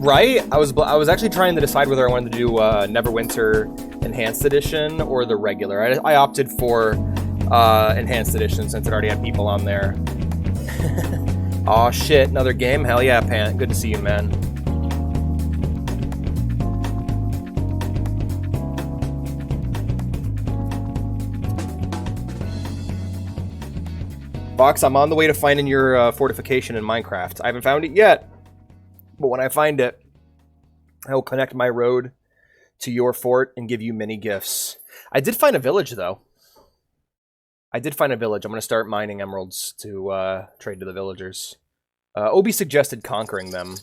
Right? I was actually trying to decide whether I wanted to do Neverwinter Enhanced Edition or the regular. I opted for Enhanced Edition since it already had people on there. Aw shit, another game? Hell yeah, Pant. Good to see you, man. Fox, I'm on the way to finding your fortification in Minecraft. I haven't found it yet, but when I find it, I will connect my road to your fort and give you many gifts. I did find a village, though. I did find a village. I'm going to start mining emeralds to trade to the villagers. Obi suggested conquering them.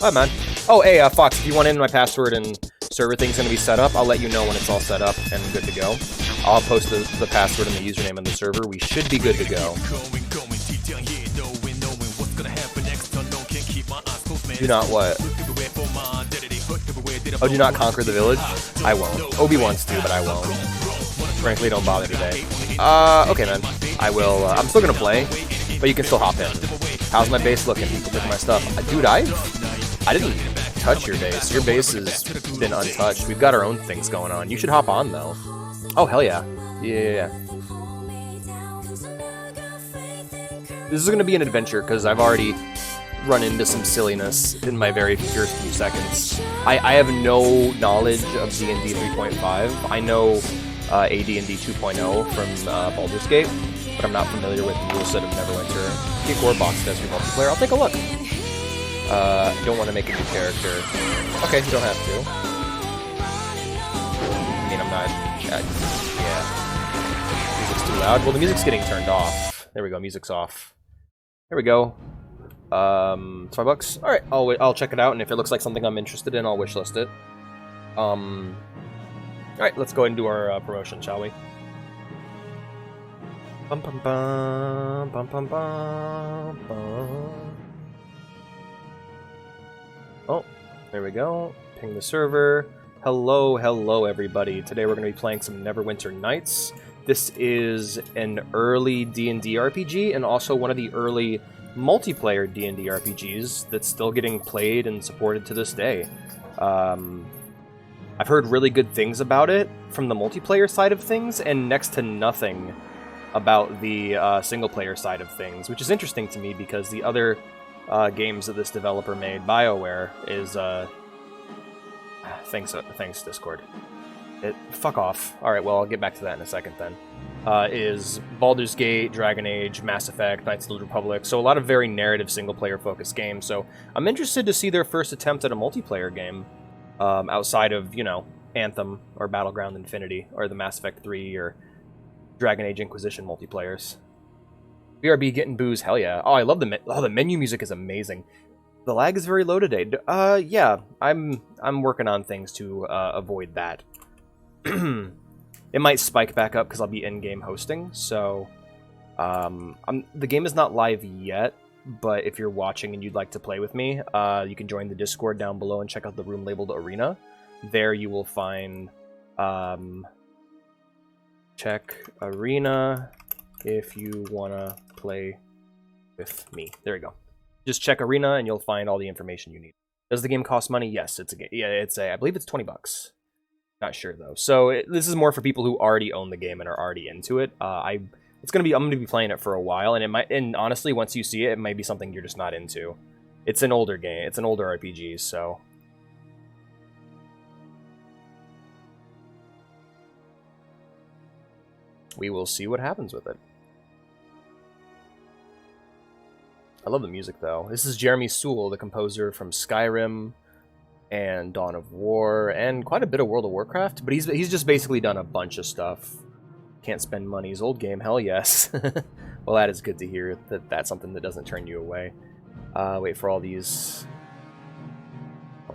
Hi, man. Oh, hey, Fox, if you want in my password and server thing's going to be set up, I'll let you know when it's all set up and good to go. I'll post the password and the username in the server. We should be good to go. Do not what? Oh, do not conquer the village? I won't. Obi wants to, but I won't. Frankly, don't bother today. Okay, man. I will. I'm still gonna play, but you can still hop in. How's my base looking? People took my stuff. Dude, I didn't touch your base. Your base has been untouched. We've got our own things going on. You should hop on, though. Oh, hell yeah. Yeah. This is going to be an adventure, because I've already run into some silliness in my very first few seconds. I have no knowledge of D&D 3.5. I know AD&D 2.0 from Baldur's Gate, but I'm not familiar with the rule set of Neverwinter. Kick or box does for multiplayer. I'll take a look. Don't want to make a new character. Okay, you don't have to. I mean, I'm not... yeah. Music's too loud. Well, the music's getting turned off. There we go, music's off. There we go. $5. Alright, I'll check it out, and if it looks like something I'm interested in, I'll wishlist it. Alright, let's go ahead and do our promotion, shall we? Bum bum bum bum bum bum bum. Oh, there we go. Ping the server. Hello everybody. Today we're going to be playing some Neverwinter Nights. This is an early D&D RPG and also one of the early multiplayer D&D RPGs that's still getting played and supported to this day. I've heard really good things about it from the multiplayer side of things and next to nothing about the single-player side of things, which is interesting to me because the other games that this developer made, BioWare, is... Thanks, Discord. Fuck off. Alright, well, I'll get back to that in a second then. Is Baldur's Gate, Dragon Age, Mass Effect, Knights of the Old Republic, so a lot of very narrative single-player focused games, so I'm interested to see their first attempt at a multiplayer game, outside of, you know, Anthem, or Battleground Infinity, or the Mass Effect 3, or Dragon Age Inquisition multiplayers. BRB getting booze, hell yeah. Oh, I love the menu music is amazing. The lag is very low today. Yeah, I'm working on things to avoid that. It might spike back up because I'll be in-game hosting, so the game is not live yet, but if you're watching and you'd like to play with me, you can join the Discord down below and check out the room labeled Arena. There you will find check Arena if you want to play with me. There you go. Just check Arena and you'll find all the information you need. Does the game cost money? Yes, it's a game. Yeah, I believe it's $20. Not sure though. So this is more for people who already own the game and are already into it. I'm gonna be playing it for a while, and honestly, once you see it, it might be something you're just not into. It's an older game. It's an older RPG, so. We will see what happens with it. I love the music, though. This is Jeremy Soule, the composer from Skyrim and Dawn of War, and quite a bit of World of Warcraft, but he's just basically done a bunch of stuff. Can't spend money. His old game, hell yes. Well, that is good to hear, that that's something that doesn't turn you away. Wait for all these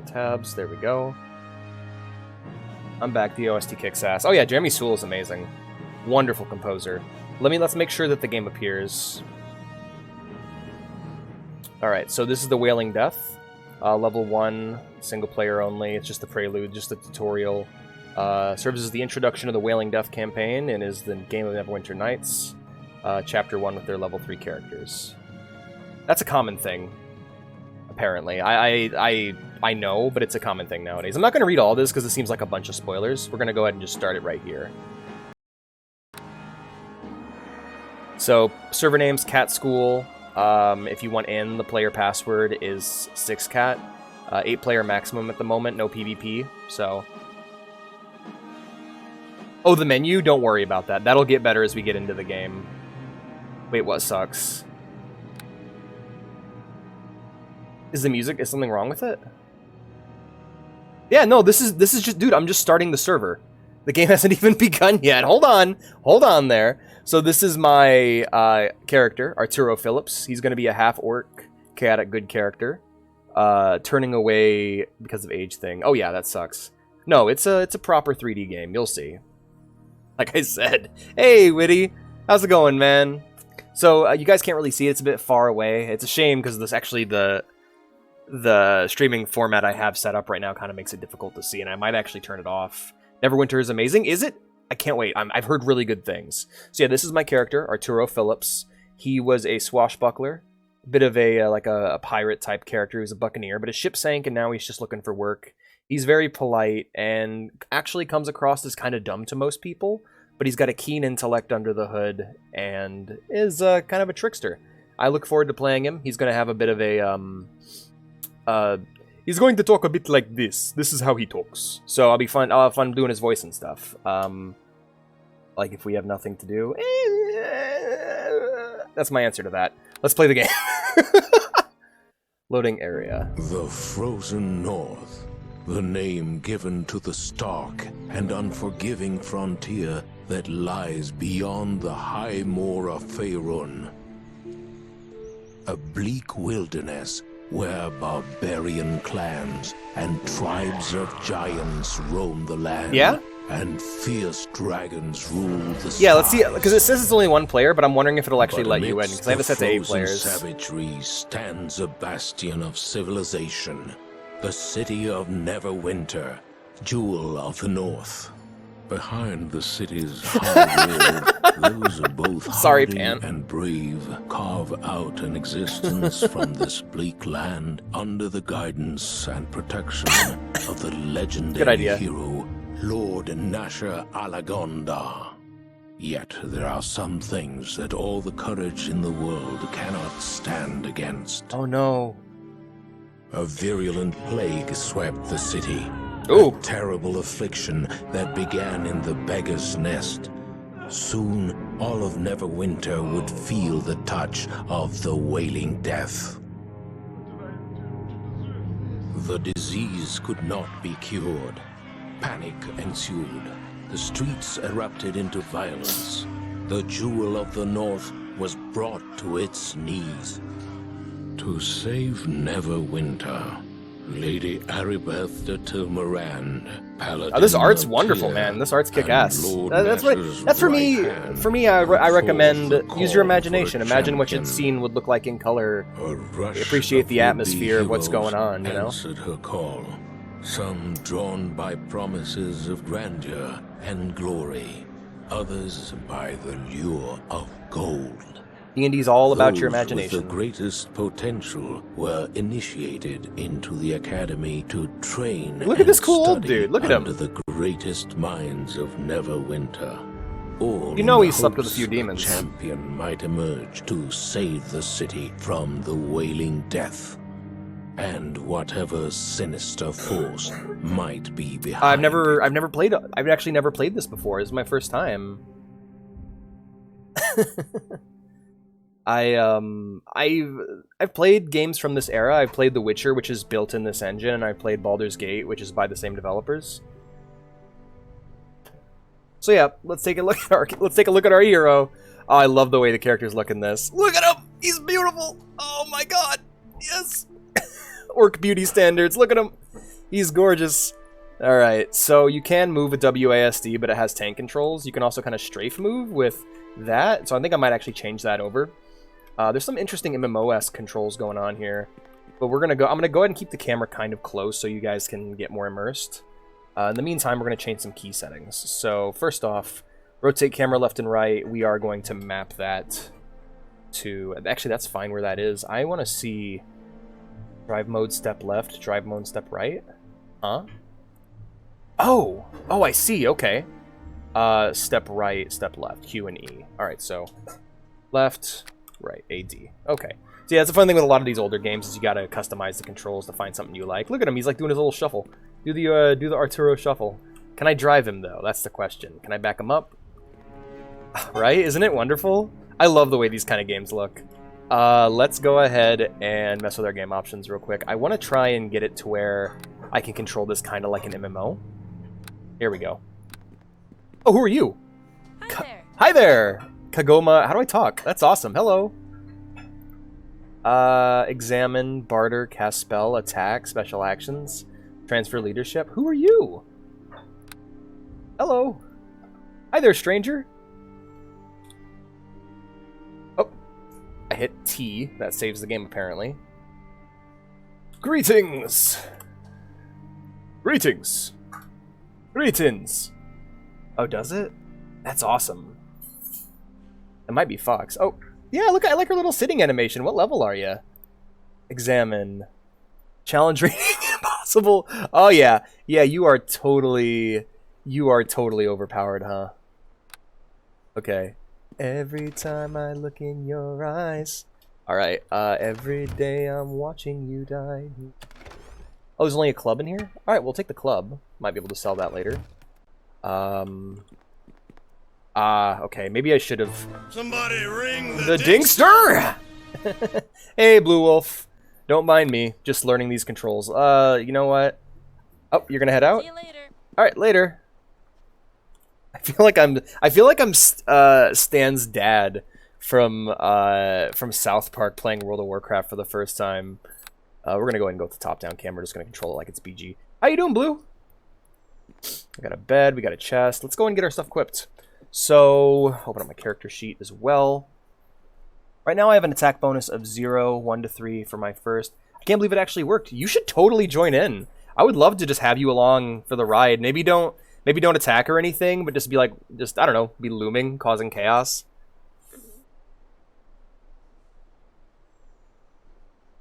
tabs. There we go. I'm back. The OST kicks ass. Oh yeah, Jeremy Soule is amazing. Wonderful composer. Let's make sure that the game appears. Alright, so this is the Wailing Death. Level 1, single player only. It's just the prelude, just the tutorial. Serves as the introduction of the Wailing Death campaign and is the game of Neverwinter Nights. Chapter 1 with their level 3 characters. That's a common thing. apparently. I know, but it's a common thing nowadays. I'm not going to read all this because it seems like a bunch of spoilers. We're going to go ahead and just start it right here. So, server name's Cat School. If you want in, the player password is 6cat. 8-player maximum at the moment, no PvP, so... Oh, the menu? Don't worry about that. That'll get better as we get into the game. Wait, what sucks? Is the music... Is something wrong with it? Yeah, no, this is just... Dude, I'm just starting the server. The game hasn't even begun yet. Hold on. Hold on there. So this is my character, Arturo Phillips. He's going to be a half-orc, chaotic good character. Turning away because of age thing. Oh yeah, that sucks. No, it's a proper 3D game. You'll see. Like I said. Hey, Witty. How's it going, man? So, you guys can't really see it. It's a bit far away. It's a shame because this actually the streaming format I have set up right now kind of makes it difficult to see, and I might actually turn it off. Neverwinter is amazing. Is it? I can't wait. I've heard really good things. So yeah, this is my character, Arturo Phillips. He was a swashbuckler, a bit of a like a pirate type character. He was a buccaneer, but his ship sank, and now he's just looking for work. He's very polite and actually comes across as kind of dumb to most people, but he's got a keen intellect under the hood and is kind of a trickster. I look forward to playing him. He's going to have a bit of a he's going to talk a bit like this. This is how he talks. So I'll have fun doing his voice and stuff. Like if we have nothing to do. That's my answer to that. Let's play the game. Loading area. The Frozen North. The name given to the stark and unforgiving frontier that lies beyond the high moor of Faerun. A bleak wilderness where barbarian clans and tribes of giants roam the land. Yeah? And fierce dragons rule the skies. Yeah, let's see, because it says it's only one player, but I'm wondering if it'll actually let you in, because I have it set to 8 players. Savagery stands a bastion of civilization. The city of Neverwinter, jewel of the north. Behind the city's high wall, those are both hardy and brave carve out an existence from this bleak land under the guidance and protection of the legendary hero, Lord Nasher Alagonda. Yet there are some things that all the courage in the world cannot stand against. Oh no. A virulent plague swept the city. Ooh. A terrible affliction that began in the beggar's nest. Soon, all of Neverwinter would feel the touch of the wailing death. The disease could not be cured. Panic ensued. The streets erupted into violence. The jewel of the North was brought to its knees. To save Neverwinter, Lady Aribeth de Tilmarand, Paladin. Oh, this art's wonderful, man. This art's kick-ass. That's for me. For me, I recommend use your imagination. Imagine what your scene would look like in color. Appreciate the atmosphere of what's going on. You know. Answered her call. Some drawn by promises of grandeur and glory, others by the lure of gold. D&D's all about your imagination. Those with the greatest potential were initiated into the academy to train. Look at this cool old dude. Look at him. Under the greatest minds of Neverwinter. All you know he slept with a few demons. A champion might emerge to save the city from the wailing death. And whatever sinister force might be behind. I've actually never played this before. This is my first time. I've played games from this era. I've played The Witcher, which is built in this engine, and I played Baldur's Gate, which is by the same developers. So yeah, let's take a look at our hero. Oh, I love the way the characters look in this. Look at him! He's beautiful! Oh my god! Yes! Orc beauty standards. Look at him! He's gorgeous. Alright, so you can move with WASD, but it has tank controls. You can also kind of strafe move with that, so I think I might actually change that over. There's some interesting MMO-esque controls going on here, but I'm gonna go ahead and keep the camera kind of close so you guys can get more immersed. In the meantime, we're gonna change some key settings. So first off, rotate camera left and right. We are going to map that to, actually that's fine where that is. I want to see Drive mode, step left. Drive mode, step right. Huh? Oh! Oh, I see. Okay. Step right, step left. Q and E. Alright, so left, right, AD. Okay. So yeah, it's a fun thing with a lot of these older games is you gotta customize the controls to find something you like. Look at him, he's like doing his little shuffle. Do the Arturo shuffle. Can I drive him though? That's the question. Can I back him up? Right? Isn't it wonderful? I love the way these kind of games look. Let's go ahead and mess with our game options real quick. I want to try and get it to where I can control this kind of like an MMO. Here we go. Oh, who are you? Hi there. Hi there! Kagoma, how do I talk? That's awesome. Hello. Examine, barter, cast spell, attack, special actions, transfer leadership. Who are you? Hello. Hi there, stranger. Oh, I hit T. That saves the game, apparently. Greetings. Greetings. Greetings. Oh, does it? That's awesome. It might be Fox. Oh, yeah, look, I like her little sitting animation. What level are you? Examine. Challenge rating impossible. Oh, yeah. Yeah, you are totally overpowered, huh? Okay. Every time I look in your eyes. Alright, every day I'm watching you die. Oh, there's only a club in here? Alright, we'll take the club. Might be able to sell that later. Okay, maybe I should have... Somebody ring The Dingster! Hey, Blue Wolf. Don't mind me, just learning these controls. You know what? Oh, you're gonna head out? See you later. Alright, later. I feel like I'm Stan's dad from South Park playing World of Warcraft for the first time. We're gonna go ahead and go with the top-down camera. We're just gonna control it like it's BG. How you doing, Blue? We got a bed, we got a chest. Let's go and get our stuff equipped. So, open up my character sheet as well. Right now I have an attack bonus of 0, 1 to 3 for my first. I can't believe it actually worked. You should totally join in. I would love to just have you along for the ride. Maybe don't attack or anything, but just be like, I don't know, be looming, causing chaos.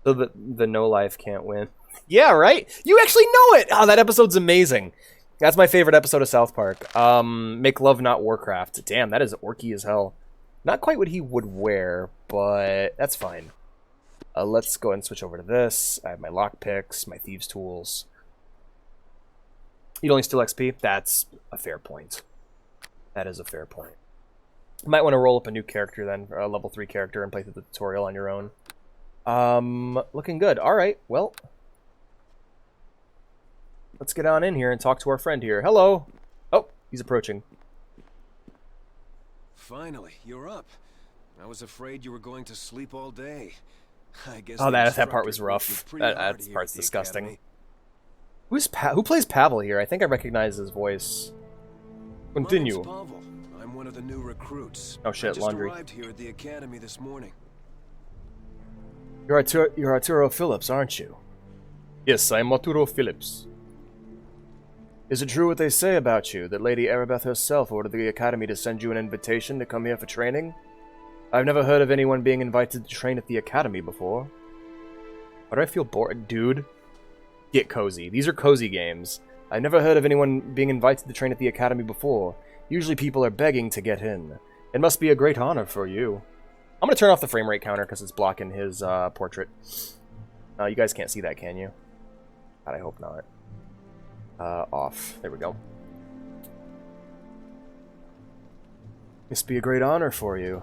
So the no life can't win. Yeah, right? You actually know it! Oh, that episode's amazing. That's my favorite episode of South Park. Make Love Not Warcraft. Damn, that is orky as hell. Not quite what he would wear, but that's fine. Let's go ahead and switch over to this. I have my lockpicks, my thieves' tools. You'd only steal XP? That's a fair point. That is a fair point. You might want to roll up a new character then, a level 3 character, and play through the tutorial on your own. Looking good. Alright, well... let's get on in here and talk to our friend here. Hello! Oh, he's approaching. Finally, you're up. I was afraid you were going to sleep all day. I guess Oh, that part was rough. That part's disgusting. Who plays Pavel here? I think I recognize his voice. Continue. My name's Pavel. I'm one of the new recruits. Oh shit, I just laundry. arrived here at the academy this morning. You're Arturo Phillips, aren't you? Yes, I'm Arturo Phillips. Is it true what they say about you, that Lady Arabeth herself ordered the academy to send you an invitation to come here for training? I've never heard of anyone being invited to train at the academy before. Why do I feel bored? Dude, get cozy. These are cozy games. I've never heard of anyone being invited to train at the academy before. Usually people are begging to get in. It must be a great honor for you. I'm going to turn off the frame rate counter because it's blocking his portrait. You guys can't see that, can you? God, I hope not. Off. There we go. Must be a great honor for you.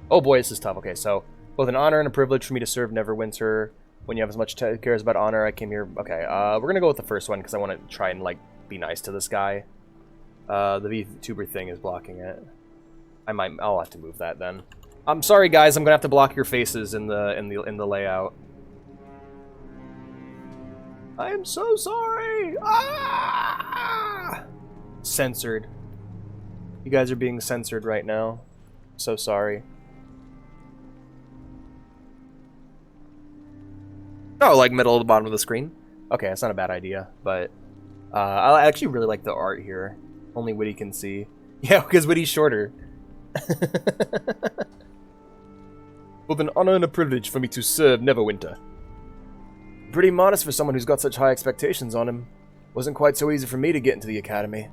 Oh boy, this is tough. Okay, so both an honor and a privilege for me to serve Neverwinter. When you have as much cares about honor, I came here. Okay, we're gonna go with the first one because I want to try and like be nice to this guy. The VTuber thing is blocking it. I'll have to move that then. I'm sorry, guys. I'm gonna have to block your faces in the layout. I am so sorry. Ah! Censored. You guys are being censored right now. So sorry. Oh, like middle of the bottom of the screen? Okay, that's not a bad idea, but I actually really like the art here. Only Witty can see. Yeah, because Witty's shorter. Both an honor and a privilege for me to serve Neverwinter. Pretty modest for someone who's got such high expectations on him. Wasn't quite so easy for me to get into the academy.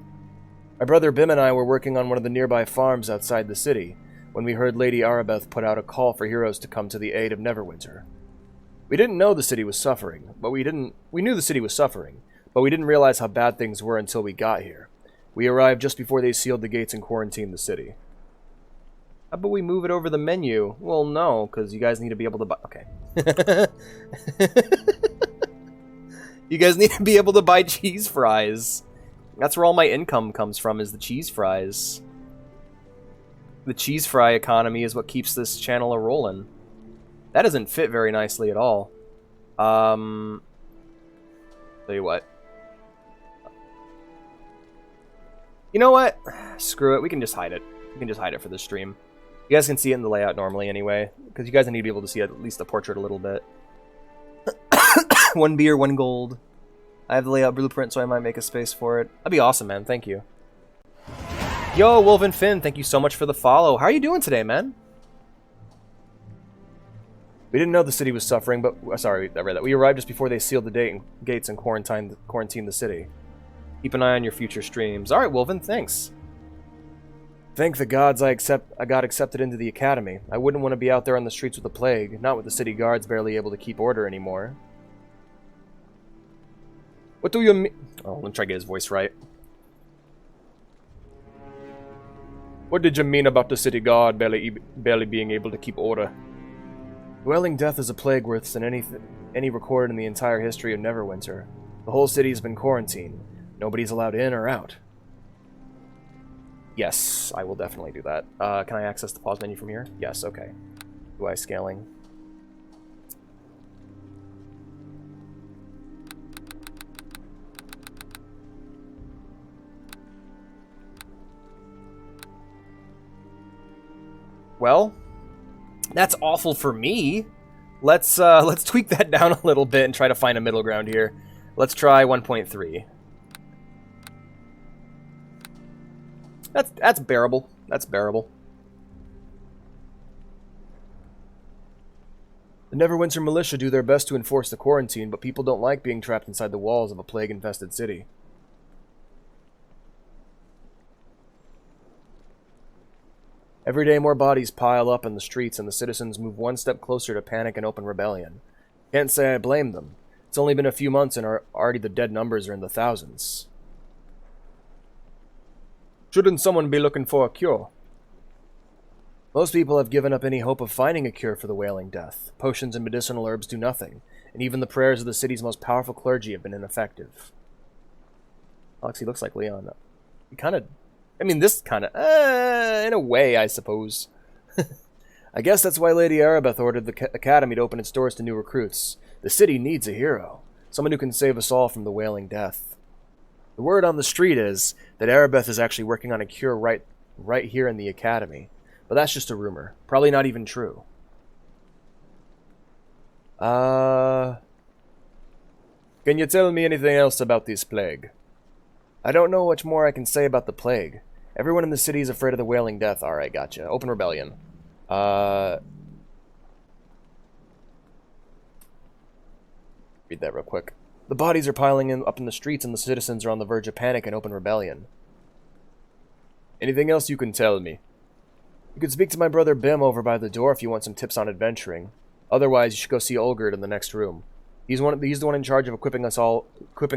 My brother Bim and I were working on one of the nearby farms outside the city when we heard Lady Arabeth put out a call for heroes to come to the aid of Neverwinter. We didn't know the city was suffering, but we knew the city was suffering, but we didn't realize how bad things were until we got here. We arrived just before they sealed the gates and quarantined the city. How about we move it over the menu? Well, no, because you guys need to be able to buy... Okay. You guys need to be able to buy cheese fries. That's where all my income comes from, is the cheese fries. The cheese fry economy is what keeps this channel a-rolling. That doesn't fit very nicely at all. Tell you what. You know what? Screw it, we can just hide it. We can just hide it for this stream. You guys can see it in the layout normally anyway, because you guys need to be able to see at least the portrait a little bit. 1 beer, 1 gold. I have the layout blueprint, so I might make a space for it. That'd be awesome, man. Thank you. Yo, Wolven Finn, thank you so much for the follow. How are you doing today, man? We didn't know the city was suffering, but... Sorry, I read that. We arrived just before they sealed the gates and quarantined the city. Keep an eye on your future streams. Alright, Wolven, thanks. Thank the gods I got accepted into the academy. I wouldn't want to be out there on the streets with the plague, not with the city guards barely able to keep order anymore. What do you mean? Oh, let me try to get his voice right. What did you mean about the city guard barely being able to keep order? Dwelling death is a plague worse than any recorded in the entire history of Neverwinter. The whole city has been quarantined. Nobody's allowed in or out. Yes, I will definitely do that. Can I access the pause menu from here? Yes, okay. UI scaling. Well, that's awful for me. Let's tweak that down a little bit and try to find a middle ground here. Let's try 1.3. That's bearable. That's bearable. The Neverwinter militia do their best to enforce the quarantine, but people don't like being trapped inside the walls of a plague-infested city. Every day more bodies pile up in the streets and the citizens move one step closer to panic and open rebellion. Can't say I blame them. It's only been a few months and already the dead numbers are in the thousands. Shouldn't someone be looking for a cure? Most people have given up any hope of finding a cure for the wailing death. Potions and medicinal herbs do nothing, and even the prayers of the city's most powerful clergy have been ineffective. Alex, he looks like Leon. He kind of... I mean, this kind of... in a way, I suppose. I guess that's why Lady Arabeth ordered the academy to open its doors to new recruits. The city needs a hero. Someone who can save us all from the wailing death. The word on the street is that Arabeth is actually working on a cure right here in the academy. But that's just a rumor. Probably not even true. Can you tell me anything else about this plague? I don't know much more I can say about the plague. Everyone in the city is afraid of the wailing death. Alright, gotcha. Open rebellion. Read that real quick. The bodies are piling up in the streets and the citizens are on the verge of panic and open rebellion. Anything else you can tell me? You could speak to my brother Bim over by the door if you want some tips on adventuring. Otherwise, you should go see Olgerd in the next room. He's the one in charge of equipping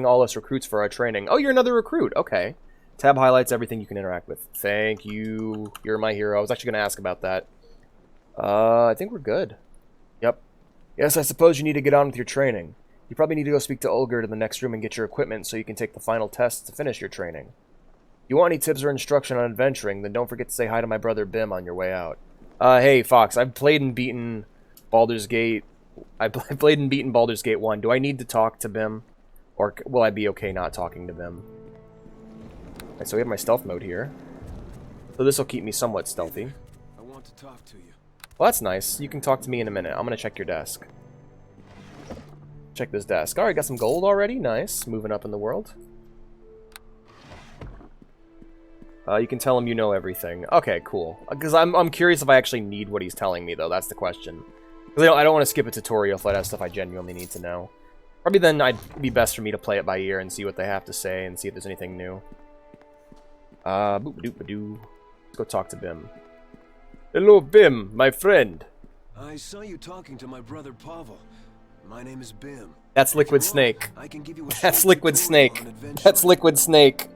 all us recruits for our training. Oh, you're another recruit. Okay. Tab highlights everything you can interact with. Thank you. You're my hero. I was actually going to ask about that. I think we're good. Yep. Yes, I suppose you need to get on with your training. You probably need to go speak to Olgerd in the next room and get your equipment so you can take the final tests to finish your training. If you want any tips or instruction on adventuring, then don't forget to say hi to my brother Bim on your way out. Hey, Fox, I've played and beaten Baldur's Gate. I played and beaten Baldur's Gate 1. Do I need to talk to Bim? Or will I be okay not talking to Bim? Alright, so we have my stealth mode here. So this will keep me somewhat stealthy. I want to talk to you. Well, that's nice. You can talk to me in a minute. I'm gonna check your desk. Check this desk. Alright, got some gold already. Nice. Moving up in the world. You can tell him you know everything. Okay, cool. Because I'm curious if I actually need what he's telling me, though. That's the question. Because I don't want to skip a tutorial if that has stuff I genuinely need to know. Probably then it'd be best for me to play it by ear and see what they have to say and see if there's anything new. Boop-a-doop-a-doo. Let's go talk to Bim. Hello, Bim, my friend. I saw you talking to my brother Pavel. My name is Bim. That's Liquid Snake. I can give you a That's short Liquid tutorial Snake. on adventuring. That's Liquid Snake.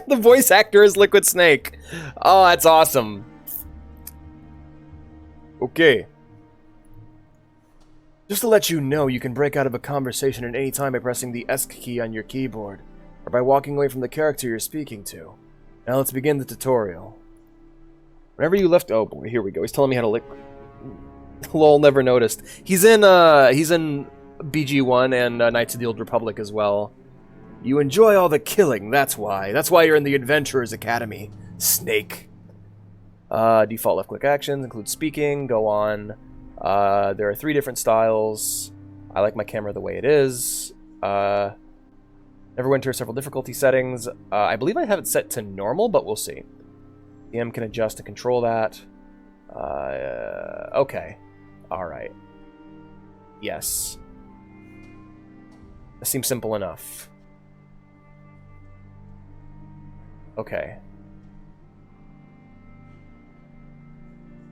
The voice actor is Liquid Snake. Oh, that's awesome. Okay. Just to let you know, you can break out of a conversation at any time by pressing the ESC key on your keyboard, or by walking away from the character you're speaking to. Now let's begin the tutorial. Whenever you left... Oh boy, here we go. He's telling me how to lick... Lol, never noticed. He's in BG1 and Knights of the Old Republic as well. You enjoy all the killing, that's why. That's why you're in the Adventurers Academy, Snake. Default left-click actions include speaking, go on. There are 3 different styles. I like my camera the way it is. Neverwinter, several difficulty settings. I believe I have it set to normal, but we'll see. DM can adjust to control that. Okay. Alright. Yes. That seems simple enough. Okay.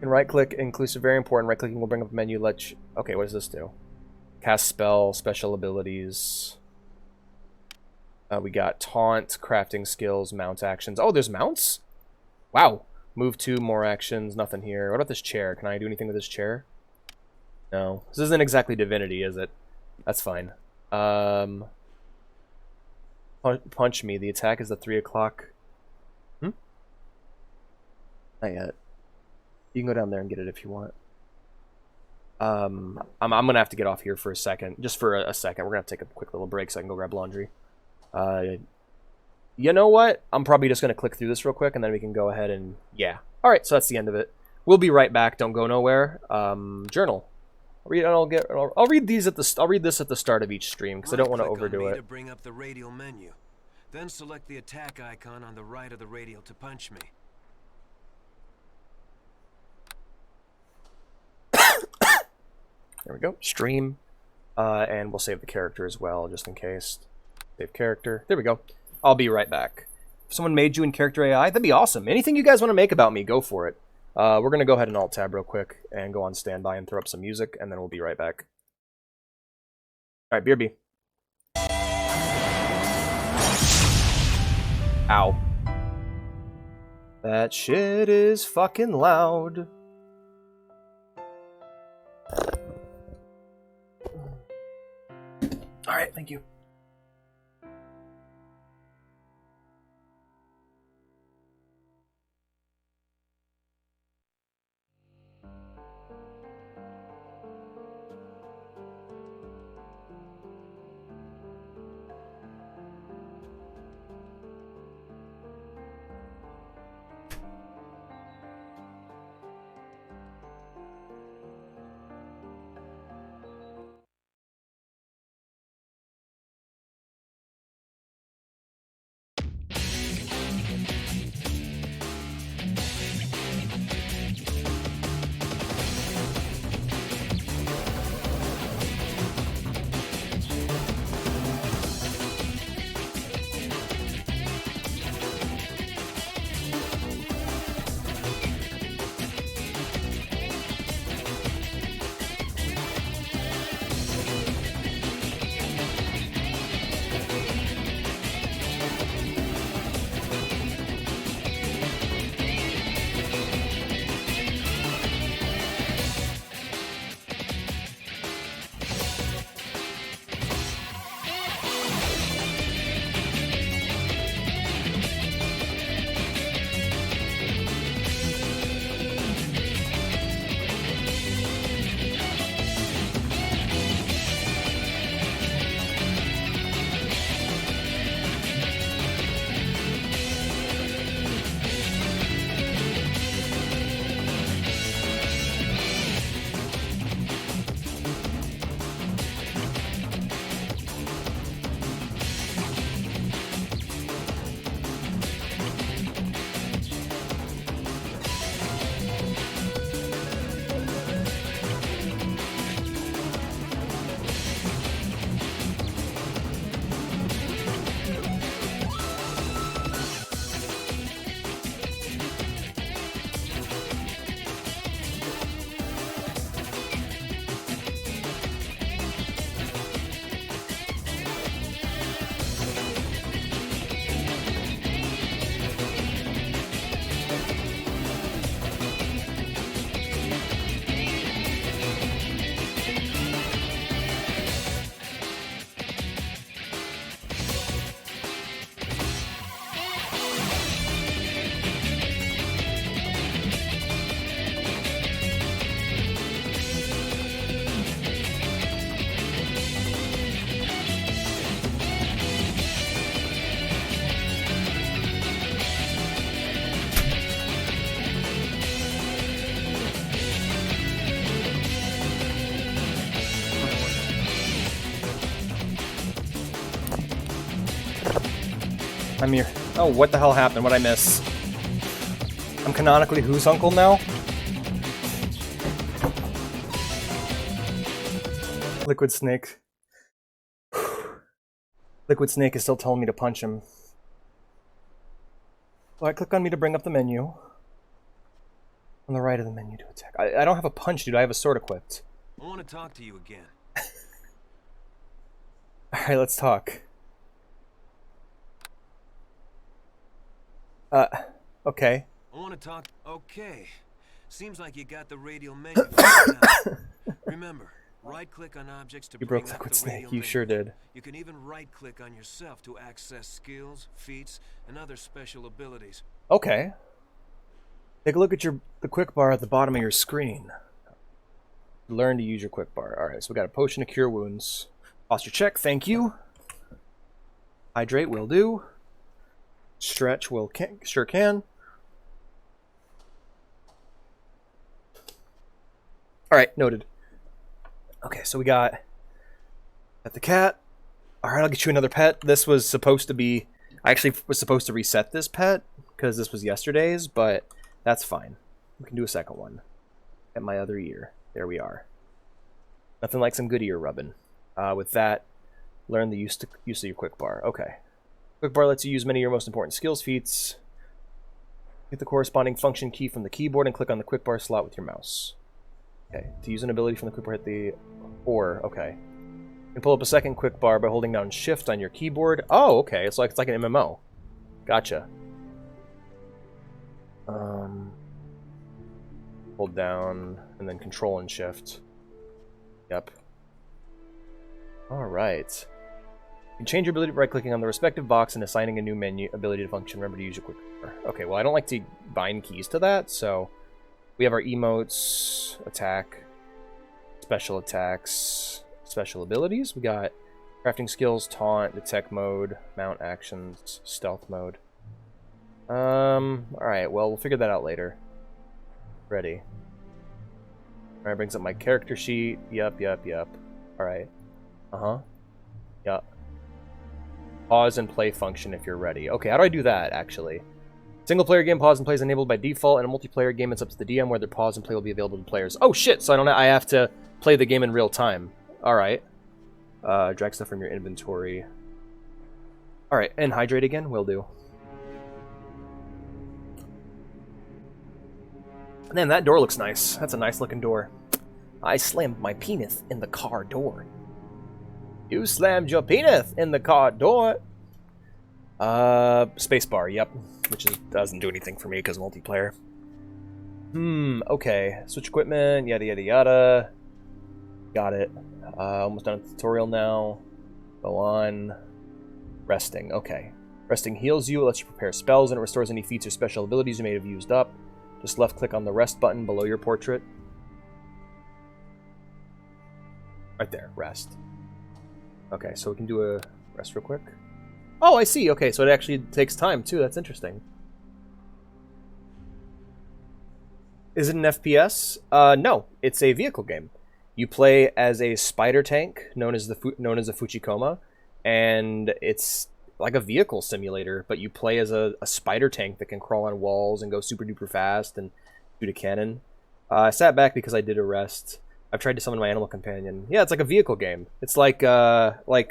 And right-click, inclusive, very important. Right-clicking will bring up a menu. Okay, what does this do? Cast spell, special abilities. We got taunt, crafting skills, mount actions. Oh, there's mounts? Wow. Move 2, more actions, nothing here. What about this chair? Can I do anything with this chair? No. This isn't exactly Divinity, is it? That's fine. Punch me. The attack is the 3 o'clock. Not yet. You can go down there and get it if you want. I'm gonna have to get off here for a second. Just for a second. We're gonna have to take a quick little break so I can go grab laundry. You know what? I'm probably just gonna click through this real quick and then we can go ahead and... Yeah. Alright, so that's the end of it. We'll be right back. Don't go nowhere. Journal. I'll read these at the... I'll read this at the start of each stream because I don't want to overdo it. To bring up the radial menu. Then select the attack icon on the right of the radial to punch me. There we go. Stream. And we'll save the character as well, just in case. Save character. There we go. I'll be right back. If someone made you in character AI, that'd be awesome. Anything you guys want to make about me, go for it. We're going to go ahead and Alt-Tab real quick and go on standby and throw up some music, and then we'll be right back. Alright, BRB. Ow. That shit is fucking loud. Alright, thank you. I'm here. Oh, what the hell happened? What'd I miss? I'm canonically whose uncle now? Liquid Snake. Liquid Snake is still telling me to punch him. Well, I click on me to bring up the menu. On the right of the menu to attack. I don't have a punch, dude. I have a sword equipped. I want to talk to you again. Alright, let's talk. Okay. I want to talk. Okay. Seems like you got the radial menu figured out. Remember, right-click on objects to You bring broke up Liquid the Snake. radial You menu. sure did. You can even right-click on yourself to access skills, feats, and other special abilities. Okay. Take a look at the quick bar at the bottom of your screen. Learn to use your quick bar. Alright, so we got a potion to cure wounds. Posture check, thank you. Hydrate, will do. Stretch, sure can. Alright, noted. Okay, so we got pet the cat. Alright, I'll get you another pet. This was supposed to be... I actually was supposed to reset this pet, because this was yesterday's, but that's fine. We can do a second one. At my other ear. There we are. Nothing like some good ear rubbing. With that, learn the use of your quick bar. Okay. Quick bar lets you use many of your most important skills feats. Hit the corresponding function key from the keyboard and click on the quick bar slot with your mouse. Okay. To use an ability from the quick bar, hit the or. Okay. You can pull up a second quick bar by holding down Shift on your keyboard. Oh, okay. It's like an MMO. Gotcha. Hold down and then Control and Shift. Yep. Alright. You can change your ability by right-clicking on the respective box and assigning a new menu ability to function. Remember to use your quick bar. Okay, well I don't like to bind keys to that, so we have our emotes, attack, special attacks, special abilities. We got crafting skills, taunt, detect mode, mount actions, stealth mode. Alright, well we'll figure that out later. Ready. Alright, brings up my character sheet. Yep. Alright. Yep. Pause and play function if you're ready. Okay, how do I do that, actually? Single player game pause and play is enabled by default. In a multiplayer game, it's up to the DM whether pause and play will be available to players. Oh shit, so I have to play the game in real time. Alright. Drag stuff from your inventory. Alright, and hydrate again? Will do. Man, that door looks nice. That's a nice looking door. I slammed my penis in the car door. You slammed your penis in the car door. Spacebar, yep. Which doesn't do anything for me because multiplayer. Okay. Switch equipment, yada yada yada. Got it. Almost done with the tutorial now. Go on. Resting, okay. Resting heals you, it lets you prepare spells, and it restores any feats or special abilities you may have used up. Just left-click on the rest button below your portrait. Right there, rest. Okay, so we can do a rest real quick. Oh, I see. Okay, so it actually takes time, too. That's interesting. Is it an FPS? No, it's a vehicle game. You play as a spider tank known as the Fuchikoma, and it's like a vehicle simulator, but you play as a spider tank that can crawl on walls and go super duper fast and shoot a cannon. I sat back because I did a rest. I've tried to summon my animal companion. Yeah, it's like a vehicle game. It's like it's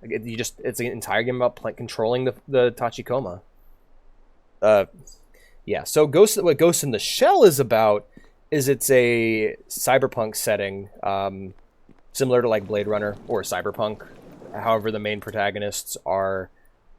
an entire game about controlling the Tachikoma. Yeah. So what Ghost in the Shell is about is it's a cyberpunk setting, similar to like Blade Runner or Cyberpunk. However, the main protagonists are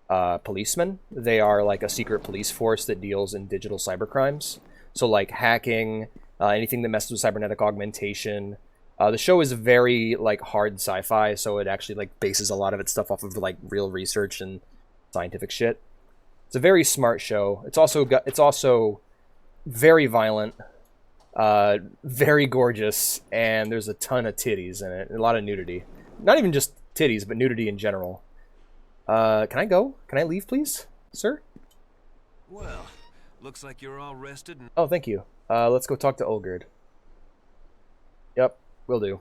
policemen. They are like a secret police force that deals in digital cybercrimes. So like hacking, anything that messes with cybernetic augmentation. The show is very like hard sci-fi, so it actually like bases a lot of its stuff off of like real research and scientific shit. It's a very smart show. It's also very violent, very gorgeous, and there's a ton of titties in it, and a lot of nudity. Not even just titties, but nudity in general. Can I go? Can I leave, please, sir? Well, looks like you're all rested and... Oh, thank you. Let's go talk to Olgerd. Yep, will do.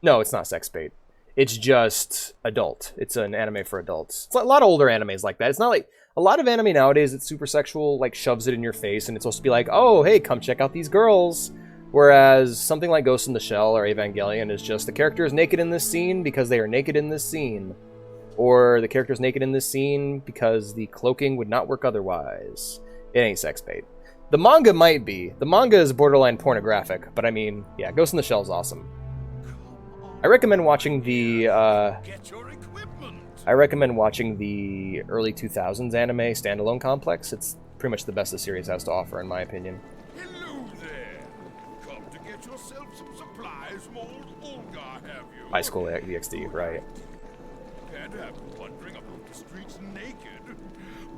No, it's not sex bait. It's just adult. It's an anime for adults. It's a lot of older animes like that. It's not like a lot of anime nowadays. It's super sexual, like shoves it in your face, and it's supposed to be like, oh, hey, come check out these girls. Whereas something like Ghost in the Shell or Evangelion is just the character is naked in this scene because they are naked in this scene, or the character is naked in this scene because the cloaking would not work otherwise. It ain't sex bait. The manga might be. The manga is borderline pornographic, but I mean, yeah, Ghost in the Shell is awesome. I recommend watching the early 2000s anime standalone complex. It's pretty much the best the series has to offer, in my opinion. Hello there. Come to get yourself some supplies from old Olgar, have you? High School DxD, right? Can't have you wandering about the streets naked.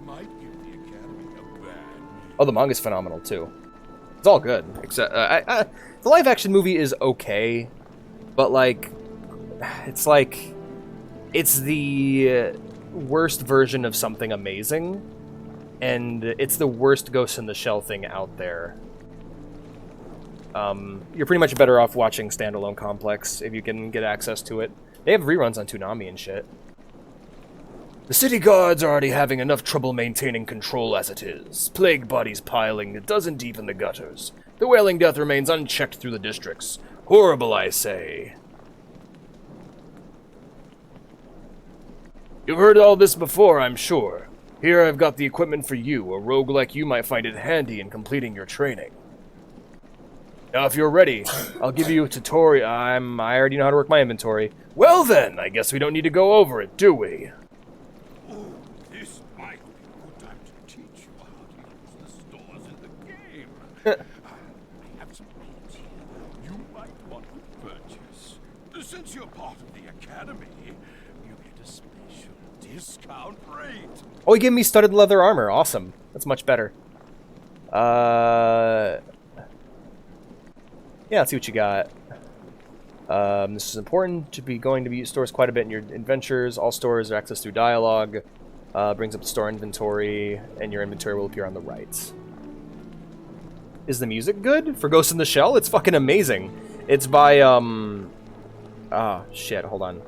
Might give the Academy a bad. Oh, the manga's phenomenal too. It's all good, except the live-action movie is okay, but like, it's the worst version of something amazing, and it's the worst Ghost in the Shell thing out there. You're pretty much better off watching standalone complex if you can get access to it. They have reruns on Toonami and shit. The city guards are already having enough trouble maintaining control as it is. Plague bodies piling a dozen deep in the gutters. The wailing death remains unchecked through the districts. Horrible, I say. You've heard all this before, I'm sure. Here I've got the equipment for you. A rogue like you might find it handy in completing your training. Now, if you're ready, I'll give you a tutorial. I already know how to work my inventory. Well then, I guess we don't need to go over it, do we? Oh, this might be a good time to teach you how to use the stores in the game. I have some items here you might want to purchase. Since you're part of the Academy, you get a special discount rate. Oh, he gave me studded leather armor. Awesome. That's much better. Yeah, let's see what you got. This is important to be going to be stores quite a bit in your adventures. All stores are accessed through dialogue. Brings up the store inventory, and your inventory will appear on the right. Is the music good for Ghost in the Shell? It's fucking amazing. It's by ah, shit. Hold on.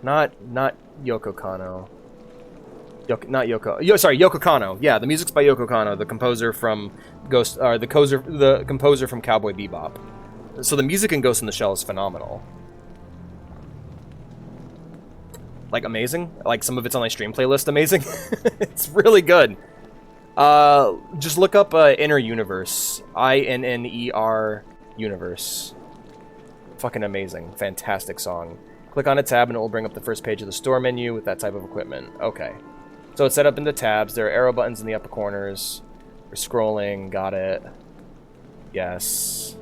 Not Yoko Kanno. Sorry, Yoko Kanno. Yeah, the music's by Yoko Kanno, the composer from the composer from Cowboy Bebop. So the music in Ghost in the Shell is phenomenal. Like, amazing. Like, some of it's on my stream playlist, amazing. It's really good. Just look up Inner Universe. INNER Universe. Fucking amazing. Fantastic song. Click on a tab and it will bring up the first page of the store menu with that type of equipment. Okay. So it's set up into tabs. There are arrow buttons in the upper corners. We're scrolling. Got it. Yes.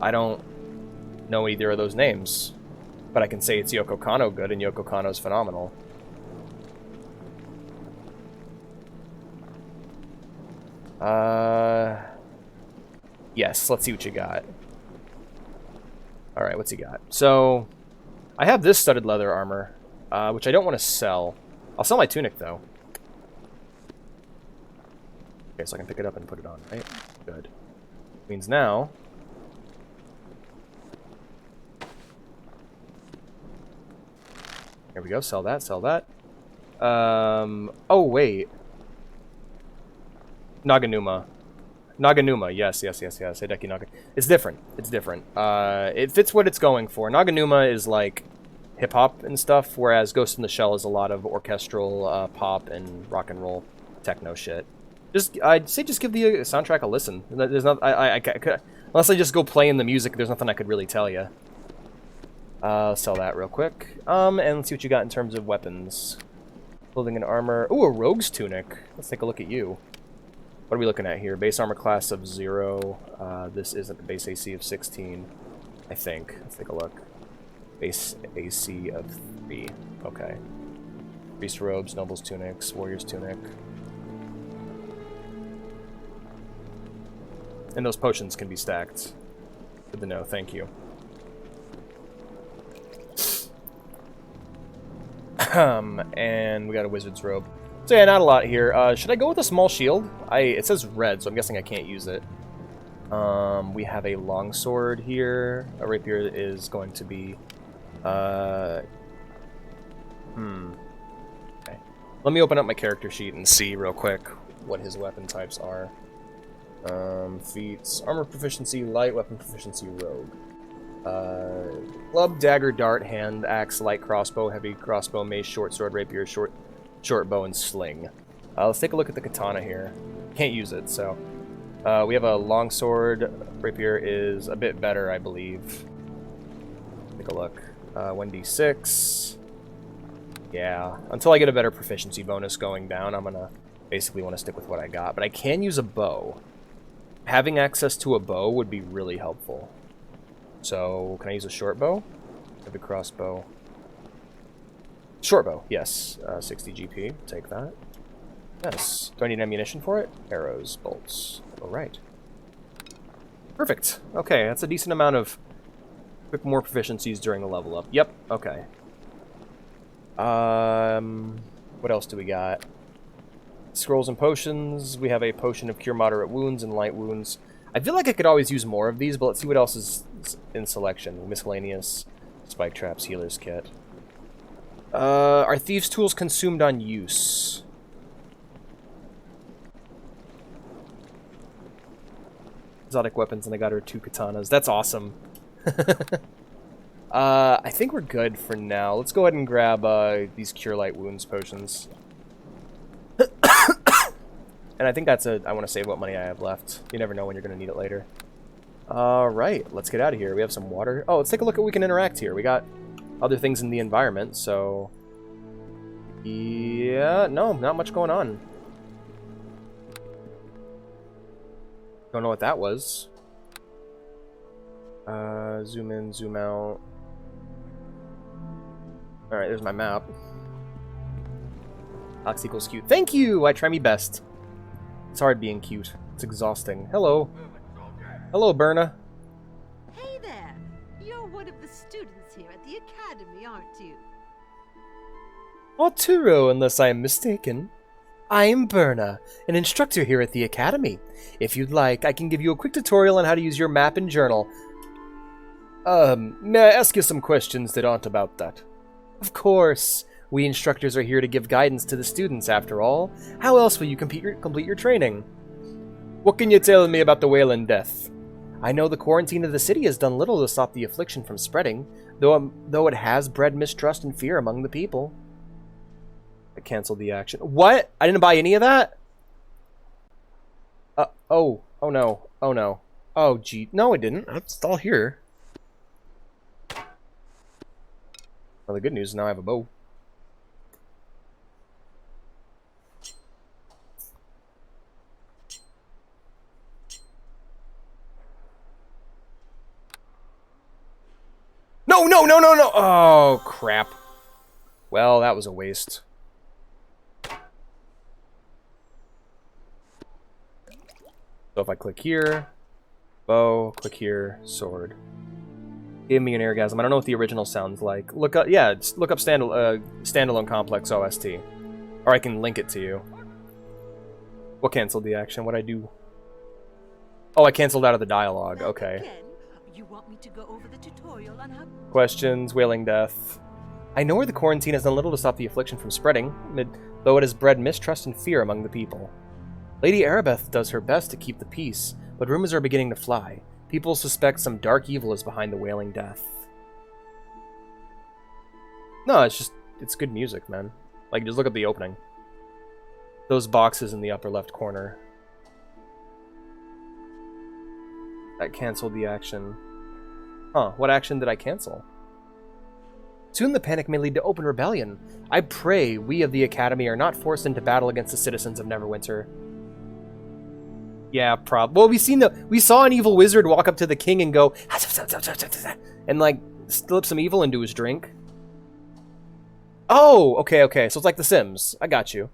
I don't know either of those names. But I can say it's Yoko Kanno good, and Yoko Kanno's phenomenal. Yes, let's see what you got. Alright, what's he got? So, I have this studded leather armor, which I don't want to sell. I'll sell my tunic, though. Okay, so I can pick it up and put it on, right? Good. Means now... Here we go, sell that, sell that. Oh, wait. Naganuma. Naganuma, yes. Hideki Naga. It's different. It's different. It fits what it's going for. Naganuma is like hip-hop and stuff, whereas Ghost in the Shell is a lot of orchestral pop and rock and roll techno shit. I'd say just give the soundtrack a listen. There's not, unless I just go play in the music, there's nothing I could really tell you. Sell that real quick. And let's see what you got in terms of weapons. Clothing and armor. Ooh, a rogue's tunic. Let's take a look at you. What are we looking at here? Base armor class of 0. This isn't the base AC of 16, I think. Let's take a look. Base AC of 3. Okay. Priest robes, noble's tunics, warrior's tunic. And those potions can be stacked. Good to know, thank you. And we got a wizard's robe. So yeah, not a lot here. Should I go with a small shield? It says red, so I'm guessing I can't use it. We have a longsword here. A rapier is going to be... Okay. Let me open up my character sheet and see real quick what his weapon types are. Feats, armor proficiency, light weapon proficiency, rogue. Club, dagger, dart, hand, axe, light crossbow, heavy crossbow, mace, short sword, rapier, short bow, and sling. Let's take a look at the katana here. Can't use it, so... we have a longsword. Rapier is a bit better, I believe. Take a look. 1d6. Yeah, until I get a better proficiency bonus going down, I'm gonna basically want to stick with what I got. But I can use a bow. Having access to a bow would be really helpful. So, can I use a short bow? Heavy crossbow. Short bow, yes. 60 GP, take that. Yes. Do I need ammunition for it? Arrows, bolts. Alright. Perfect. Okay, that's a decent amount of quick more proficiencies during the level up. Yep, okay. What else do we got? Scrolls and potions. We have a potion of cure moderate wounds and light wounds. I feel like I could always use more of these, but let's see what else is in selection. Miscellaneous, spike traps, healer's kit. Are thieves' tools consumed on use? Exotic weapons, and I got her 2 katanas. That's awesome. I think we're good for now. Let's go ahead and grab these Cure Light Wounds potions. And I think that's I want to save what money I have left. You never know when you're going to need it later. Alright, let's get out of here. We have some water. Oh, let's take a look at what we can interact here. We got other things in the environment, so... Yeah, no, not much going on. Don't know what that was. Zoom in, zoom out. Alright, there's my map. Ox equals cute. Thank you! I try me best. It's hard being cute. It's exhausting. Hello. Hello, Berna. Hey there! You're one of the students here at the academy, aren't you? Arturo, unless I am mistaken. I am Berna, an instructor here at the academy. If you'd like, I can give you a quick tutorial on how to use your map and journal. May I ask you some questions that aren't about that? Of course. We instructors are here to give guidance to the students, after all. How else will you complete your training? What can you tell me about the Wayland death? I know the quarantine of the city has done little to stop the affliction from spreading, though it has bred mistrust and fear among the people. I canceled the action. What? I didn't buy any of that? Oh no. Oh no. Oh gee. No, I didn't. It's all here. Well, the good news is now I have a bow. No! Oh, crap. Well, that was a waste. So if I click here, bow, click here, sword. Give me an orgasm. I don't know what the original sounds like. Look up, yeah, look up Standalone Complex OST. Or I can link it to you. What canceled the action? What'd I do? Oh, I canceled out of the dialogue. Okay. Again, you want me to go over the tutorial on how... Questions, Wailing Death. I know where the quarantine has done little to stop the affliction from spreading, though it has bred mistrust and fear among the people. Lady Arabeth does her best to keep the peace, but rumors are beginning to fly. People suspect some dark evil is behind the Wailing Death. No, it's good music, man. Like, just look at the opening. Those boxes in the upper left corner. That canceled the action. Huh, what action did I cancel? Soon the panic may lead to open rebellion. I pray we of the Academy are not forced into battle against the citizens of Neverwinter. Yeah, well, we saw an evil wizard walk up to the king and go, and like slip some evil into his drink. Oh, okay. So it's like The Sims. I got you.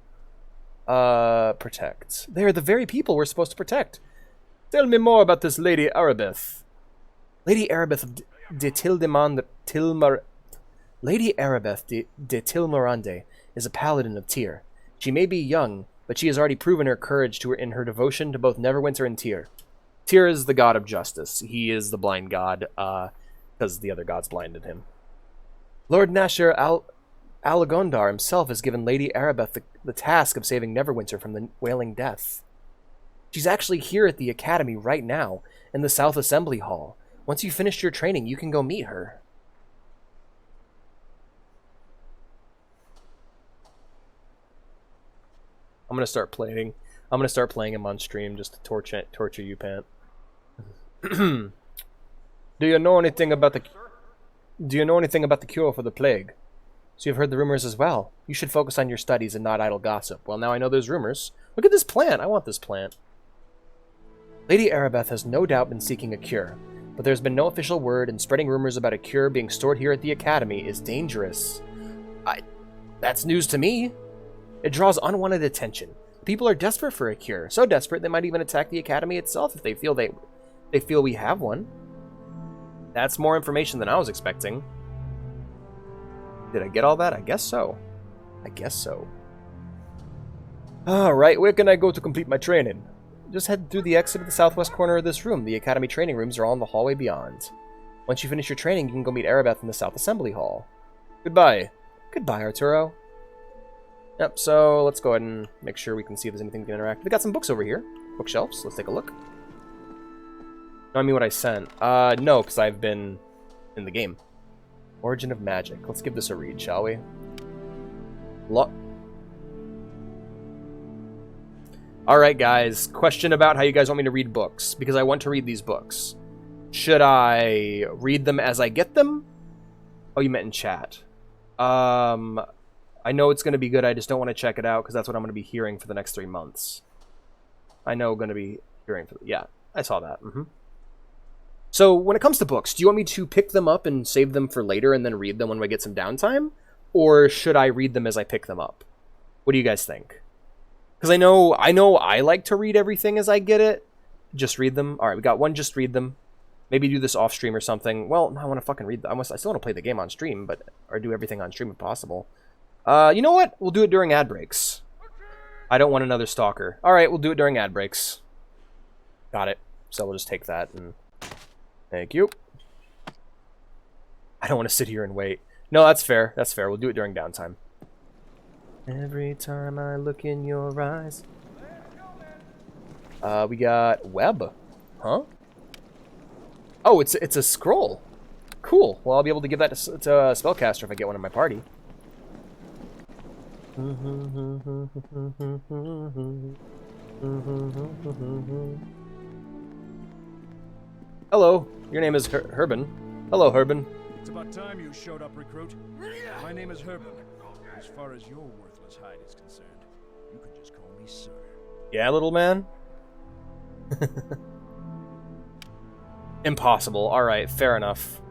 Protect. They're the very people we're supposed to protect. Tell me more about this Lady Arabeth. Lady Arabeth de Tilmarande is a paladin of Tyr. She may be young, but she has already proven her courage in her devotion to both Neverwinter and Tyr. Tyr is the god of justice. He is the blind god, because the other gods blinded him. Lord Nasher Alagondar himself has given Lady Arabeth the task of saving Neverwinter from the Wailing Death. She's actually here at the Academy right now, in the South Assembly Hall. Once you finish your training, you can go meet her. I'm gonna start playing him on stream just to torture you, Pant. Do you know anything about the cure for the plague? So you've heard the rumors as well. You should focus on your studies and not idle gossip. Well, now I know there's rumors. Look at this plant. I want this plant. Lady Arabeth has no doubt been seeking a cure, but there's been no official word, and spreading rumors about a cure being stored here at the Academy is dangerous. That's news to me. It draws unwanted attention. People are desperate for a cure. So desperate they might even attack the Academy itself if they feel we have one. That's more information than I was expecting. Did I get all that? I guess so. Alright, where can I go to complete my training? Just head through the exit at the southwest corner of this room. The Academy training rooms are all in the hallway beyond. Once you finish your training, you can go meet Arabeth in the South Assembly Hall. Goodbye. Goodbye, Arturo. Yep, so let's go ahead and make sure we can see if there's anything we can interact with. We got some books over here. Bookshelves. Let's take a look. No, I mean what I sent. No, because I've been in the game. Origin of Magic. Let's give this a read, shall we? Alright, guys. Question about how you guys want me to read books. Because I want to read these books. Should I read them as I get them? Oh, you meant in chat. I know it's going to be good. I just don't want to check it out because that's what I'm going to be hearing for the next 3 months. I know going to be hearing for... Yeah, I saw that. So, when it comes to books, do you want me to pick them up and save them for later and then read them when we get some downtime? Or should I read them as I pick them up? What do you guys think? Because I know I like to read everything as I get it. Just read them. Alright, we got one, just read them. Maybe do this off stream or something. Well, I want to fucking read them. I still want to play the game on stream, or do everything on stream if possible. You know what? We'll do it during ad breaks. I don't want another stalker. Alright, we'll do it during ad breaks. Got it. So we'll just take that and... Thank you. I don't want to sit here and wait. No, that's fair. That's fair. We'll do it during downtime. Every time I look in your eyes. We got web. Huh? Oh, it's a scroll. Cool. Well, I'll be able to give that to a spellcaster if I get one in my party. Hello. Your name is Herben. Hello, Herben. It's about time you showed up, recruit. My name is Herben. As far as your worthless hide is concerned, you can just call me sir. Yeah, little man? Impossible. Alright, fair enough.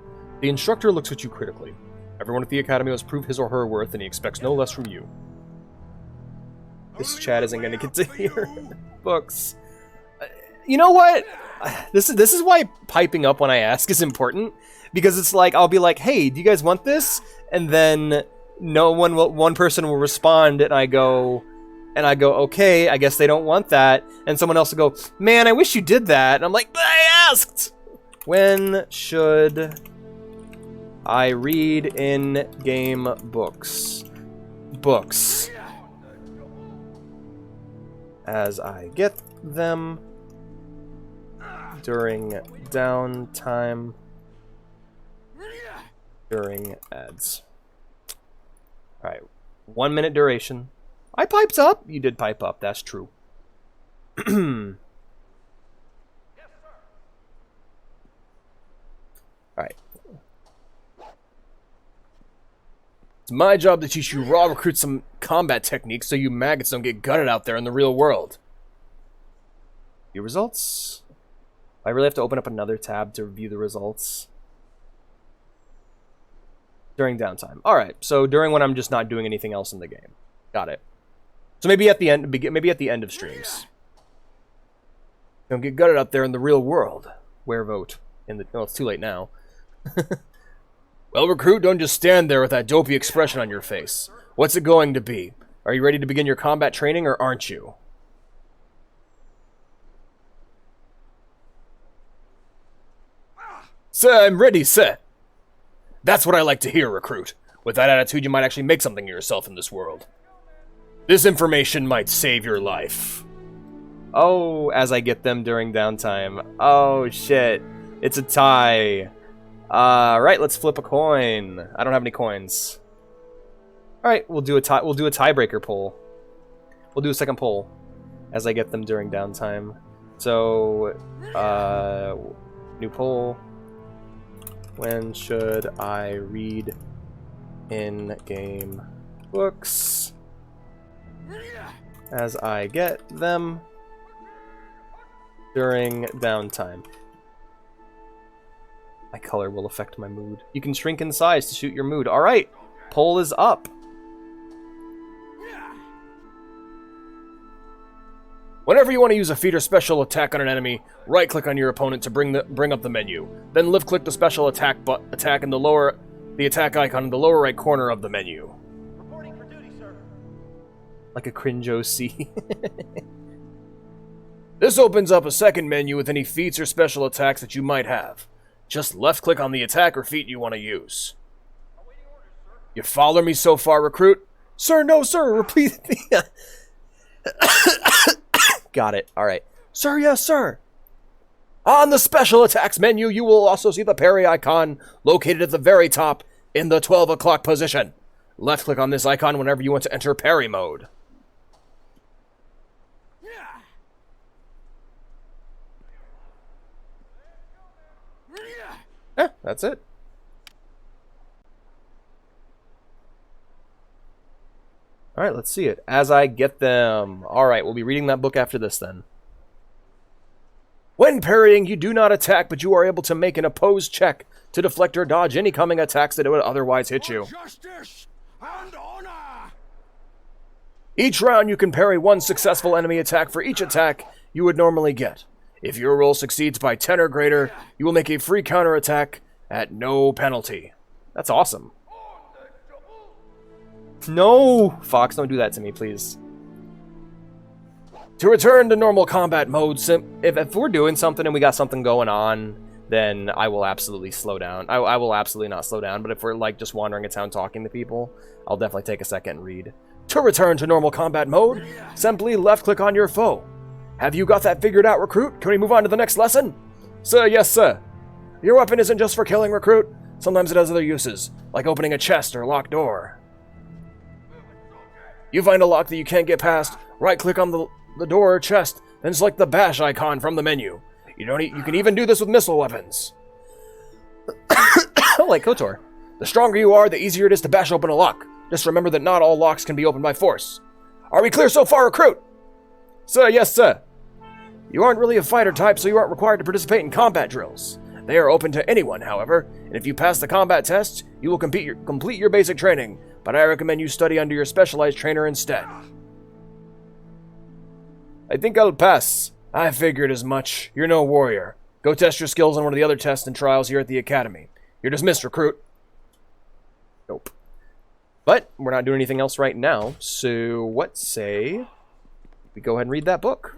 The instructor looks at you critically. Everyone at the Academy must prove his or her worth, and he expects no less from you. This chat isn't going to get to hear books. You know what? This is why piping up when I ask is important, because it's like I'll be like, "Hey, do you guys want this?" And then one person will respond, and I go, "Okay, I guess they don't want that." And someone else will go, "Man, I wish you did that." And I'm like, "But I asked." When should I read in-game books? Books. As I get them. During downtime. During ads. Alright. 1 minute duration. I piped up. You did pipe up. That's true. Alright. It's my job to teach you raw recruits some combat techniques so you maggots don't get gutted out there in the real world. Your results? I really have to open up another tab to review the results. During downtime. Alright, so during when I'm just not doing anything else in the game. Got it. So maybe at the end of streams. Don't get gutted out there in the real world. Where vote? Well, it's too late now. Well, recruit, don't just stand there with that dopey expression on your face. What's it going to be? Are you ready to begin your combat training, or aren't you? Sir, I'm ready, sir. That's what I like to hear, recruit. With that attitude, you might actually make something of yourself in this world. This information might save your life. Oh, as I get them during downtime. Oh, shit. It's a tie. Right, let's flip a coin. I don't have any coins. Alright, we'll do a tiebreaker poll. We'll do a second poll as I get them during downtime. So, new poll. When should I read in-game books? As I get them during downtime. My color will affect my mood. You can shrink in size to suit your mood. Alright, poll is up. Whenever you want to use a feat or special attack on an enemy, right-click on your opponent to bring up the menu. Then left-click the special attack in the attack icon in the lower right corner of the menu. Reporting for duty, sir. Like a cringe OC. This opens up a second menu with any feats or special attacks that you might have. Just left-click on the attack or feat you want to use. You follow me so far, recruit? Sir, no, sir. Repeat the... Got it. Alright. Sir, yes, sir. On the special attacks menu, you will also see the parry icon located at the very top in the 12 o'clock position. Left-click on this icon whenever you want to enter parry mode. That's it. Alright, let's see it. As I get them. Alright, we'll be reading that book after this then. When parrying, you do not attack, but you are able to make an opposed check to deflect or dodge any coming attacks that would otherwise hit you. Justice and honor. Each round, you can parry one successful enemy attack for each attack you would normally get. If your roll succeeds by 10 or greater, you will make a free counterattack at no penalty. That's awesome. No! Fox, don't do that to me, please. To return to normal combat mode, if we're doing something and we got something going on, then I will absolutely slow down. I will absolutely not slow down, but if we're like just wandering a town talking to people, I'll definitely take a second and read. To return to normal combat mode, simply left-click on your foe. Have you got that figured out, recruit? Can we move on to the next lesson? Sir, yes, sir. Your weapon isn't just for killing, recruit. Sometimes it has other uses, like opening a chest or a locked door. You find a lock that you can't get past, right-click on the door or chest, then select the bash icon from the menu. You can even do this with missile weapons. Like KOTOR. The stronger you are, the easier it is to bash open a lock. Just remember that not all locks can be opened by force. Are we clear so far, recruit? Sir, yes, sir. You aren't really a fighter type, so you aren't required to participate in combat drills. They are open to anyone, however, and if you pass the combat test, you will complete your basic training, but I recommend you study under your specialized trainer instead. I think I'll pass. I figured as much. You're no warrior. Go test your skills on one of the other tests and trials here at the academy. You're dismissed, recruit. Nope. But we're not doing anything else right now, so what say we go ahead and read that book.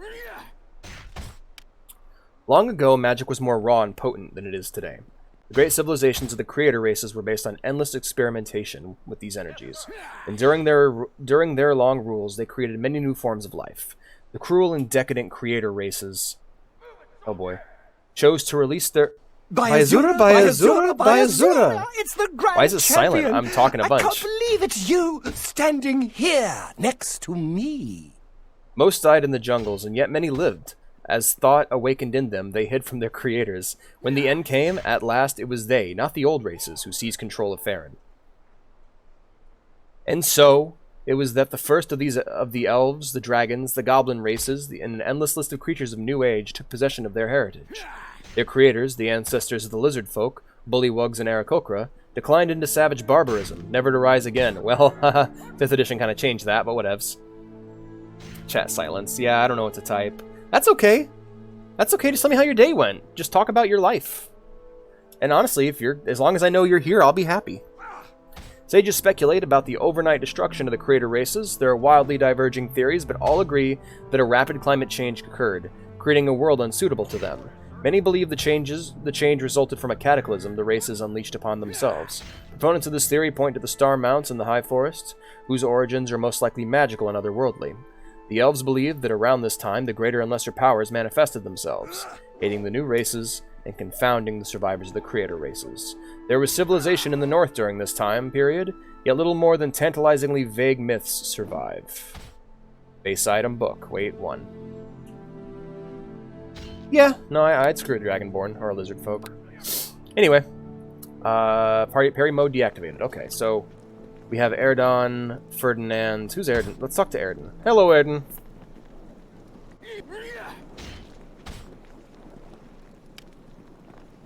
Long ago, magic was more raw and potent than it is today. The great civilizations of the creator races were based on endless experimentation with these energies, and during their long rules, they created many new forms of life. The cruel and decadent creator races, oh boy, chose to release their... Bayazura! It's the grand Why is it silent? champion. I'm talking a bunch. I can't believe it's you standing here next to me. Most died in the jungles, and yet many lived. As thought awakened in them, they hid from their creators. When the end came, at last it was they, not the old races, who seized control of Farron. And so, it was that the first of the elves, the dragons, the goblin races, and an endless list of creatures of New Age took possession of their heritage. Their creators, the ancestors of the lizard folk, bullywugs and Aarakocra, declined into savage barbarism, never to rise again. Well, 5th edition kind of changed that, but whatevs. Chat silence. Yeah, I don't know what to type. That's okay. That's okay. Just tell me how your day went. Just talk about your life. And honestly, as long as I know you're here, I'll be happy. Sages speculate about the overnight destruction of the creator races. There are wildly diverging theories, but all agree that a rapid climate change occurred, creating a world unsuitable to them. Many believe the change resulted from a cataclysm the races unleashed upon themselves. Proponents of this theory point to the star mounts in the high forests, whose origins are most likely magical and otherworldly. The elves believe that around this time the greater and lesser powers manifested themselves, aiding the new races and confounding the survivors of the creator races. There was civilization in the north during this time period, yet little more than tantalizingly vague myths survive. Base item book. Wait, 1. Yeah, no, I'd screw Dragonborn or lizard folk. Anyway, parry mode deactivated. Okay, so we have Erdan, Ferdinand. Who's Erdan? Let's talk to Erdan. Hello, Erdan.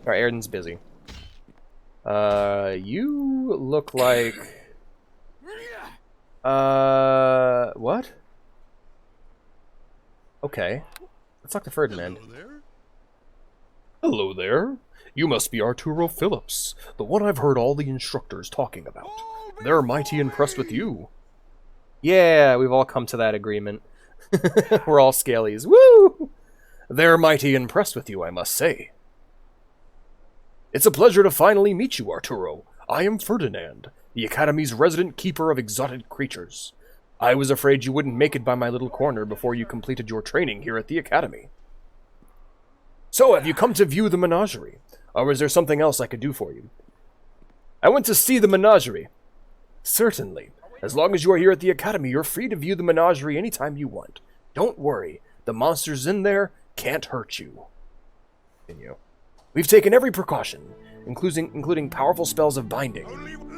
Alright, Erdan's busy. You look like... what? Okay. Let's talk to Ferdinand. Hello there. You must be Arturo Phillips, the one I've heard all the instructors talking about. They're mighty impressed with you. Yeah, we've all come to that agreement. We're all scalies. Woo! They're mighty impressed with you, I must say. It's a pleasure to finally meet you, Arturo. I am Ferdinand, the Academy's resident keeper of exotic creatures. I was afraid you wouldn't make it by my little corner before you completed your training here at the Academy. So, have you come to view the menagerie? Or is there something else I could do for you? I went to see the menagerie. Certainly. As long as you are here at the Academy, you're free to view the menagerie anytime you want. Don't worry. The monsters in there can't hurt you. Continue. We've taken every precaution, including powerful spells of binding,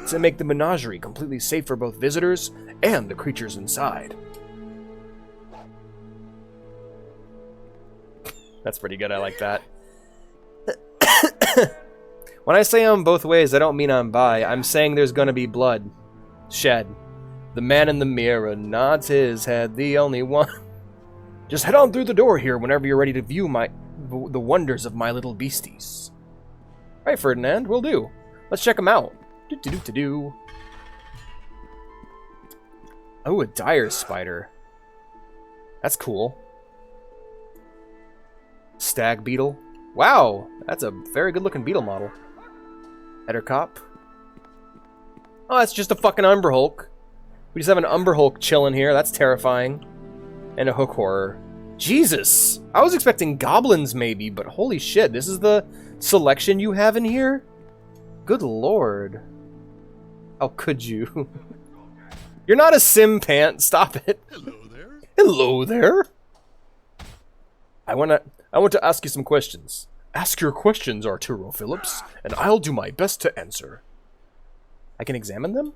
to make the menagerie completely safe for both visitors and the creatures inside. That's pretty good, I like that. When I say I'm both ways, I don't mean I'm bi. I'm saying there's gonna be blood shed. The man in the mirror nods his head, the only one. Just head on through the door here whenever you're ready to view the wonders of my little beasties. Right, Ferdinand, will do. Let's check them out. Do-do-do-do-do. Oh, a dire spider. That's cool. Stag beetle. Wow, that's a very good looking beetle model. Header cop. Oh, that's just a fucking Umber Hulk. We just have an Umber Hulk chilling here. That's terrifying. And a hook horror. Jesus! I was expecting goblins maybe, but holy shit, this is the selection you have in here? Good lord. How could you? You're not a sim pant. Stop it. Hello there. Hello there. I want to ask you some questions. Ask your questions, Arturo Phillips, and I'll do my best to answer. I can examine them?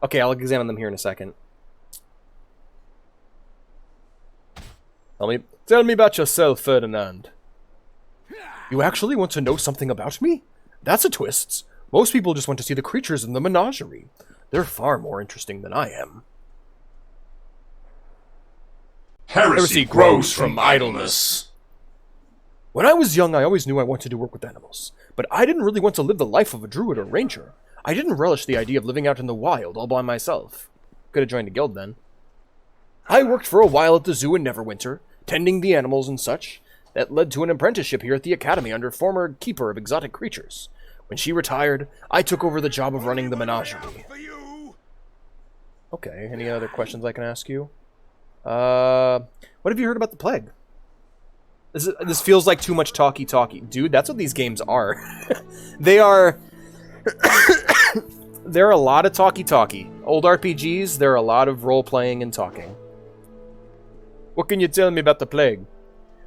Okay, I'll examine them here in a second. Tell me about yourself, Ferdinand. You actually want to know something about me? That's a twist. Most people just want to see the creatures in the menagerie. They're far more interesting than I am. Heresy grows from idleness. When I was young, I always knew I wanted to work with animals, but I didn't really want to live the life of a druid or ranger. I didn't relish the idea of living out in the wild all by myself. Could have joined a guild then. I worked for a while at the zoo in Neverwinter, tending the animals and such. That led to an apprenticeship here at the Academy under former keeper of exotic creatures. When she retired, I took over the job of running the menagerie. Okay, any other questions I can ask you? What have you heard about the plague? This feels like too much talky-talky. Dude, that's what these games are. They are... There are a lot of talky-talky. Old RPGs, there are a lot of role-playing and talking. What can you tell me about the plague?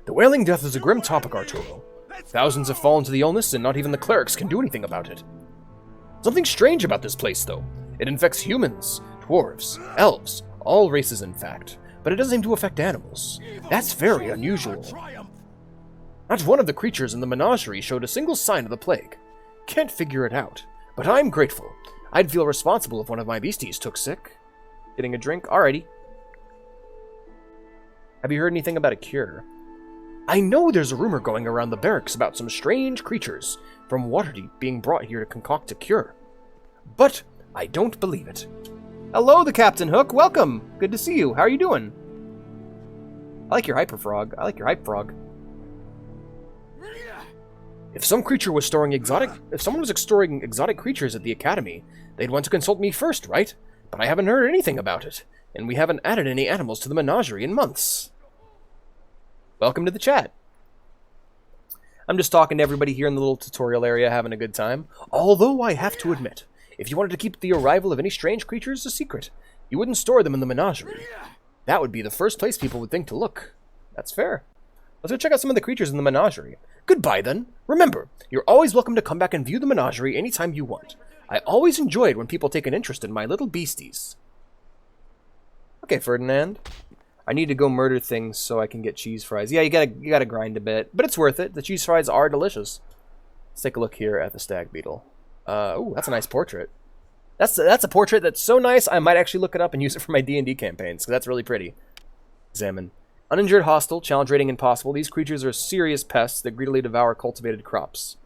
The Wailing Death is a grim topic, Arturo. Thousands have fallen to the illness, and not even the clerics can do anything about it. Something strange about this place, though. It infects humans, dwarves, elves, all races in fact, but it doesn't seem to affect animals. That's very unusual. Not one of the creatures in the menagerie showed a single sign of the plague. Can't figure it out, but I'm grateful. I'd feel responsible if one of my beasties took sick. Getting a drink? Alrighty. Have you heard anything about a cure? I know there's a rumor going around the barracks about some strange creatures from Waterdeep being brought here to concoct a cure. But I don't believe it. Hello, the Captain Hook. Welcome. Good to see you. How are you doing? I like your hyper frog. I like your hype frog. If someone was storing exotic creatures at the Academy, they'd want to consult me first, right? But I haven't heard anything about it, and we haven't added any animals to the menagerie in months. Welcome to the chat. I'm just talking to everybody here in the little tutorial area, having a good time. Although I have to admit, if you wanted to keep the arrival of any strange creatures a secret, you wouldn't store them in the menagerie. That would be the first place people would think to look. That's fair. Let's go check out some of the creatures in the menagerie. Goodbye, then. Remember, you're always welcome to come back and view the menagerie anytime you want. I always enjoyed when people take an interest in my little beasties. Okay, Ferdinand. I need to go murder things so I can get cheese fries. Yeah, you gotta grind a bit, but it's worth it. The cheese fries are delicious. Let's take a look here at the stag beetle. Ooh, that's a nice portrait. That's a portrait that's so nice, I might actually look it up and use it for my D&D campaigns, because that's really pretty. Examine. Uninjured, hostile, challenge rating impossible. These creatures are serious pests that greedily devour cultivated crops.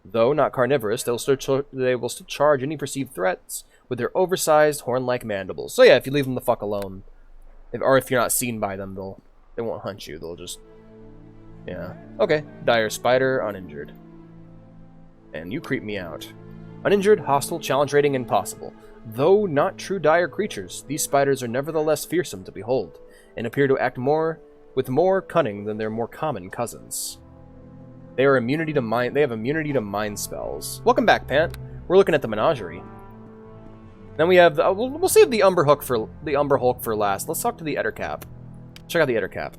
Though not carnivorous, they will still charge any perceived threats with their oversized, horn-like mandibles. So yeah, if you leave them the fuck alone, or if you're not seen by them, they won't hunt you. They'll just, yeah. Okay, dire spider, uninjured. And you creep me out. Uninjured, hostile, challenge rating impossible. Though not true dire creatures, these spiders are nevertheless fearsome to behold, and appear to act with more cunning than their more common cousins. They have immunity to mind spells. Welcome back, Pant. We're looking at the menagerie. Then we have we'll save the Umber Hulk for last. Let's talk to the Ettercap. Check out the Ettercap.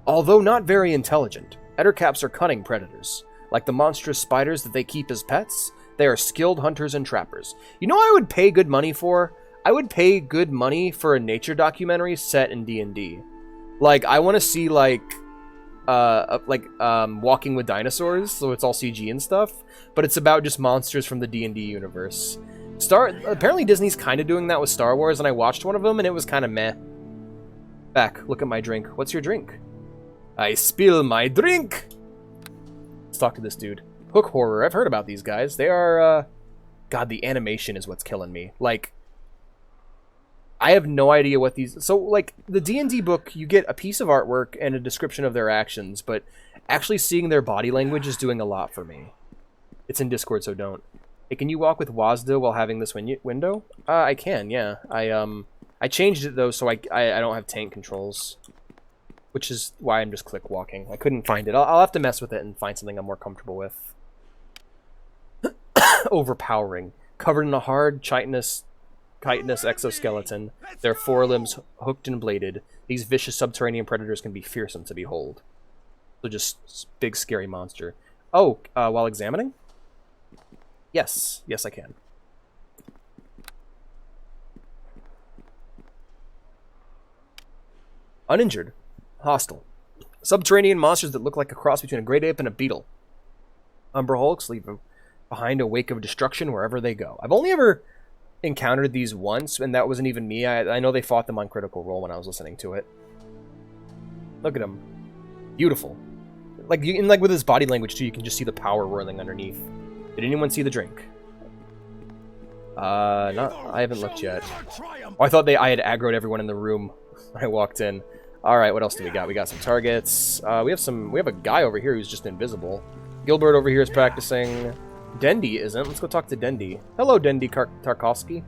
Although not very intelligent, Ettercaps are cunning predators. Like the monstrous spiders that they keep as pets, they are skilled hunters and trappers. You know what I would pay good money for? I would pay good money for a nature documentary set in D&D. Like, I want to see, Walking with Dinosaurs, so it's all CG and stuff, but it's about just monsters from the D&D universe. Apparently Disney's kind of doing that with Star Wars, and I watched one of them, and it was kind of meh. Back, look at my drink. What's your drink? I spill my drink! Let's talk to this dude. Hook Horror. I've heard about these guys. They are, God, the animation is what's killing me. Like, I have no idea what these... So, like, the D&D book, you get a piece of artwork and a description of their actions, but actually seeing their body language is doing a lot for me. It's in Discord, so don't. Hey, can you walk with WASD while having this window? I can, yeah. I changed it, though, so I don't have tank controls. Which is why I'm just click walking. I couldn't find it. I'll have to mess with it and find something I'm more comfortable with. Overpowering. Covered in a hard chitinous exoskeleton, their forelimbs hooked and bladed, these vicious subterranean predators can be fearsome to behold. So just big scary monster. Oh, while examining? Yes, I can. Uninjured. Hostile. Subterranean monsters that look like a cross between a great ape and a beetle. Umber Hulks leave behind a wake of destruction wherever they go. I've only ever encountered these once, and that wasn't even me. I know they fought them on Critical Role when I was listening to it. Look at him. Beautiful. Like, with his body language, too, you can just see the power whirling underneath. Did anyone see the drink? I haven't looked yet. Oh, I thought I had aggroed everyone in the room when I walked in. Alright, what else do we got? We got some targets. We have a guy over here who's just invisible. Gilbert over here is practicing. Dendy isn't. Let's go talk to Dendy. Hello, Dendy Tarkovsky.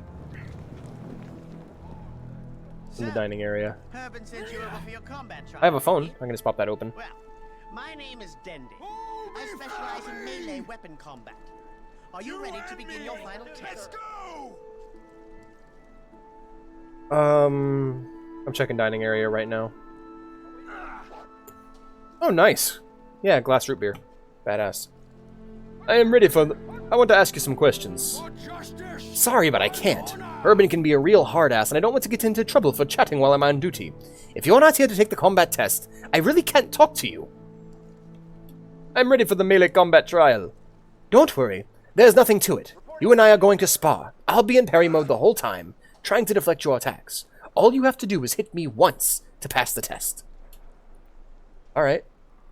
In the dining area. Herban sent you over for your combat trial. I have a phone. I'm gonna just pop that open. Well, my name is Dendy. I specialize in melee weapon combat. Are you ready to begin your final test? I'm checking dining area right now. Oh, nice. Yeah, glass root beer. Badass. I am ready for I want to ask you some questions. Sorry, but I can't. Urban can be a real hard ass, and I don't want to get into trouble for chatting while I'm on duty. If you're not here to take the combat test, I really can't talk to you. I'm ready for the melee combat trial. Don't worry. There's nothing to it. You and I are going to spar. I'll be in parry mode the whole time, trying to deflect your attacks. All you have to do is hit me once to pass the test. Alright.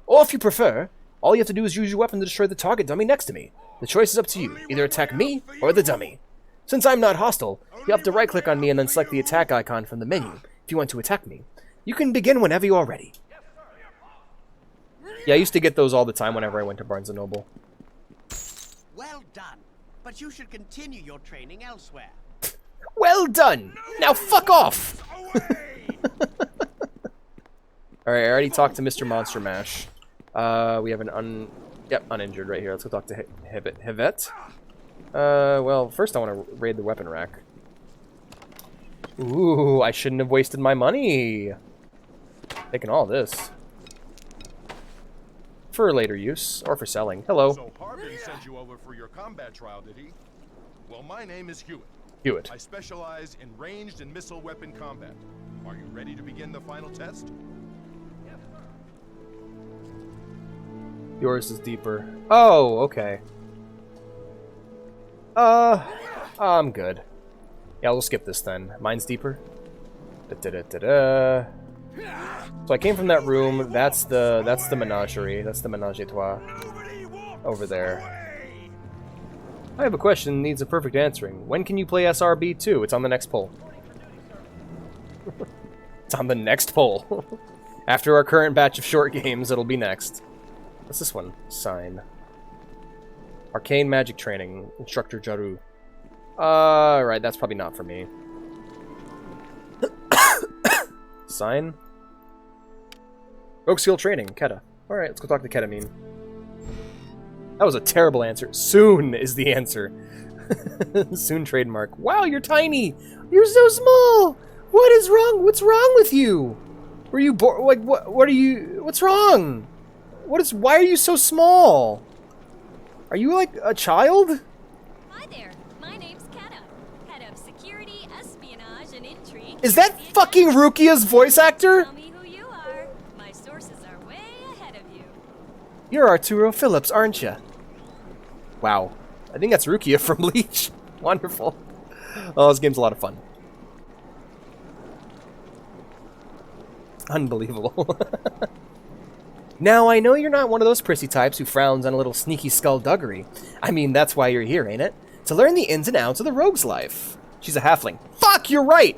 Or if you prefer, all you have to do is use your weapon to destroy the target dummy next to me. The choice is up to you. Either attack me or the dummy. Since I'm not hostile, you have to right-click on me and then select the attack icon from the menu if you want to attack me. You can begin whenever you are ready. Yeah, I used to get those all the time whenever I went to Barnes & Noble. Well done. But you should continue your training elsewhere. Well done! Now fuck off! Alright, I already talked to Mr. Monster Mash. We have an uninjured right here. Let's go talk to Hivet. Well, first I want to raid the weapon rack. Ooh, I shouldn't have wasted my money. Taking all this. For later use, or for selling. Hello. So Harbin sent you over for your combat trial, did he? Well, my name is Hewitt. Hewitt. I specialize in ranged and missile weapon combat. Are you ready to begin the final test? Yours is deeper. Oh, okay. I'm good. Yeah, we'll skip this then. Mine's deeper. Da-da-da-da-da. So I came from that room. That's the menagerie. That's the menage a trois. Over there. I have a question that needs a perfect answering. When can you play SRB2? It's on the next poll. It's on the next poll. After our current batch of short games, it'll be next. What's this one? Sign. Arcane Magic Training. Instructor Jaru. Right, that's probably not for me. Sign. Rogue Skill Training. Keta. Alright, let's go talk to Ketamine. That was a terrible answer. Soon is the answer. Soon trademark. Wow, you're tiny! You're so small! What is wrong? What's wrong with you? Were you born? Like, what are you? What's wrong? Why are you so small? Are you like a child? Hi there. My name's Keta. Head of Security, Espionage, and Intrigue. Is that fucking Rukia's voice actor? Tell me who you are. My sources are way ahead of you. You're Arturo Phillips, aren't you? Wow. I think that's Rukia from Bleach. Wonderful. Oh, this game's a lot of fun. Unbelievable. Now, I know you're not one of those prissy types who frowns on a little sneaky skullduggery. I mean, that's why you're here, ain't it? To learn the ins and outs of the rogue's life. She's a halfling. Fuck, you're right!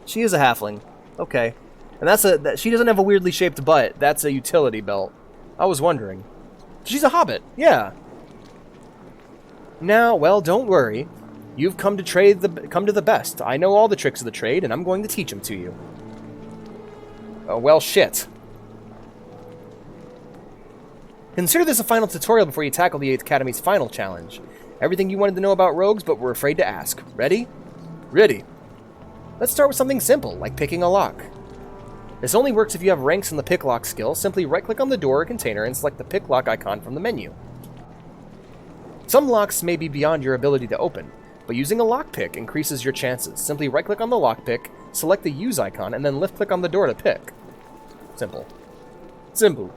She is a halfling. Okay. And she doesn't have a weirdly shaped butt. That's a utility belt. I was wondering. She's a hobbit. Yeah. Now, well, don't worry. You've come to the best. I know all the tricks of the trade, and I'm going to teach them to you. Oh, well, shit. Consider this a final tutorial before you tackle the 8th Academy's final challenge. Everything you wanted to know about rogues, but were afraid to ask. Ready? Ready. Let's start with something simple, like picking a lock. This only works if you have ranks in the pick lock skill. Simply right-click on the door or container and select the pick lock icon from the menu. Some locks may be beyond your ability to open, but using a lockpick increases your chances. Simply right-click on the lockpick, select the use icon, and then left-click on the door to pick. Simple. Simple.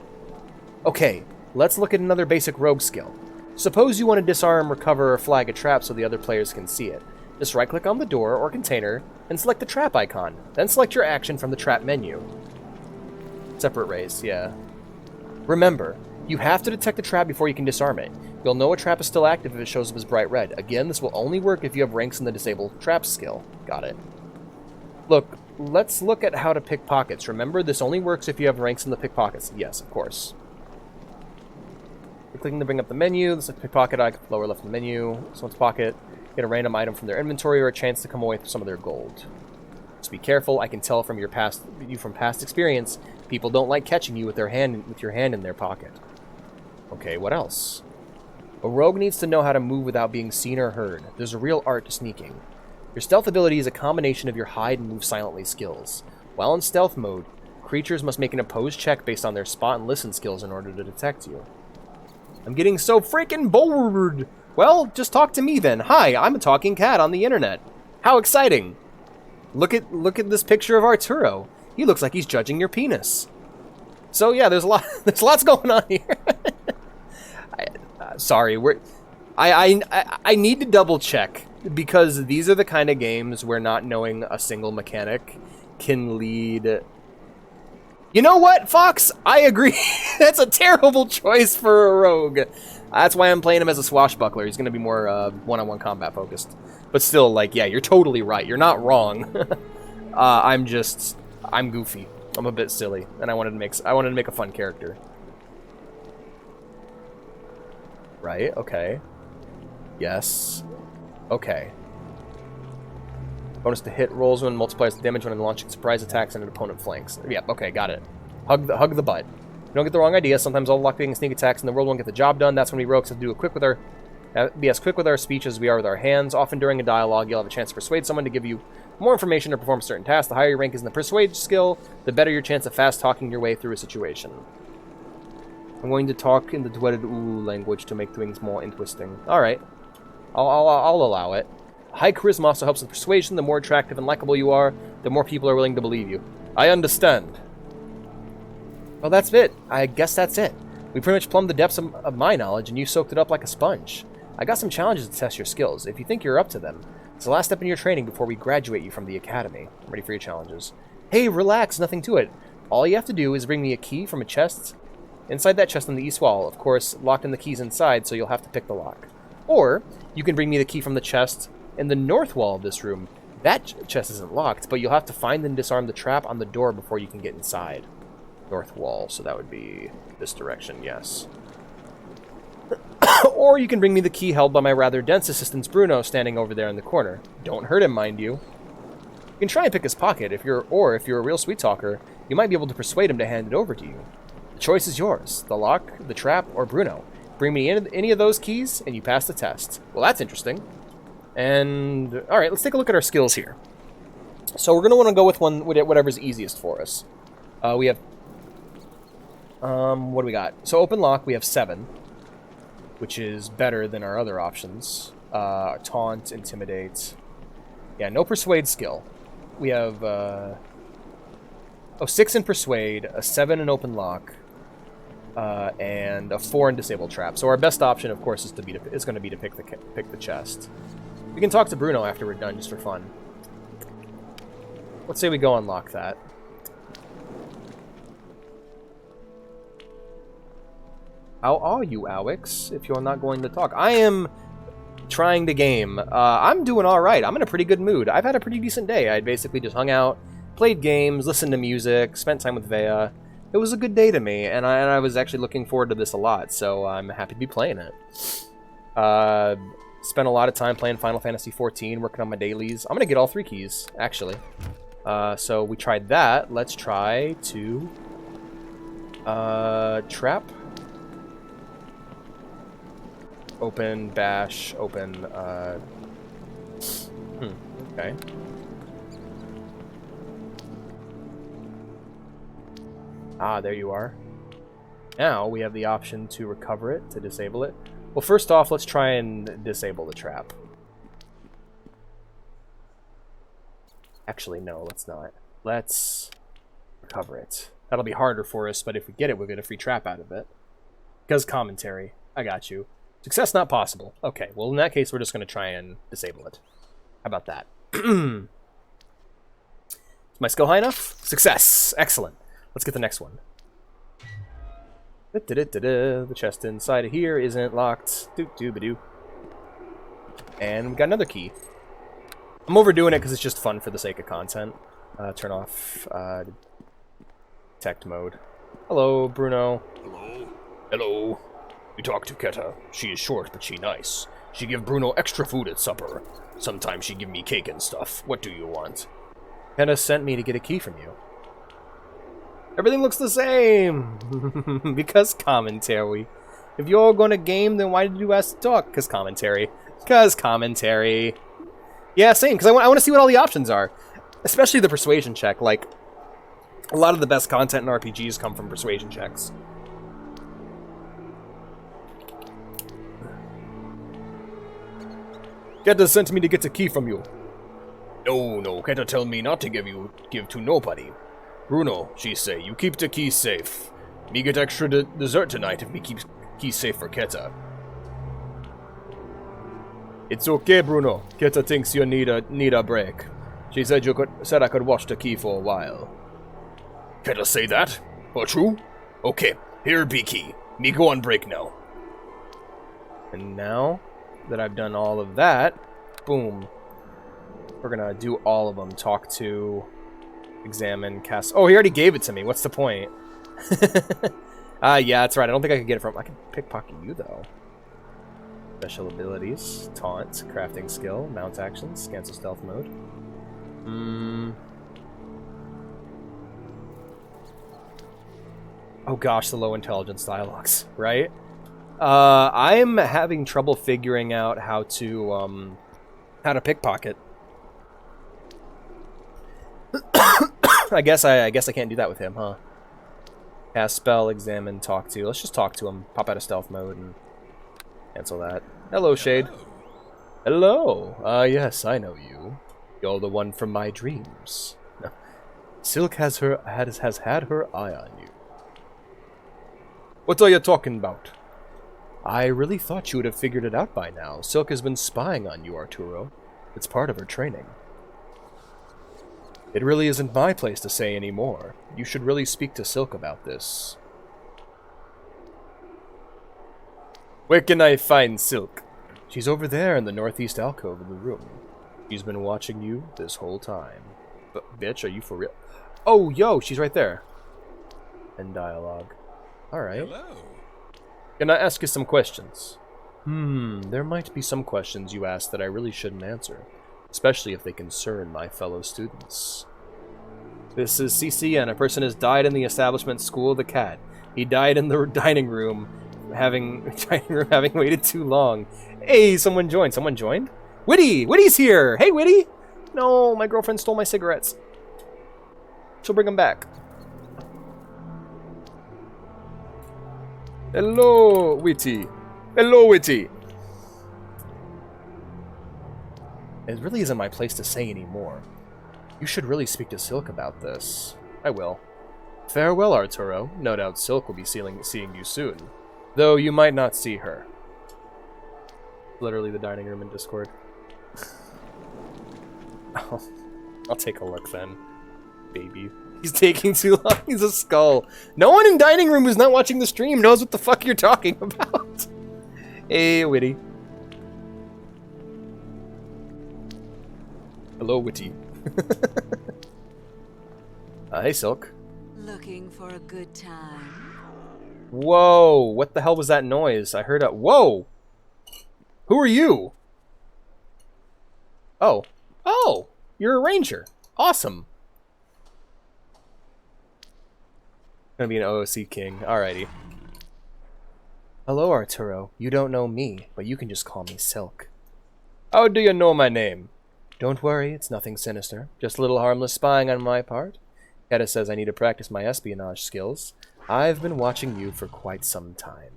Okay. Let's look at another basic rogue skill. Suppose you want to disarm, recover, or flag a trap so the other players can see it. Just right-click on the door or container and select the trap icon. Then select your action from the trap menu. Separate raise, yeah. Remember, you have to detect the trap before you can disarm it. You'll know a trap is still active if it shows up as bright red. Again, this will only work if you have ranks in the disable traps skill. Got it. Look, let's look at how to pick pockets. Remember, this only works if you have ranks in the pickpockets. Yes, of course. Clicking to bring up the menu. This is pickpocket icon, lower left of the menu. Someone's pocket. Get a random item from their inventory or a chance to come away with some of their gold. Just be careful. I can tell from from past experience, people don't like catching you with your hand in their pocket. Okay, what else? A rogue needs to know how to move without being seen or heard. There's a real art to sneaking. Your stealth ability is a combination of your hide and move silently skills. While in stealth mode, creatures must make an opposed check based on their spot and listen skills in order to detect you. I'm getting so freaking bored! Well, just talk to me then. Hi, I'm a talking cat on the internet. How exciting! Look at this picture of Arturo. He looks like he's judging your penis. So yeah, there's lots going on here. Sorry, I need to double check because these are the kind of games where not knowing a single mechanic can lead. You know what, Fox? I agree. That's a terrible choice for a rogue. That's why I'm playing him as a swashbuckler. He's going to be more one-on-one combat focused. But still, like, yeah, you're totally right. You're not wrong. I'm goofy. I'm a bit silly, and I wanted to make a fun character. Right? Okay. Yes. Okay. Bonus to hit rolls when multiplies the damage when launching surprise attacks and an opponent flanks. Yep, okay, got it. Hug the butt. Don't get the wrong idea. Sometimes all lockpicking and sneak attacks in the world won't get the job done. That's when we rogues have to be as quick with our speech as we are with our hands. Often during a dialogue, you'll have a chance to persuade someone to give you more information or perform a certain task. The higher your rank is in the persuade skill, the better your chance of fast talking your way through a situation. I'm going to talk in the Dwedded Ulu language to make things more interesting. Alright. I'll allow it. High charisma also helps with persuasion. The more attractive and likable you are, the more people are willing to believe you. I understand. Well, that's it. I guess that's it. We pretty much plumbed the depths of my knowledge, and you soaked it up like a sponge. I got some challenges to test your skills. If you think you're up to them, it's the last step in your training before we graduate you from the academy. I'm ready for your challenges. Hey, relax. Nothing to it. All you have to do is bring me a key from a chest inside that chest on the east wall. Of course, locked in the keys inside, so you'll have to pick the lock. Or, you can bring me the key from the chest in the north wall of this room. That chest isn't locked, but you'll have to find and disarm the trap on the door before you can get inside. North wall, so that would be this direction, yes. Or you can bring me the key held by my rather dense assistant Bruno standing over there in the corner. Don't hurt him, mind you. You can try and pick his pocket, if you're a real sweet talker, you might be able to persuade him to hand it over to you. The choice is yours, the lock, the trap, or Bruno. Bring me any of those keys, and you pass the test. Well, that's interesting. And, alright, let's take a look at our skills here. So we're going to want to go with whatever's easiest for us. We have, what do we got? So open lock, we have 7, which is better than our other options. Taunt, intimidate. Yeah, no persuade skill. We have, 6 in persuade, a 7 in open lock, and a 4 in disable trap. So our best option, of course, is going to be to pick the chest. We can talk to Bruno after we're done, just for fun. Let's say we go unlock that. How are you, Alex, if you're not going to talk? I am trying the game. I'm doing alright. I'm in a pretty good mood. I've had a pretty decent day. I basically just hung out, played games, listened to music, spent time with Vea. It was a good day to me, and I was actually looking forward to this a lot, so I'm happy to be playing it. Spent a lot of time playing Final Fantasy XIV, working on my dailies. I'm going to get all 3 keys, actually. So we tried that. Let's try to... trap. Open, bash, open, okay. Ah, there you are. Now we have the option to recover it, to disable it. Well, first off, let's try and disable the trap. Actually, no, let's not. Let's recover it. That'll be harder for us, but if we get it, we'll get a free trap out of it. Because commentary. I got you. Success not possible. Okay, well, in that case, we're just going to try and disable it. How about that? Is my skill high enough? Success! Excellent. Let's get the next one. The chest inside of here isn't locked. Doo-doo-ba-doo. And we got another key. I'm overdoing it because it's just fun for the sake of content. Turn off detect mode. Hello, Bruno. Hello. Hello. We talked to Keta. She is short, but she nice. She give Bruno extra food at supper. Sometimes she give me cake and stuff. What do you want? Keta sent me to get a key from you. Everything looks the same! Because commentary. If you're gonna game, then why did you ask to talk? Because commentary. Because commentary. Yeah, same, because I want to see what all the options are. Especially the persuasion check. Like, a lot of the best content in RPGs come from persuasion checks. Keta sent me to get a key from you. No, Keta tell me not to give to nobody. Bruno, she say, you keep the key safe. Me get extra dessert tonight if me keep key safe for Keta. It's okay, Bruno. Keta thinks you need a break. She said I could watch the key for a while. Keta say that? Oh, true? Okay, here be key. Me go on break now. And now that I've done all of that, boom. We're gonna do all of them. Talk to, examine, cast. Oh, he already gave it to me. What's the point? Yeah, that's right. I don't think I could get it from. I can pickpocket you though. special abilities. Taunt, crafting skill, mount actions, cancel stealth mode. Oh gosh, the low intelligence dialogues, right? I'm having trouble figuring out how to pickpocket. I guess I can't do that with him, huh? Cast spell, examine, talk to. Let's just talk to him. Pop out of stealth mode and cancel that. Hello, Shade. Hello. Yes, I know you. You're the one from my dreams. Silk has had her eye on you. What are you talking about? I really thought you would have figured it out by now. Silk has been spying on you, Arturo. It's part of her training. It really isn't my place to say any more. You should really speak to Silk about this. Where can I find Silk? She's over there in the northeast alcove of the room. She's been watching you this whole time. But, bitch, are you for real? Oh, yo, she's right there. End dialogue. Alright. Hello. Can I ask you some questions? There might be some questions you ask that I really shouldn't answer. Especially if they concern my fellow students. This is CC, and a person has died in the establishment School of the Cat. He died in the dining room, having waited too long. Hey, someone joined. Someone joined? Witty! Witty's here! Hey, Witty! No, my girlfriend stole my cigarettes. She'll bring them back. Hello, Witty. Hello, Witty. It really isn't my place to say any more. You should really speak to Silk about this. I will. Farewell, Arturo. No doubt Silk will be seeing you soon. Though you might not see her. Literally the dining room in Discord. Oh, I'll take a look then. Baby. He's taking too long. He's a skull. No one in dining room who's not watching the stream knows what the fuck you're talking about. Hey, Witty. Hello, Witty. Hey, Silk. Looking for a good time? Whoa, what the hell was that noise? I heard a... Whoa! Who are you? Oh. Oh! You're a ranger. Awesome. Gonna be an OOC king. Alrighty. Hello, Arturo. You don't know me, but you can just call me Silk. How do you know my name? Don't worry, it's nothing sinister. Just a little harmless spying on my part. Keta says I need to practice my espionage skills. I've been watching you for quite some time.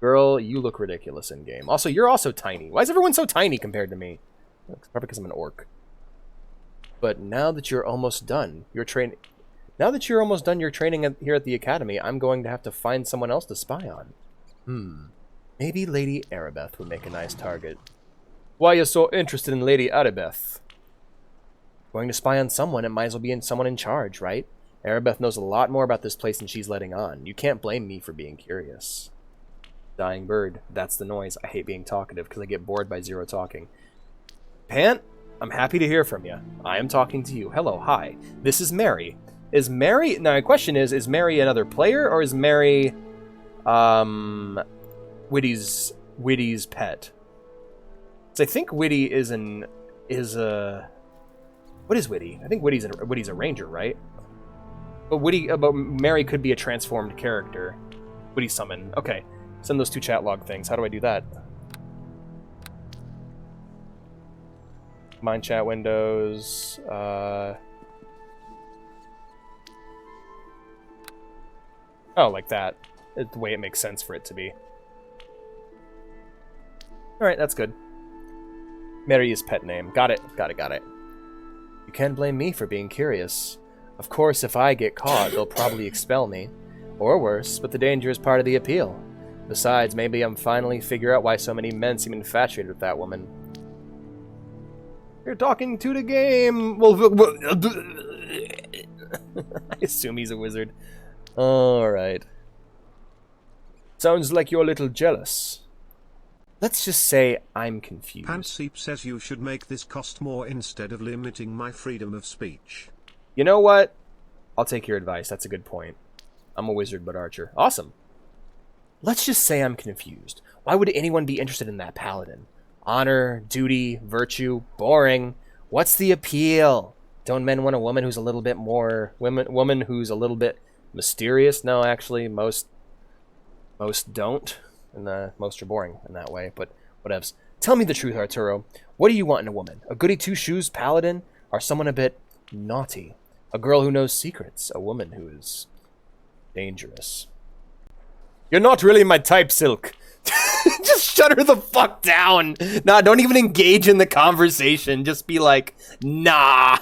Girl, you look ridiculous in-game. Also, you're also tiny. Why is everyone so tiny compared to me? It's probably because I'm an orc. But now that you're almost done, your training here at the academy, I'm going to have to find someone else to spy on. Maybe Lady Arabeth would make a nice target. Why are you so interested in Lady Arabeth? Going to spy on someone, it might as well be someone in charge, right? Arabeth knows a lot more about this place than she's letting on. You can't blame me for being curious. Dying bird. That's the noise. I hate being talkative because I get bored by zero talking. Pant, I'm happy to hear from you. I am talking to you. Hello, hi. This is Mary. Is Mary... Now, my question is Mary another player, or is Mary... Witty's pet? So I think Witty is a... What is Witty? I think Witty's a ranger, right? But Mary could be a transformed character. Witty summon. Okay. Send those two chat log things. How do I do that? Mind chat windows. Oh, like that. It's the way it makes sense for it to be. Alright, that's good. Mary's pet name. Got it. Got it. You can't blame me for being curious. Of course, if I get caught, they'll probably expel me. Or worse, but the danger is part of the appeal. Besides, maybe I'm finally figure out why so many men seem infatuated with that woman. You're talking to the game! Well, I assume he's a wizard. Alright. Sounds like you're a little jealous. Let's just say I'm confused. Pantseep says you should make this cost more instead of limiting my freedom of speech. You know what? I'll take your advice. That's a good point. I'm a wizard but archer. Awesome. Let's just say I'm confused. Why would anyone be interested in that paladin? Honor, duty, virtue, boring. What's the appeal? Don't men want a woman who's a little bit more... woman who's a little bit mysterious? No, actually, most don't. And most are boring in that way, but whatevs. Tell me the truth, Arturo. What do you want in a woman? A goody two-shoes paladin? Or someone a bit naughty? A girl who knows secrets? A woman who is dangerous? You're not really my type, Silk. Just shut her the fuck down. Nah, don't even engage in the conversation. Just be like, nah.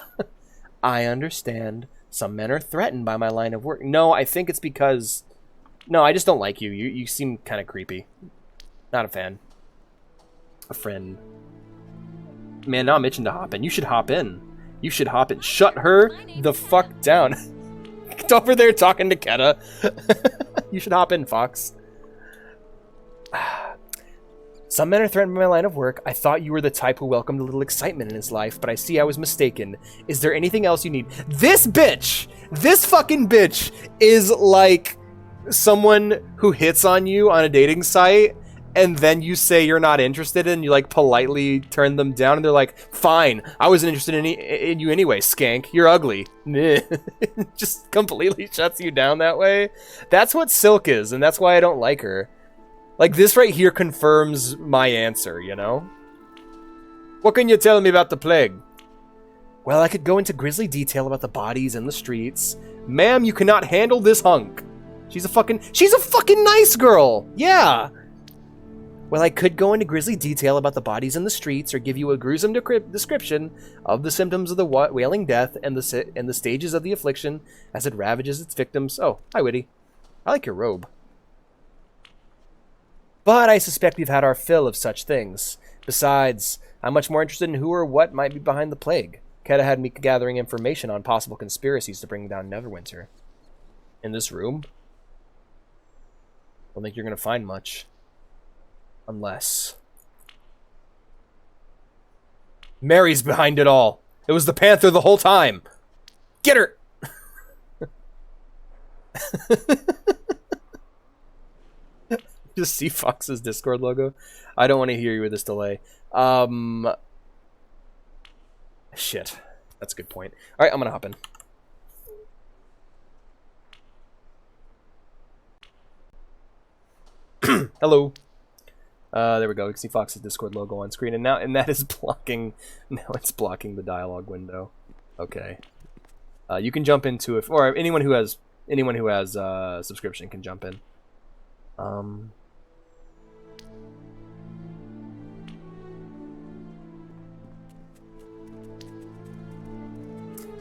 I understand. Some men are threatened by my line of work. No, I think it's because... No, I just don't like you. You seem kind of creepy. Not a fan. A friend. Man, now I'm itching to hop in. You should hop in. You should hop in. Shut her the fuck down. Get over there talking to Keta. You should hop in, Fox. Some men are threatened by my line of work. I thought you were the type who welcomed a little excitement in his life, but I see I was mistaken. Is there anything else you need? This bitch! This fucking bitch is like someone who hits on you on a dating site, and then you say you're not interested, and you like politely turn them down, and they're like, fine, I wasn't interested in you anyway, skank. You're ugly. Just completely shuts you down that way. That's what Silk is, and that's why I don't like her. Like, this right here confirms my answer, you know? What can you tell me about the plague? Well, I could go into grisly detail about the bodies in the streets. Ma'am, you cannot handle this hunk. She's a fucking nice girl! Yeah! Well, I could go into grisly detail about the bodies in the streets, or give you a gruesome description of the symptoms of the wailing death and the stages of the affliction as it ravages its victims. Oh, hi, Witty. I like your robe. But I suspect we've had our fill of such things. Besides, I'm much more interested in who or what might be behind the plague. Keta had me gathering information on possible conspiracies to bring down Neverwinter. In this room? Don't think you're going to find much. Unless... Mary's behind it all. It was the Panther the whole time. Get her! Just see Fox's Discord logo. I don't want to hear you with this delay. Shit. That's a good point. Alright, I'm gonna hop in. Hello. There we go. You can see Fox's Discord logo on screen, and that is blocking. Now it's blocking the dialogue window. Okay. You can jump into it, or anyone who has subscription can jump in.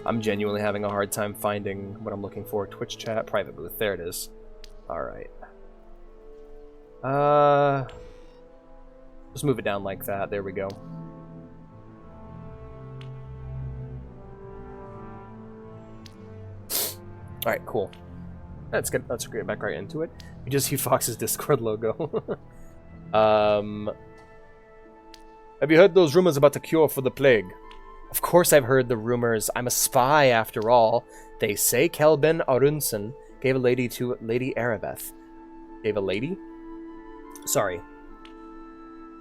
I'm genuinely having a hard time finding what I'm looking for. Twitch chat, private booth. There it is. Alright. Let's move it down like that. There we go. Alright, cool. That's good. Let's get back right into it. You just see Fox's Discord logo. Have you heard those rumors about the cure for the plague? Of course I've heard the rumors. I'm a spy after all. They say Kelben Arunsen gave a lady to Lady Arabeth. Gave a lady? Sorry.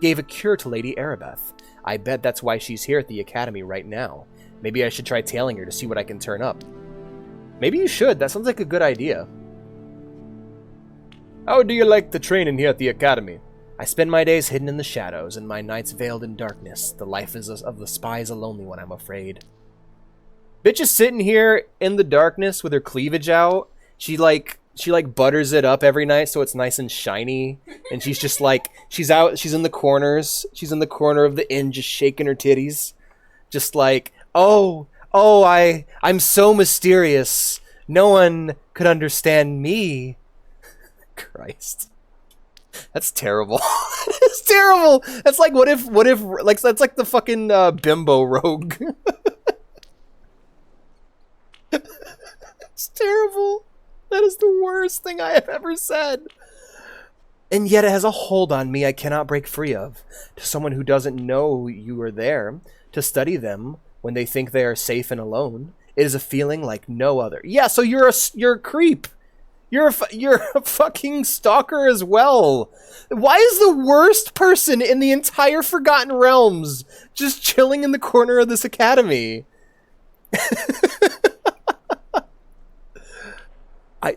Gave a cure to Lady Arabeth. I bet that's why she's here at the academy right now. Maybe I should try tailing her to see what I can turn up. Maybe you should. That sounds like a good idea. How do you like the training here at the academy? I spend my days hidden in the shadows, and my nights veiled in darkness. The life of the spy is a lonely one, I'm afraid. Bitch is sitting here in the darkness with her cleavage out. She like butters it up every night so it's nice and shiny. And she's just like, she's in the corners. She's in the corner of the inn just shaking her titties. Just like, I'm so mysterious. No one could understand me. Christ. That's terrible. It's terrible. That's like, what if, like, that's like the fucking bimbo rogue. It's terrible. That is the worst thing I have ever said. And yet it has a hold on me I cannot break free of. To someone who doesn't know you are there, to study them when they think they are safe and alone, it is a feeling like no other. Yeah, so you're a creep. You're a fucking stalker as well. Why is the worst person in the entire Forgotten Realms just chilling in the corner of this academy?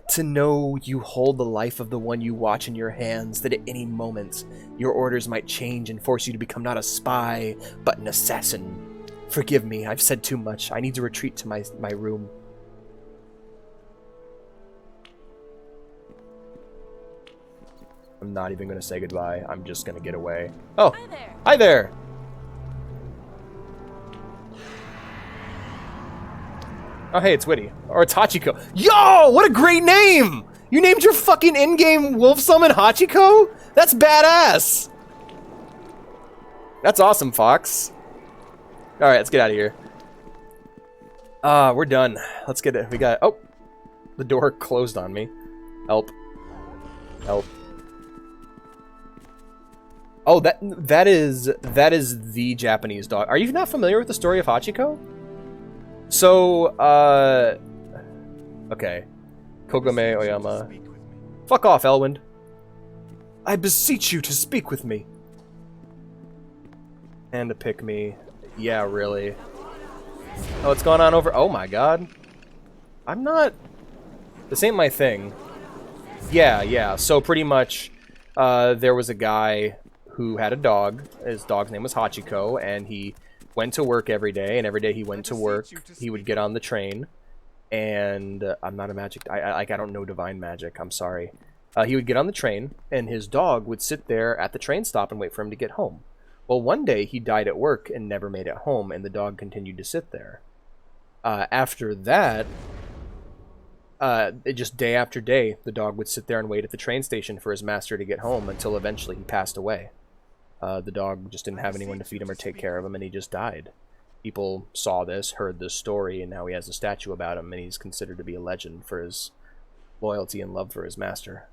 To know you hold the life of the one you watch in your hands, that at any moment your orders might change and force you to become not a spy, but an assassin. Forgive me, I've said too much. I need to retreat to my room. I'm not even going to say goodbye. I'm just going to get away. Oh, hi there. Hi there. Oh, hey, it's Witty. Or it's Hachiko. Yo, what a great name! You named your fucking in-game wolf summon Hachiko? That's badass. That's awesome, Fox. All right, let's get out of here. We're done. Let's get it. We got... Oh, the door closed on me. Help. Help. Oh, that is the Japanese dog. Are you not familiar with the story of Hachiko? So, okay. Kogame Oyama. Fuck off, Elwind. I beseech you to speak with me. And to pick me. Yeah, really. Oh, what's going on over... Oh my god. I'm not... This ain't my thing. Yeah. So pretty much, there was a guy who had a dog. His dog's name was Hachiko, and he went to work every day, and every day he went to work, he would get on the train, and I'm not a magic... I don't know divine magic, I'm sorry. He would get on the train, and his dog would sit there at the train stop and wait for him to get home. Well, one day he died at work and never made it home, and the dog continued to sit there. After that, just day after day, the dog would sit there and wait at the train station for his master to get home until eventually he passed away. The dog just didn't have anyone to feed him or take care of him, and he just died. People saw this, heard this story, and now he has a statue about him, and he's considered to be a legend for his loyalty and love for his master.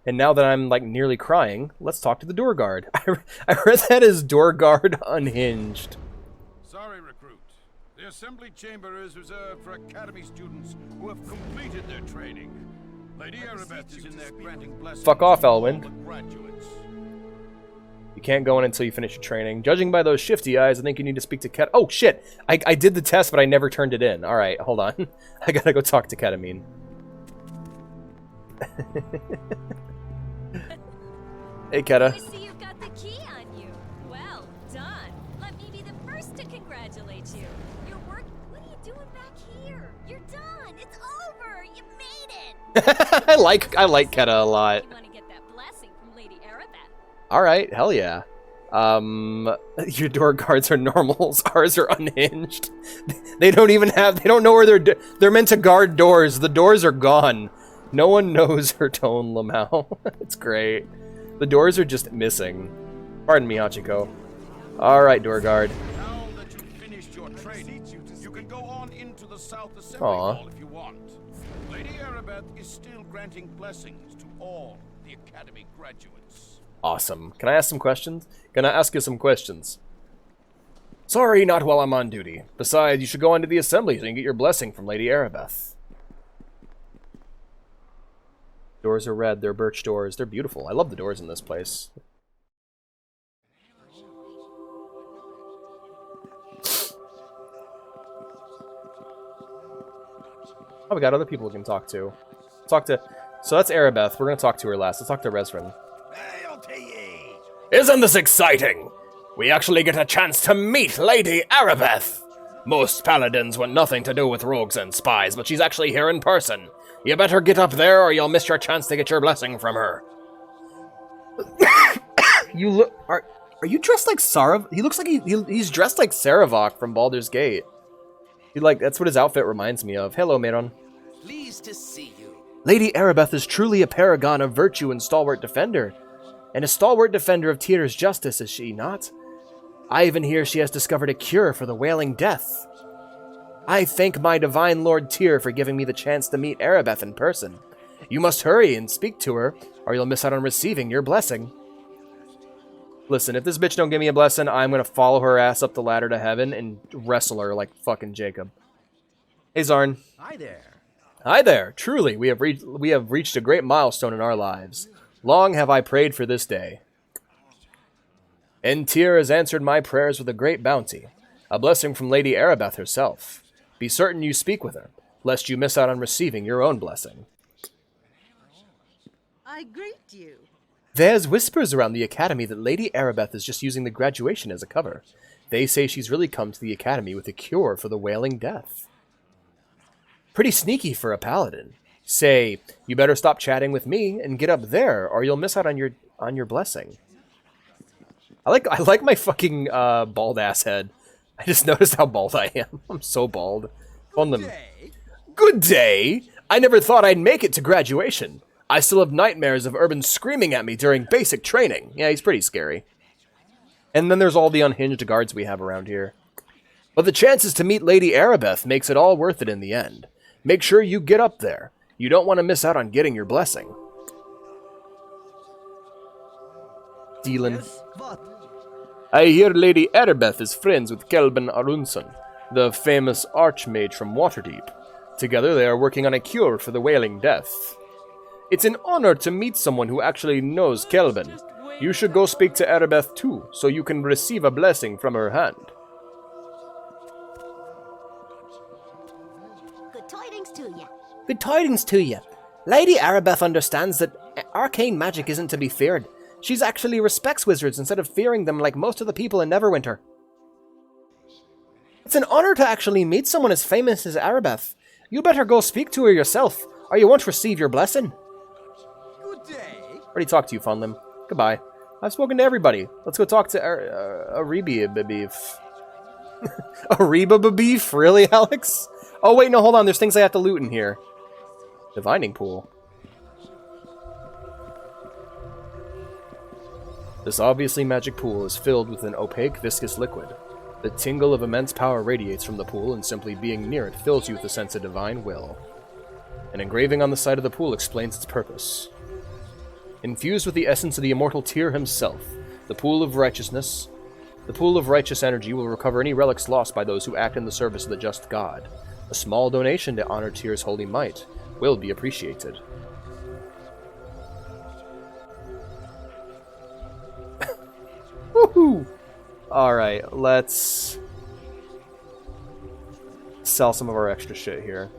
And now that I'm, like, nearly crying, let's talk to the door guard. I read that as door guard unhinged. Sorry, recruit. The assembly chamber is reserved for academy students who have completed their training. Lady Arabeth is in there granting blessings. Fuck off, Elwind. to all the graduates. You can't go in until you finish your training. Judging by those shifty eyes, I think you need to speak to Ket. Oh, shit! I did the test, but I never turned it in. Alright, hold on. I gotta go talk to Ketamine. Hey, Keta. I see you've got the key on you. Well done. Let me be the first to congratulate you. Your work... What are you doing back here? You're done. It's over. You made it. I like Keta a lot. You want to get that blessing from Lady Arabeth. Alright, hell yeah. Your door guards are normals. Ours are unhinged. They don't even have... They don't know where they're meant to guard doors. The doors are gone. No one knows her tone, Lamau. It's great. The doors are just missing. Pardon me, Hachiko. Alright, door guard. Now that you've finished your training, you can go on into the South Assembly Hall if you want. Lady Arabeth is still granting blessings to all the Academy graduates. Awesome. Can I ask some questions? Can I ask you some questions? Sorry, not while I'm on duty. Besides, you should go on to the assembly so you can get your blessing from Lady Arabeth. Doors are red. They're birch doors. They're beautiful. I love the doors in this place. Oh, we got other people we can talk to. So that's Arabeth. We're going to talk to her last. Let's talk to Resrin. Isn't this exciting? We actually get a chance to meet Lady Arabeth. Most paladins want nothing to do with rogues and spies, but she's actually here in person. You better get up there or you'll miss your chance to get your blessing from her. You look... Are you dressed like Sarav? He looks like he's dressed like Saravok from Baldur's Gate. That's what his outfit reminds me of. Hello, Meron. Pleased to see you. Lady Arabeth is truly a paragon of virtue and stalwart defender. And a stalwart defender of Tyr's justice, is she not? I even hear she has discovered a cure for the Wailing Death. I thank my divine Lord Tyr for giving me the chance to meet Arabeth in person. You must hurry and speak to her, or you'll miss out on receiving your blessing. Listen, if this bitch don't give me a blessing, I'm gonna follow her ass up the ladder to heaven and wrestle her like fucking Jacob. Hey, Zarn. Hi there. Hi there. Truly, we have reached a great milestone in our lives. Long have I prayed for this day. Entir has answered my prayers with a great bounty, a blessing from Lady Arabeth herself. Be certain you speak with her, lest you miss out on receiving your own blessing. I greet you. There's whispers around the Academy that Lady Arabeth is just using the graduation as a cover. They say she's really come to the Academy with a cure for the Wailing Death. Pretty sneaky for a paladin. Say, you better stop chatting with me and get up there, or you'll miss out on your blessing. I like my fucking bald ass head. I just noticed how bald I am. I'm so bald. Good day. I never thought I'd make it to graduation. I still have nightmares of Urban screaming at me during basic training. Yeah, he's pretty scary. And then there's all the unhinged guards we have around here. But the chances to meet Lady Arabeth makes it all worth it in the end. Make sure you get up there. You don't want to miss out on getting your blessing. Dylan. I hear Lady Arabeth is friends with Kelvin Arunson, the famous archmage from Waterdeep. Together they are working on a cure for the Wailing Death. It's an honor to meet someone who actually knows Kelvin. You should go speak to Arabeth too, so you can receive a blessing from her hand. Good tidings to you. Good tidings to you. Lady Arabeth understands that arcane magic isn't to be feared. She's actually respects wizards instead of fearing them like most of the people in Neverwinter. It's an honor to actually meet someone as famous as Arabeth. You better go speak to her yourself, or you won't receive your blessing. Good day. Already talked to you, Funlim. Goodbye. I've spoken to everybody. Let's go talk to Ariba Beef. Ariba Beef? Really, Alex? Oh, wait, no, hold on. There's things I have to loot in here. Divining Pool. This obviously magic pool is filled with an opaque, viscous liquid. The tingle of immense power radiates from the pool, and simply being near it fills you with a sense of divine will. An engraving on the side of the pool explains its purpose. Infused with the essence of the immortal Tyr himself, the pool of righteous energy will recover any relics lost by those who act in the service of the just God. A small donation to honor Tyr's holy might will be appreciated. Woohoo! Alright, let's sell some of our extra shit here.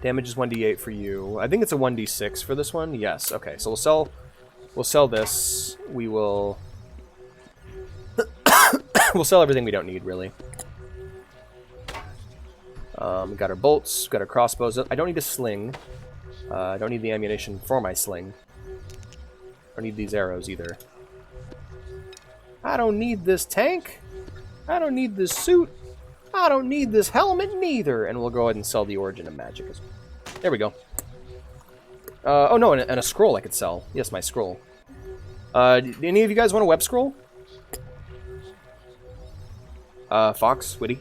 Damage is 1d8 for you. I think it's a 1d6 for this one. Yes. Okay. So we'll sell this. We will we'll sell everything we don't need really. We got our bolts, got our crossbows. I don't need a sling. I don't need the ammunition for my sling. I don't need these arrows either. I don't need this tank. I don't need this suit. I don't need this helmet neither. And we'll go ahead and sell the Origin of Magic as well. There we go. Oh no, and a scroll I could sell. Yes, my scroll. Any of you guys want a web scroll? Fox, Witty.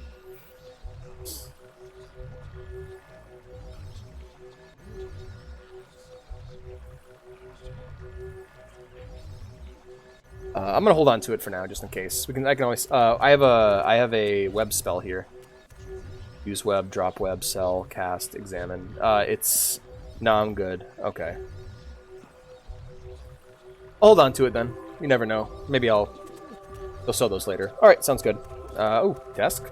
I'm gonna hold on to it for now, just in case. I can always. I have a web spell here. Use web, drop web, sell, cast, examine. No, I'm good. Okay. I'll hold on to it then. You never know. Maybe I'll sell those later. All right, sounds good. Oh, desk.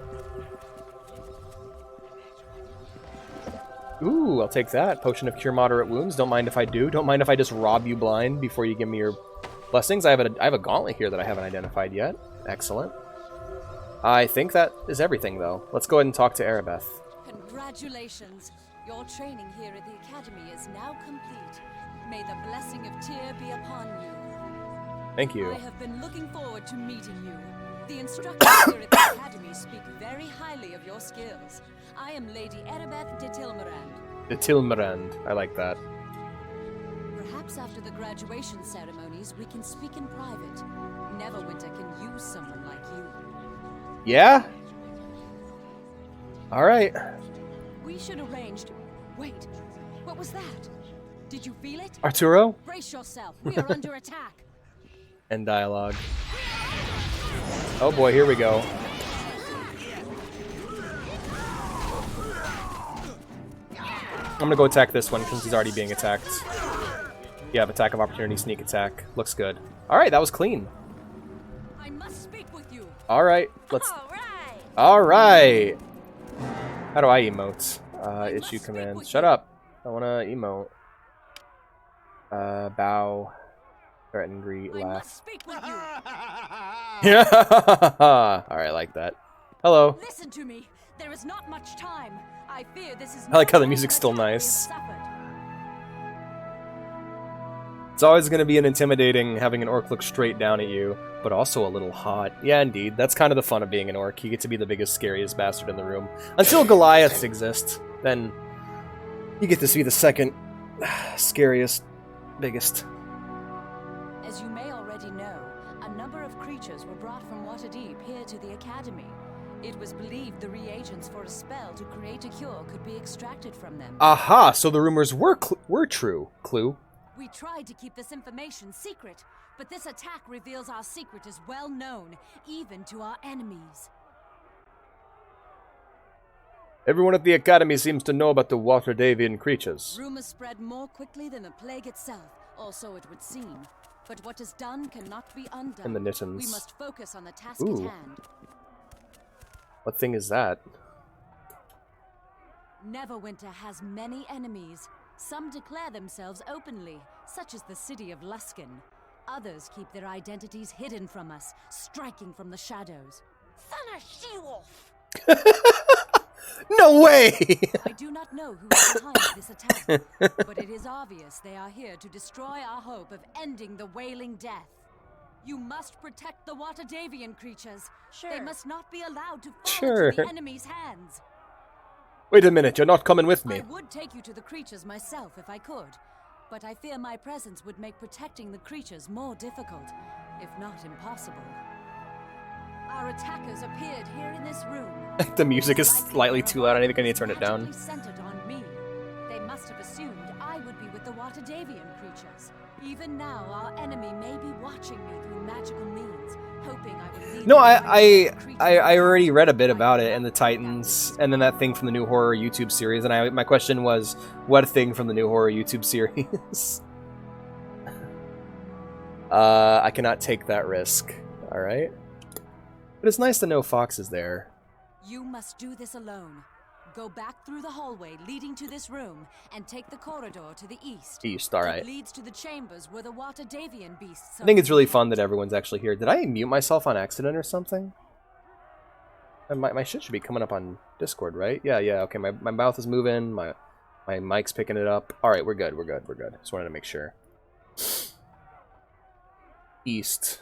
Ooh, I'll take that. Potion of Cure Moderate Wounds. Don't mind if I do. Don't mind if I just rob you blind before you give me your blessings. I have a gauntlet here that I haven't identified yet. Excellent. I think that is everything, though. Let's go ahead and talk to Arabeth. Congratulations. Your training here at the Academy is now complete. May the blessing of Tyr be upon you. Thank you. I have been looking forward to meeting you. The instructors here at the Academy speak very highly of your skills. I am Lady Arabeth de Tilmarand. De Tilmarand. I like that. Perhaps after the graduation ceremonies, we can speak in private. Neverwinter can use someone like you. Yeah? Alright. We should arrange to... Wait, what was that? Did you feel it? Arturo? Brace yourself, we are under attack. End dialogue. Oh boy, here we go. gonna go attack this one because he's already being attacked. Yeah, attack of opportunity, sneak attack. Looks good. Alright, that was clean. I must speak with you. Alright, let's... Alright! How do I emote? Issue commands. Shut up. I wanna emote. Bow. Threaten, greet, laugh. Yeah! Alright, like that. Hello. Listen to me. There is not much time. I fear this is I like how the music's still nice. It's always going to be an intimidating having an orc look straight down at you, but also a little hot. Yeah, indeed. That's kind of the fun of being an orc. You get to be the biggest, scariest bastard in the room. Until Goliaths exist. Then you get to see the second scariest, biggest. As you may already know, a number of creatures were brought from Waterdeep here to the Academy. It was believed the reagents for a spell to create a cure could be extracted from them. Aha! So the rumors were true. Clue. We tried to keep this information secret, but this attack reveals our secret is well known, even to our enemies. Everyone at the Academy seems to know about the Waterdevian creatures. Rumors spread more quickly than the plague itself, or so it would seem. But what is done cannot be undone. And the Nittans. We must focus on the task Ooh. at hand. What thing is that? Neverwinter has many enemies. Some declare themselves openly, such as the city of Luskan. Others keep their identities hidden from us, striking from the shadows. Son of she-wolf! No way! I do not know who is behind this attack, but it is obvious they are here to destroy our hope of ending the Wailing Death. You must protect the Waterdevian creatures. Sure. They must not be allowed to fall Sure. into the enemy's hands. Wait a minute, you're not coming with me. I would take you to the creatures myself if I could, but I fear my presence would make protecting the creatures more difficult, if not impossible. Our attackers appeared here in this room. The music is slightly too loud. I think I need to turn it down. Centered on me. They must have assumed I would be with the Waterdevian creatures. Even now, our enemy may be watching me through magical means, hoping I would lead No, them I already read a bit about it and the Titans, and then that thing from the new horror YouTube series. And my question was, what thing from the new horror YouTube series? I cannot take that risk. All right, but it's nice to know Fox is there. You must do this alone. Go back through the hallway leading to this room and take the corridor to the east. East, all right. It leads to the chambers where the Waterdevian beasts are. I think it's really fun that everyone's actually here. Did I mute myself on accident or something? My shit should be coming up on Discord, right? Yeah, okay, my mouth is moving, my mic's picking it up. Alright, we're good. Just wanted to make sure. East.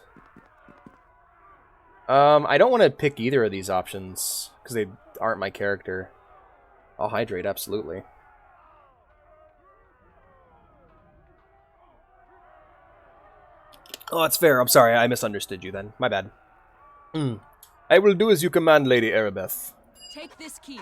I don't want to pick either of these options, because they aren't my character. I'll hydrate, absolutely. Oh, that's fair. I'm sorry, I misunderstood you then. My bad. I will do as you command, Lady Arabeth. Take this key.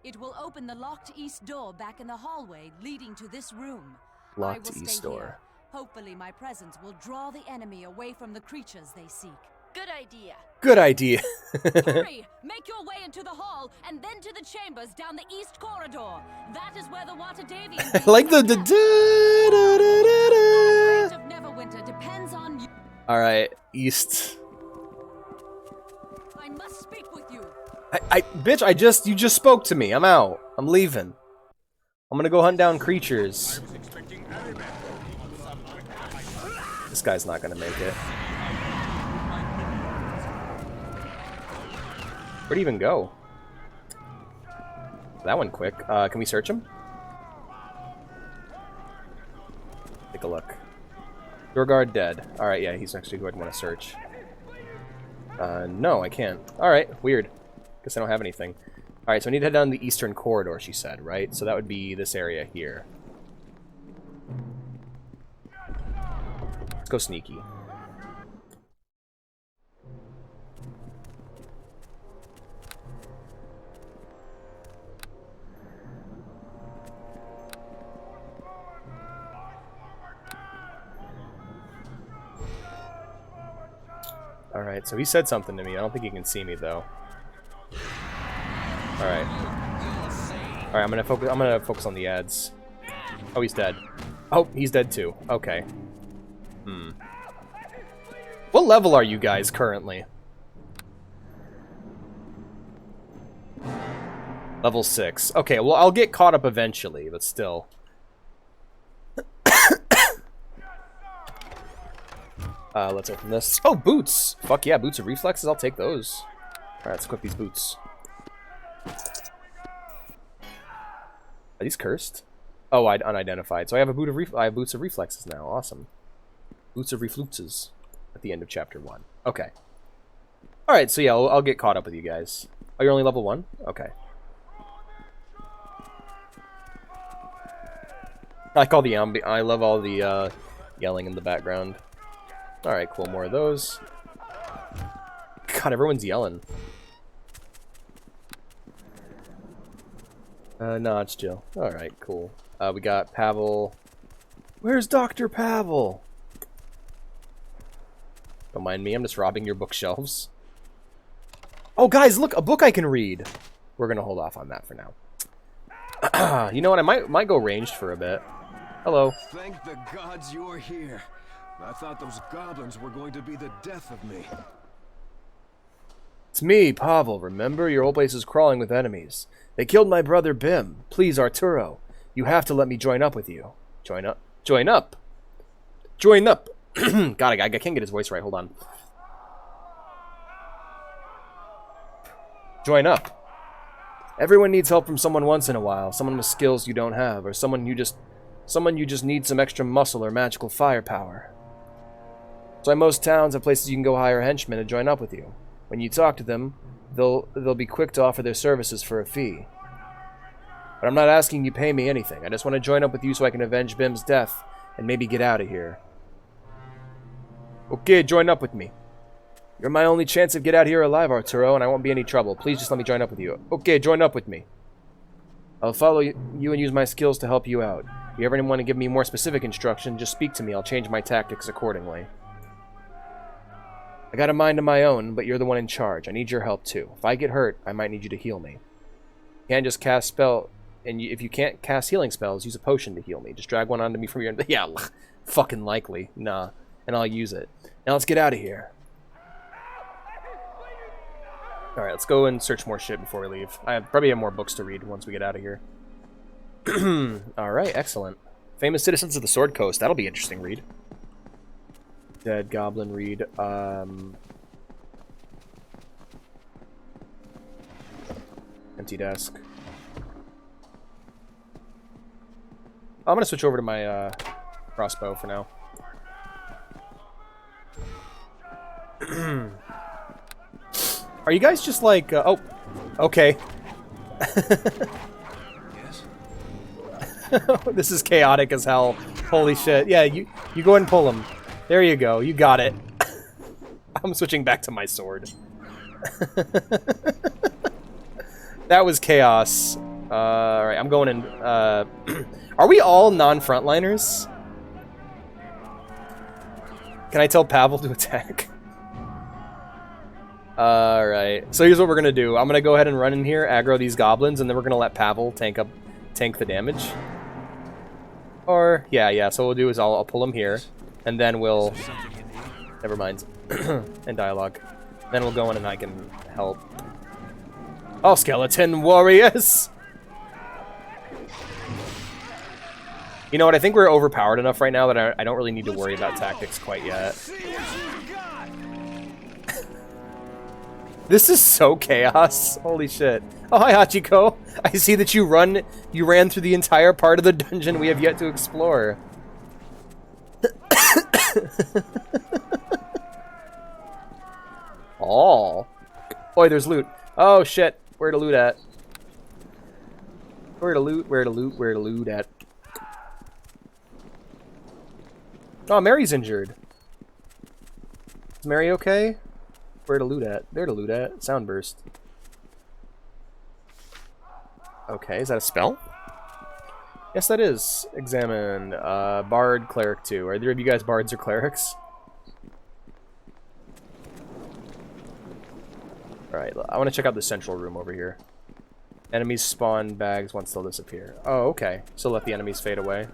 It will open the locked east door back in the hallway leading to this room. Locked I will east stay door. here. Hopefully my presence will draw the enemy away from the creatures they seek. Good idea. Good idea. Hurry! Make your way into the hall and then to the chambers down the east corridor. That is where the Waterdevian I like the fate of Neverwinter depends on you. Alright, east. I must speak with you. Bitch, you just spoke to me. I'm out. I'm leaving. I'm gonna go hunt down creatures. This guy's not gonna make it. Where'd he even go? That one quick. Can we search him? Take a look. Your guard dead. Alright, yeah, he's actually who I'd want to search. No, I can't. Alright, weird. Guess I don't have anything. Alright, so I need to head down the eastern corridor, she said, right? So that would be this area here. Let's go sneaky. Alright, so he said something to me. I don't think he can see me though. Alright. Alright, I'm gonna focus on the ads. Oh, he's dead. Oh, he's dead too. Okay. What level are you guys currently? Level 6. Okay, well, I'll get caught up eventually, but still. Let's open this. Oh, boots! Fuck yeah, boots of reflexes, I'll take those. Alright, let's equip these boots. Are these cursed? Oh, unidentified. So I have a boot of I have boots of reflexes now. Awesome. Boots of refluxes at the end of chapter 1. Okay. Alright, so yeah, I'll get caught up with you guys. Oh, you're only level 1? Okay. I like all the I love all the yelling in the background. Alright, cool, more of those. God, everyone's yelling. No, it's Jill. Alright, cool. We got Pavel. Where's Dr. Pavel? Don't mind me, I'm just robbing your bookshelves. Oh, guys, look, a book I can read. We're gonna hold off on that for now. You know what, I might go ranged for a bit. Hello. Thank the gods you're here. I thought those goblins were going to be the death of me. It's me, Pavel. Remember? Your whole place is crawling with enemies. They killed my brother Bim. Please, Arturo. You have to let me join up with you. Join up? Join up! Join up! God, I can't get his voice right. Hold on. Join up. Everyone needs help from someone once in a while. Someone with skills you don't have. Or someone you just need some extra muscle or magical firepower. So in most towns have places you can go hire henchmen to join up with you. When you talk to them, they'll be quick to offer their services for a fee. But I'm not asking you pay me anything. I just want to join up with you so I can avenge Bim's death and maybe get out of here. Okay, join up with me. You're my only chance of get out of here alive, Arturo, and I won't be any trouble. Please just let me join up with you. Okay, join up with me. I'll follow you and use my skills to help you out. If you ever want to give me more specific instruction, just speak to me. I'll change my tactics accordingly. I got a mind of my own, but you're the one in charge. I need your help too. If I get hurt, I might need you to heal me. You can't just cast spell, and if you can't cast healing spells, use a potion to heal me. Just drag one onto me from your... Yeah, fucking likely. Nah. And I'll use it. Now let's get out of here. Alright, let's go and search more shit before we leave. I probably have more books to read once we get out of here. Alright, excellent. Famous Citizens of the Sword Coast. That'll be interesting read. Dead Goblin read. Empty desk. I'm gonna switch over to my crossbow for now. Are you guys just like, oh, okay. Yes? This is chaotic as hell. Holy shit. Yeah, you go ahead and pull him. There you go. You got it. I'm switching back to my sword. That was chaos. Alright, I'm going in. Are we all non-frontliners? Can I tell Pavel to attack? Alright, so here's what we're gonna do. I'm gonna go ahead and run in here, aggro these goblins, and then we're gonna let Pavel tank the damage. Or, yeah, so what we'll do is I'll pull him here, and then we'll... Never mind. And dialogue. Then we'll go in and I can help. Oh, skeleton warriors! You know what, I think we're overpowered enough right now that I don't really need to worry about tactics quite yet. This is so chaos. Holy shit. Oh, hi, Hachiko. I see that you ran through the entire part of the dungeon we have yet to explore. Oh. Boy, there's loot. Oh, shit. Where to loot at? Where to loot at? Oh, Mary's injured. Is Mary okay? Where to loot at? There to loot at. Soundburst. Okay, is that a spell? Yes, that is. Examine. Bard, Cleric 2. Are either of you guys bards or clerics? Alright, I want to check out the central room over here. Enemies spawn bags once they'll disappear. Oh, okay. So let the enemies fade away.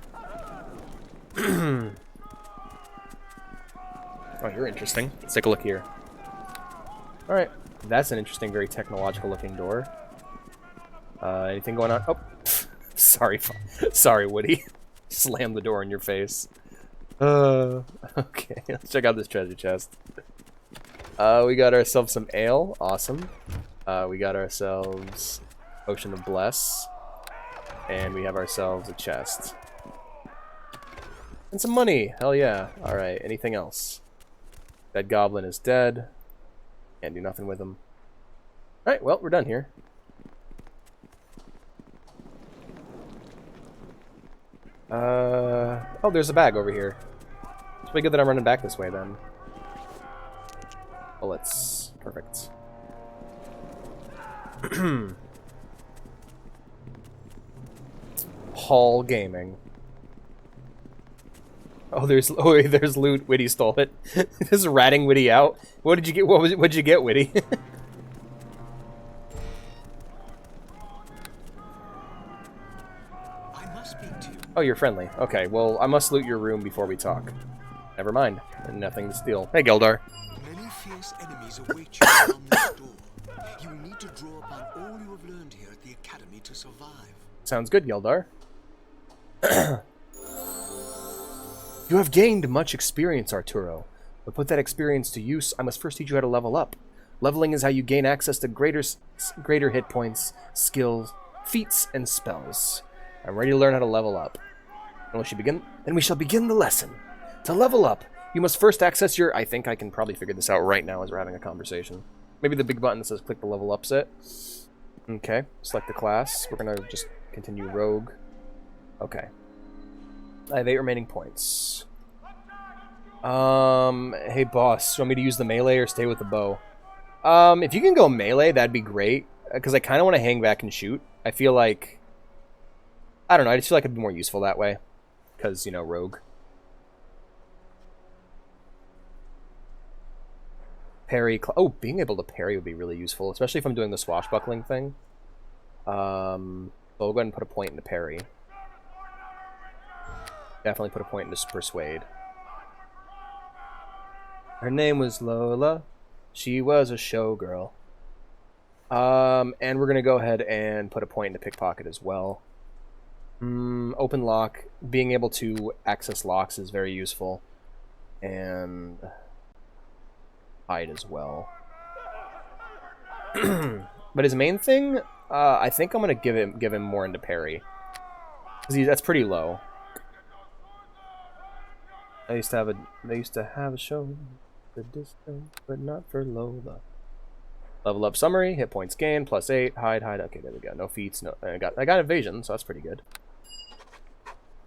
Oh, you're interesting. Let's take a look here. Alright. That's an interesting, very technological looking door. Anything going on? Oh, sorry. Sorry, Woody. Slammed the door in your face. Okay, let's check out this treasure chest. We got ourselves some ale. Awesome. We got ourselves Potion of Bless. And we have ourselves a chest. And some money. Hell yeah. Alright, anything else? Dead goblin is dead. Can't do nothing with him. Alright, well, we're done here. Oh, there's a bag over here. It's pretty good that I'm running back this way, then. Bullets. Perfect. Hall Gaming. Oh, there's loot. Witty stole it. This is ratting Witty out. What did you get? What'd you get, Witty? Oh, you're friendly. Okay, well, I must loot your room before we talk. Never mind. Nothing to steal. Hey, Geldar. Many fierce enemies await you around this door. You need to draw upon all you have learned here at the Academy to survive. Sounds good, Geldar. You have gained much experience, Arturo. But put that experience to use, I must first teach you how to level up. Leveling is how you gain access to greater hit points, skills, feats, and spells. I'm ready to learn how to level up. Then we shall begin the lesson. To level up, you must first access your... I think I can probably figure this out right now as we're having a conversation. Maybe the big button that says click the level up set. Okay, select the class. We're going to just continue rogue. Okay. I have 8 remaining points. Hey boss, you want me to use the melee or stay with the bow? If you can go melee, that'd be great. Because I kind of want to hang back and shoot. I feel like... I don't know, I just feel like it'd be more useful that way. Because, you know, rogue. Parry... Oh, being able to parry would be really useful. Especially if I'm doing the swashbuckling thing. So we'll go ahead and put a point into parry. Definitely put a point into persuade. Her name was Lola. She was a showgirl. And we're going to go ahead and put a point into pickpocket as well. Open lock. Being able to access locks is very useful. And hide as well. But his main thing, I think I'm going to give him more into parry. Because that's pretty low. They used to have a show for distance, but not for Lola. Level up summary, hit points gained, +8, hide. Okay, there we go. No feats, no. I got evasion, so that's pretty good.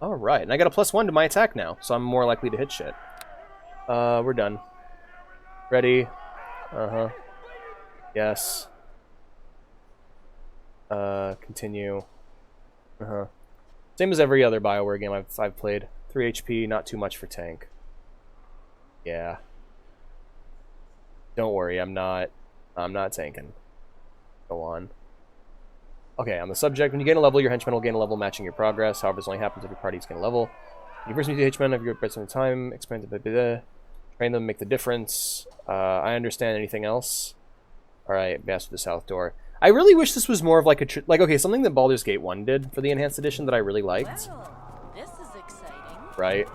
All right, and I got a +1 to my attack now, so I'm more likely to hit shit. We're done. Ready? Yes. Continue. Same as every other BioWare game I've played. 3 HP, not too much for tank. Yeah. Don't worry, I'm not tanking. Go on. Okay, on the subject, when you gain a level, your henchmen will gain a level matching your progress. However, this only happens if your parties gain a level. You first meet the henchmen of your present time, expand to train them, make the difference. I understand. Anything else? Alright, pass through the south door. I really wish this was more of like a... okay, something that Baldur's Gate 1 did for the Enhanced Edition that I really liked. Well, this is exciting. Right?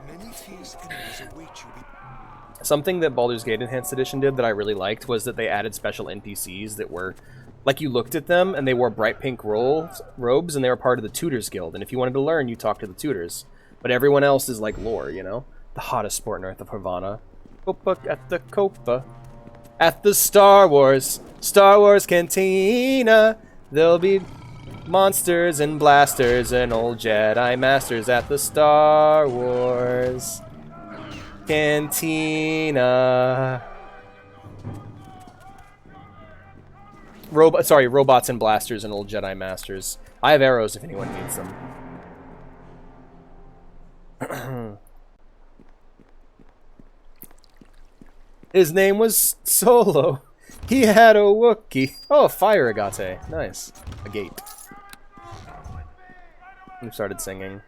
Many fierce enemies await you. Something that Baldur's Gate Enhanced Edition did that I really liked was that they added special NPCs that were... like, you looked at them, and they wore bright pink robes, and they were part of the Tutors Guild. And if you wanted to learn, you talked to the tutors. But everyone else is like lore, you know? The hottest sport north of Havana. Copa at the Copa. At the Star Wars Cantina. There'll be monsters and blasters and old Jedi Masters at the Star Wars Cantina. Robots and blasters and old Jedi Masters. I have arrows if anyone needs them. His name was Solo. He had a Wookiee. Oh, fire agate. Nice. A gate. We started singing.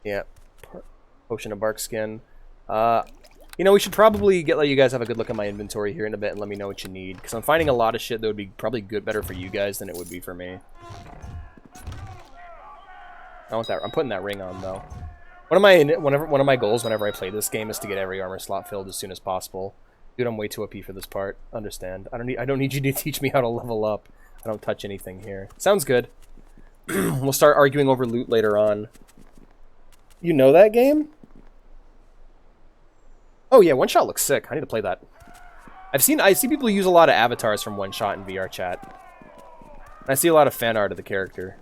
Yeah. Potion of bark skin. You know, we should probably let you guys have a good look at my inventory here in a bit and let me know what you need. Because I'm finding a lot of shit that would be probably better for you guys than it would be for me. I want that. I'm putting that ring on, though. One of my goals whenever I play this game is to get every armor slot filled as soon as possible. Dude, I'm way too OP for this part. Understand. I don't need you to teach me how to level up. I don't touch anything here. Sounds good. We'll start arguing over loot later on. You know that game? Oh yeah, One Shot looks sick. I need to play that. I see people use a lot of avatars from One Shot in VR chat. I see a lot of fan art of the character.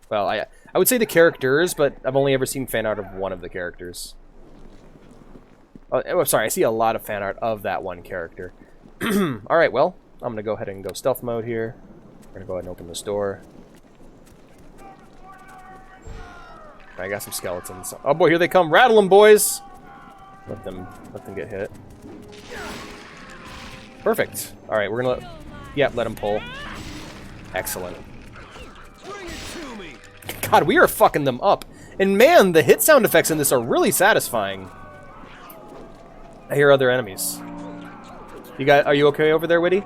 Well, I would say the characters, but I've only ever seen fan art of one of the characters. Oh, I'm sorry, I see a lot of fan art of that one character. Alright, well, I'm gonna go ahead and go stealth mode here. We're gonna go ahead and open this door. I got some skeletons. Oh boy, here they come. Rattle them, boys! Let them get hit. Perfect. Alright, we're gonna let them pull. Excellent. God, we are fucking them up. And man, the hit sound effects in this are really satisfying. I hear other enemies. Are you okay over there, Witty?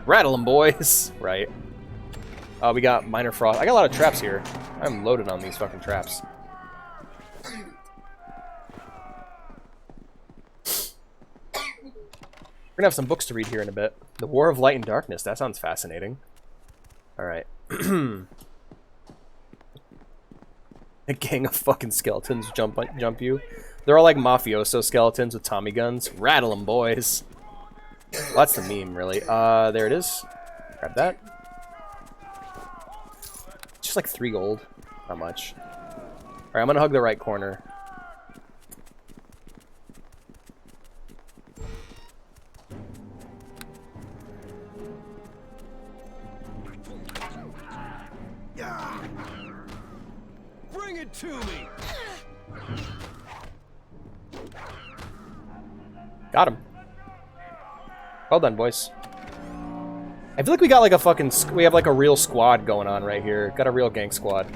Rattle them, boys! Right. We got minor frost. I got a lot of traps here. I'm loaded on these fucking traps. We're gonna have some books to read here in a bit. The War of Light and Darkness. That sounds fascinating. Alright. A gang of fucking skeletons jump you. They're all like mafioso skeletons with Tommy guns. Rattle them, boys! Well, that's the meme, really. There it is. Grab that. It's just like 3 gold. Not much. Alright, I'm gonna hug the right corner. Bring it to me. Got him. Well done, boys. I feel like we got like a fucking... We have like a real squad going on right here. Got a real gang squad.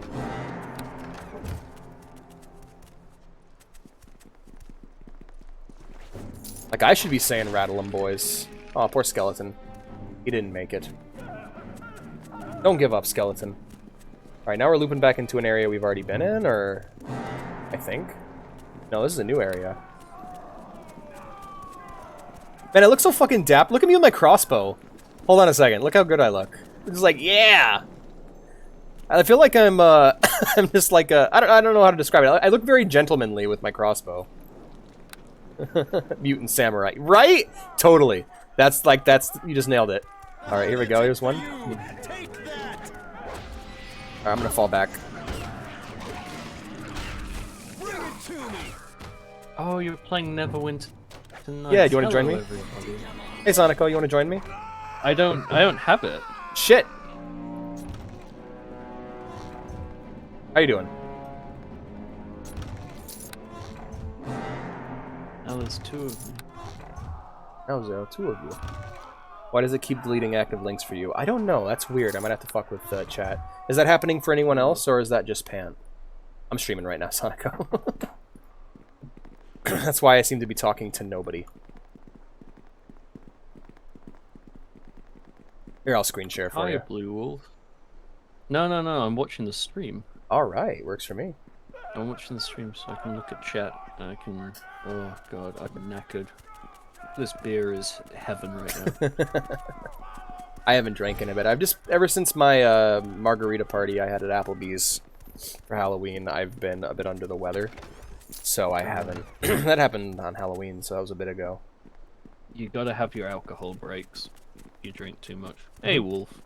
Like, I should be saying rattle 'em, boys. Oh, poor skeleton. He didn't make it. Don't give up, skeleton. Alright, now we're looping back into an area we've already been in, or... I think. No, this is a new area. Man, I look so fucking dap. Look at me with my crossbow. Hold on a second. Look how good I look. It's like, yeah! I feel like I'm, I'm just like a... I don't know how to describe it. I look very gentlemanly with my crossbow. Mutant samurai. Right? Totally. That's... You just nailed it. Alright, here we go. Here's one. Alright, I'm gonna fall back. Oh, you're playing Neverwinter tonight. Yeah, do you want to join me? Everybody. Hey, Sonico, you want to join me? I don't have it. Shit! How you doing? Now there's 2 of me. Now there's 2 of you. Why does it keep deleting active links for you? I don't know. That's weird. I might have to fuck with chat. Is that happening for anyone else, or is that just Pan? I'm streaming right now, Sonico. That's why I seem to be talking to nobody. Here, I'll screen share for you. Hi, Blue Wolf. No, I'm watching the stream. Alright, works for me. I'm watching the stream so I can look at chat. And I can... Oh, God, I'm knackered. This beer is heaven right now. I haven't drank in a bit. I've just... Ever since my margarita party I had at Applebee's for Halloween, I've been a bit under the weather. So I haven't. That happened on Halloween, so that was a bit ago. You gotta have your alcohol breaks. You drink too much. Hey, Wolf.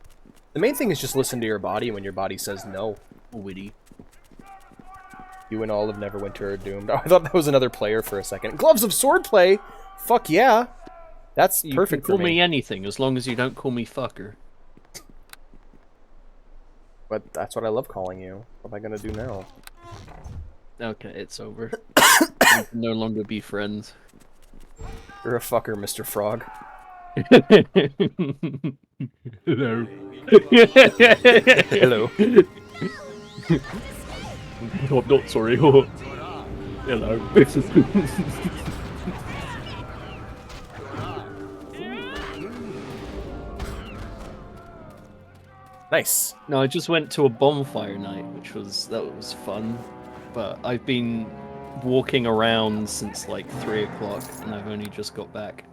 The main thing is just listen to your body when your body says no. Witty. You and all of Neverwinter are doomed. Oh, I thought that was another player for a second. Gloves of Swordplay! Fuck yeah! That's perfect for me. You can call me anything, as long as you don't call me fucker. But that's what I love calling you. What am I gonna do now? Okay, it's over. We can no longer be friends. You're a fucker, Mr. Frog. Hello. Hello. I'm not sorry. Hello. Nice. No, I just went to a bonfire night, that was fun. But I've been walking around since like 3 o'clock, and I've only just got back.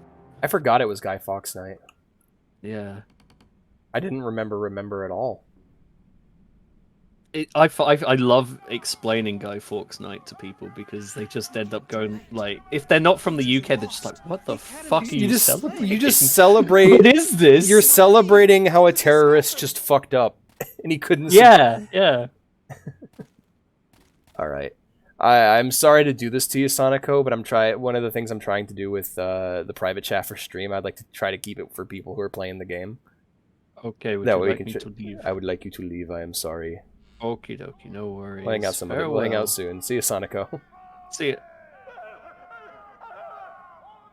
I forgot it was Guy Fawkes night. Yeah. I didn't remember at all. I love explaining Guy Fawkes night to people because they just end up going like, if they're not from the UK, they're just like, "What the fuck are you celebrating? You just celebrate. What is this? You're celebrating how a terrorist just fucked up, and he couldn't. Yeah. All right. I'm sorry to do this to you, Sonico, but one of the things I'm trying to do with the private chat for stream, I'd like to try to keep it for people who are playing the game. Okay, would That you way like we me can to leave? I would like you to leave. I am sorry. Okie dokie, no worries. We'll hang out We'll hang out soon. See you, Sonico. See ya.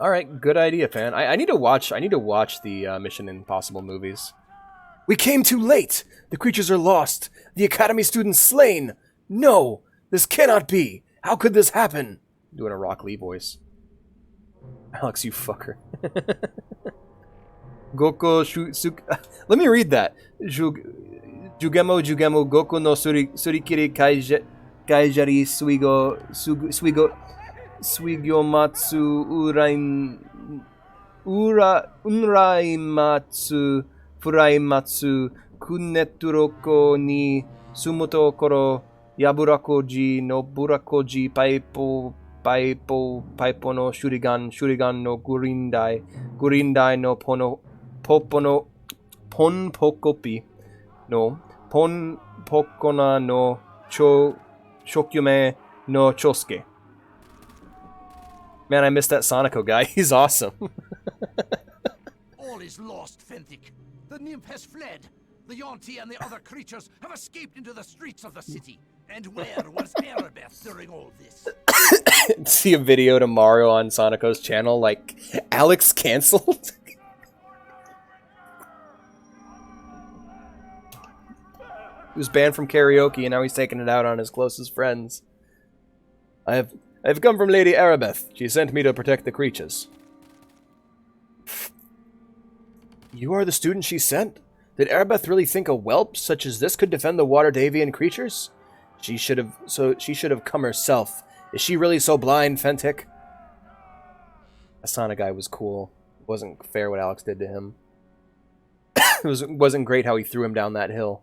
All right, good idea, fan. I need to watch the Mission Impossible movies. We came too late. The creatures are lost. The Academy students slain. No, this cannot be. How could this happen? Doing a Rock Lee voice. Alex, you fucker. Let me read that. Jugemo Goku no Surikiri Kaijari Suigomatsu Unraimatsu Furaimatsu Kuneturoko ni Sumoto Koro Yaburakoji no Burakoji Paipo no Shurigan no Gurindai no Ponpokopi no Ponpokona no Shokyume no Chosuke. Man, I missed that Sonico guy. He's awesome. All is lost, Fenthic. The nymph has fled. The Yonti and the other creatures have escaped into the streets of the city. And where was Erebeth during all this? See a video tomorrow on Sonico's channel, like, Alex cancelled? He was banned from karaoke, and now he's taking it out on his closest friends. I've come from Lady Erebeth. She sent me to protect the creatures. You are the student she sent? Did Erebeth really think a whelp such as this could defend the Water Davian creatures? She should have come herself. Is she really so blind, Fentic? That Sonic guy was cool. It wasn't fair what Alex did to him. It wasn't great how he threw him down that hill.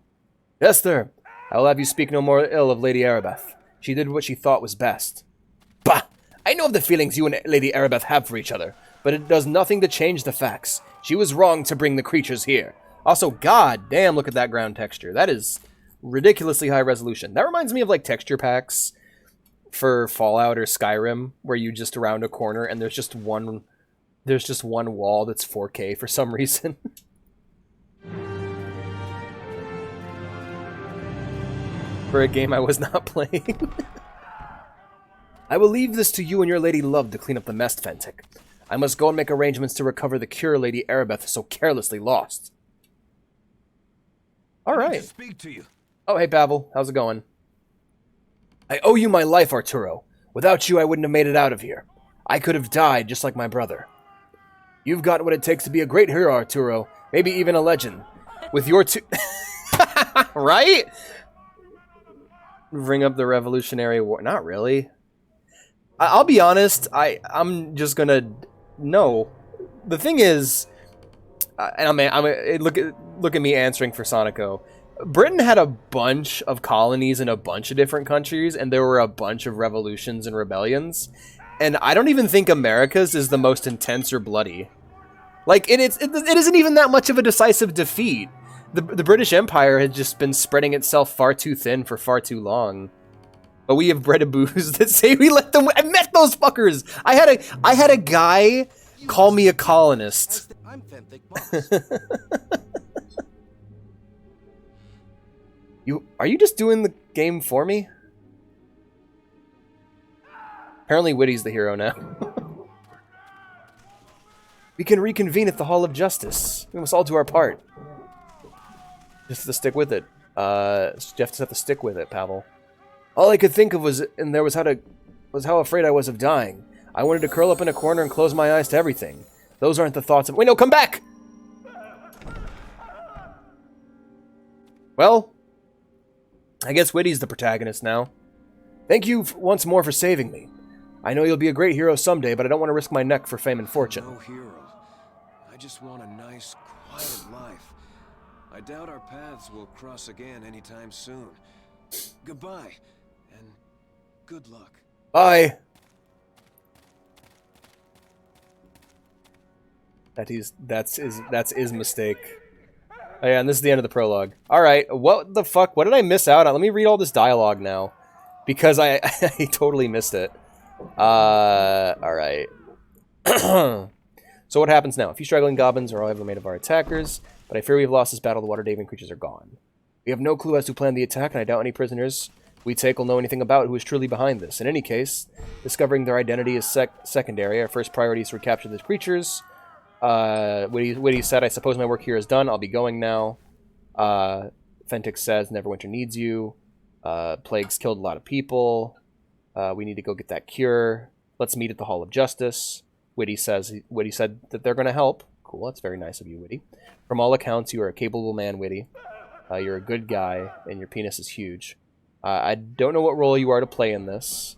Esther, I will have you speak no more ill of Lady Erebeth. She did what she thought was best. Bah! I know of the feelings you and Lady Erebeth have for each other, but it does nothing to change the facts. She was wrong to bring the creatures here. Also, god damn, look at that ground texture. That is ridiculously high resolution. That reminds me of like texture packs for Fallout or Skyrim, where you just around a corner and there's just one wall that's 4K for some reason. For a game I was not playing. I will leave this to you and your Lady Love to clean up the mess, Fentic. I must go and make arrangements to recover the cure Lady Erebeth so carelessly lost. Alright. Speak to you. Oh, hey, Pavel. How's it going? I owe you my life, Arturo. Without you, I wouldn't have made it out of here. I could have died just like my brother. You've got what it takes to be a great hero, Arturo. Maybe even a legend. With your two... Right? Bring up the Revolutionary War. Not really. I'll be honest. I'm just gonna... No. The thing is... and look at me answering for Sonico. Britain had a bunch of colonies in a bunch of different countries, and there were a bunch of revolutions and rebellions. And I don't even think America's is the most intense or bloody. Like, it isn't even that much of a decisive defeat. The British Empire had just been spreading itself far too thin for far too long. But we have bread and booze that say we let them... I met those fuckers! I had a guy call me a colonist. I'm Fenthic Boss. Are you just doing the game for me? Apparently Witty's the hero now. We can reconvene at the Hall of Justice. We must all do our part. Just to stick with it. Jeff just have to stick with it, Pavel. All I could think of was how afraid I was of dying. I wanted to curl up in a corner and close my eyes to everything. Those aren't the thoughts of— Wait, no, come back! Well, I guess Witty's the protagonist now. Thank you once more for saving me. I know you'll be a great hero someday, but I don't want to risk my neck for fame and fortune. No hero. I just want a nice, quiet life. I doubt our paths will cross again anytime soon. Goodbye, and good luck. Bye. That's his mistake. Oh yeah, and this is the end of the prologue. Alright, what the fuck? What did I miss out on? Let me read all this dialogue now. Because I totally missed it. Alright. So what happens now? A few struggling goblins are all ever made of our attackers, but I fear we've lost this battle. The water-daving creatures are gone. We have no clue as to plan the attack, and I doubt any prisoners we take will know anything about who is truly behind this. In any case, discovering their identity is secondary. Our first priority is to recapture these creatures. Witty said, I suppose my work here is done. I'll be going now. Fentix says, Neverwinter needs you. Plagues killed a lot of people. We need to go get that cure. Let's meet at the Hall of Justice. Witty said that they're going to help. Cool, that's very nice of you, Witty. From all accounts, you are a capable man, Witty. You're a good guy, and your penis is huge. I don't know what role you are to play in this,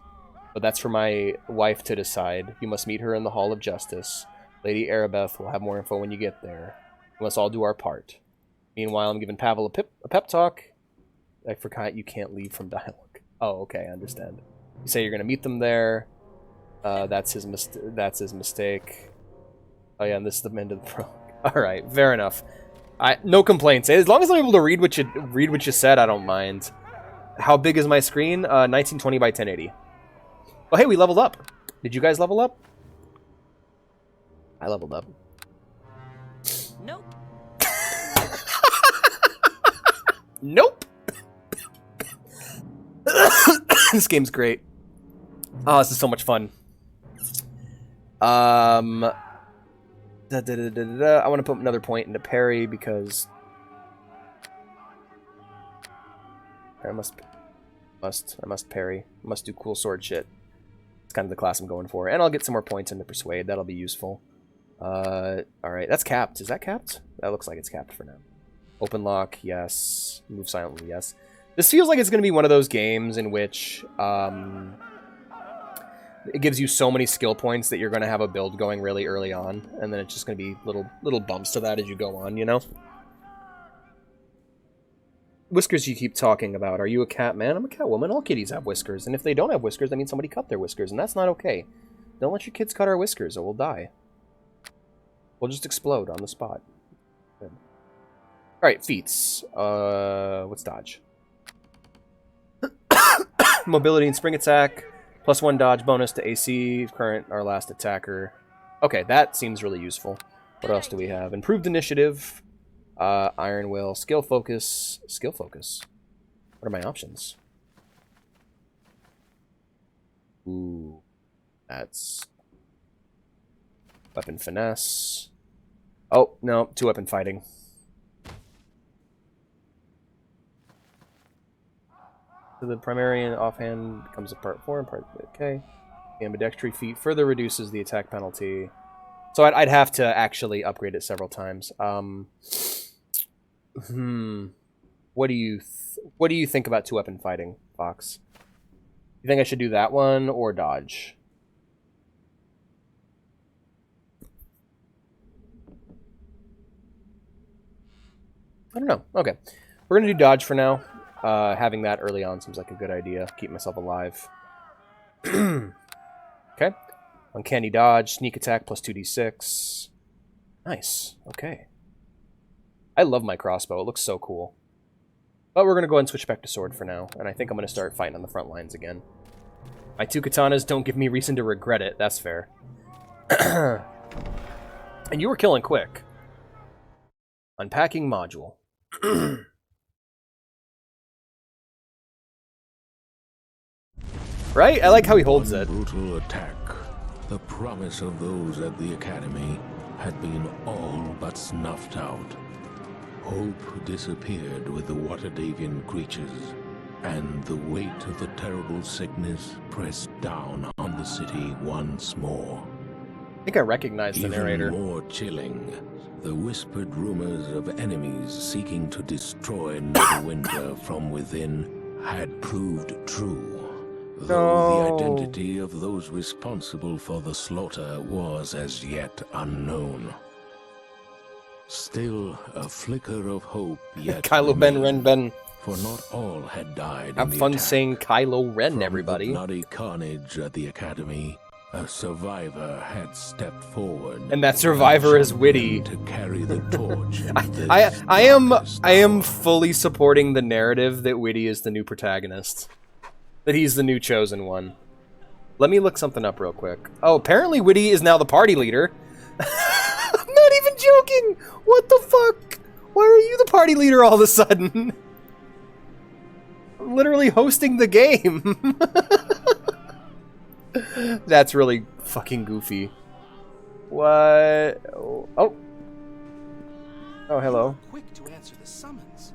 but that's for my wife to decide. You must meet her in the Hall of Justice. Lady Arabeth will have more info when you get there. We must all do our part. Meanwhile, I'm giving Pavel a pep talk. I forgot you can't leave from dialogue. Oh, okay, I understand. You say you're going to meet them there. That's his mistake. Oh yeah, and this is the end of the prologue. All right, fair enough. No complaints. As long as I'm able to read what you said, I don't mind. How big is my screen? 1920 by 1080. Oh, hey, we leveled up. Did you guys level up? I leveled up. Nope. Nope. This game's great. Oh, this is so much fun. I want to put another point into parry because I must parry. I must do cool sword shit. It's kind of the class I'm going for. And I'll get some more points into persuade. That'll be useful. Alright, that's capped. Is that capped? That looks like it's capped for now. Open lock, yes. Move silently, yes. This feels like it's going to be one of those games in which it gives you so many skill points that you're going to have a build going really early on, and then it's just going to be little bumps to that as you go on, you know? Whiskers you keep talking about. Are you a cat man? I'm a cat woman. All kitties have whiskers, and if they don't have whiskers, that means somebody cut their whiskers, and that's not okay. Don't let your kids cut our whiskers, or we'll die. We'll just explode on the spot. Good. Alright, feats. What's dodge? Mobility and spring attack. +1 dodge bonus to AC, current, our last attacker. Okay, that seems really useful. What else do we have? Improved initiative. Iron Will. Skill focus. Skill focus. What are my options? Ooh. That's... Weapon finesse. Oh, no. 2-weapon fighting. So the primary and offhand becomes a part 4 and part... Okay. Ambidextry feat further reduces the attack penalty. So I'd have to actually upgrade it several times. What do you think about 2-weapon fighting, Fox? You think I should do that one or dodge? I don't know. Okay. We're going to do dodge for now. Having that early on seems like a good idea. Keep myself alive. Okay. Uncanny dodge, sneak attack plus 2d6. Nice. Okay. I love my crossbow. It looks so cool. But we're going to go ahead and switch back to sword for now. And I think I'm going to start fighting on the front lines again. My 2 katanas don't give me reason to regret it. That's fair. And you were killing quick. Unpacking module. Right? I like how he holds One it. brutal attack. The promise of those at the academy had been all but snuffed out. Hope disappeared with the Waterdavian creatures, and the weight of the terrible sickness pressed down on the city once more. I think I recognize the narrator. Even more chilling, the whispered rumors of enemies seeking to destroy Neverwinter from within had proved true, though the identity of those responsible for the slaughter was as yet unknown. Still, a flicker of hope yet Kylo Ben, Ren Ben. For not all had died Have in the fun attack. saying Kylo Ren, From everybody. the bloody carnage at the academy, a survivor had stepped forward, And that survivor is Witty. to carry the torch. I am fully supporting the narrative that Witty is the new protagonist. That he's the new chosen one. Let me look something up real quick. Oh, apparently Witty is now the party leader. I'm not even joking! What the fuck? Why are you the party leader all of a sudden? I'm literally hosting the game. That's really fucking goofy. What? Oh. Oh, hello. Quick to answer the summons.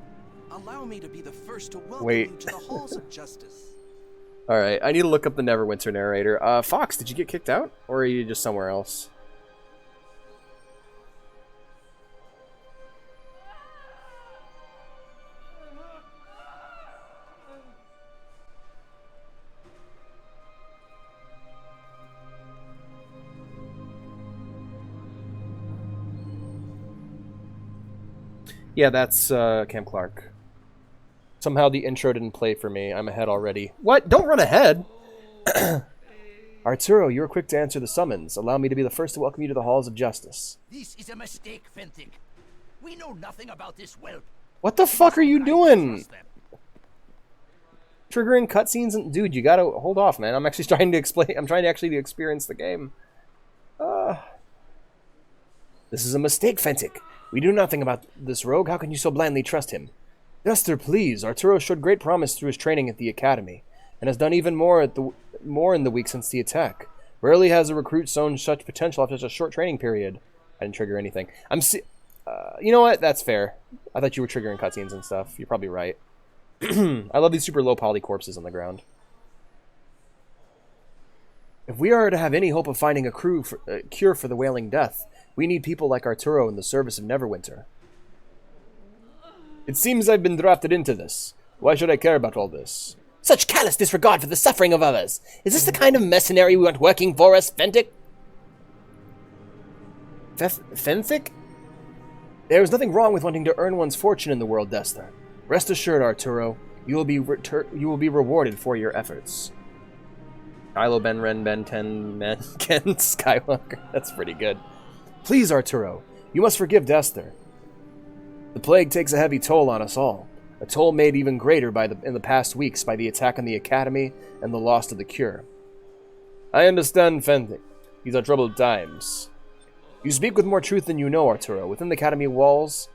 Allow me to be the first to welcome Wait. you to the halls of justice. Alright, I need to look up the Neverwinter narrator. Fox, did you get kicked out? Or are you just somewhere else? Yeah, that's Cam Clark. Somehow the intro didn't play for me. I'm ahead already. What? Don't run ahead! Arturo, you were quick to answer the summons. Allow me to be the first to welcome you to the halls of justice. This is a mistake, Fentic. We know nothing about this whelp. What the fuck are you doing? Triggering cutscenes and... Dude, you gotta hold off, man. I'm actually trying to explain... I'm trying to actually experience the game. This is a mistake, Fentic. We know nothing about this rogue. How can you so blindly trust him? Duster, please. Arturo showed great promise through his training at the academy, and has done even more in the week since the attack. Rarely has a recruit shown such potential after such a short training period. I didn't trigger anything. You know what? That's fair. I thought you were triggering cutscenes and stuff. You're probably right. I love these super low poly corpses on the ground. If we are to have any hope of finding a cure for the Wailing Death, we need people like Arturo in the service of Neverwinter. It seems I've been drafted into this. Why should I care about all this? Such callous disregard for the suffering of others. Is this the kind of mercenary we want working for us, Fentic? Fentic? There is nothing wrong with wanting to earn one's fortune in the world, Dester. Rest assured, Arturo, you will be rewarded for your efforts. Kylo Ben, Ren Ben, 10 Men, Ken Skywalker. That's pretty good. Please, Arturo, you must forgive Dester. The plague takes a heavy toll on us all. A toll made even greater in the past weeks by the attack on the Academy and the loss of the cure. I understand, Fentic. These are troubled times. You speak with more truth than you know, Arturo. Within the Academy walls,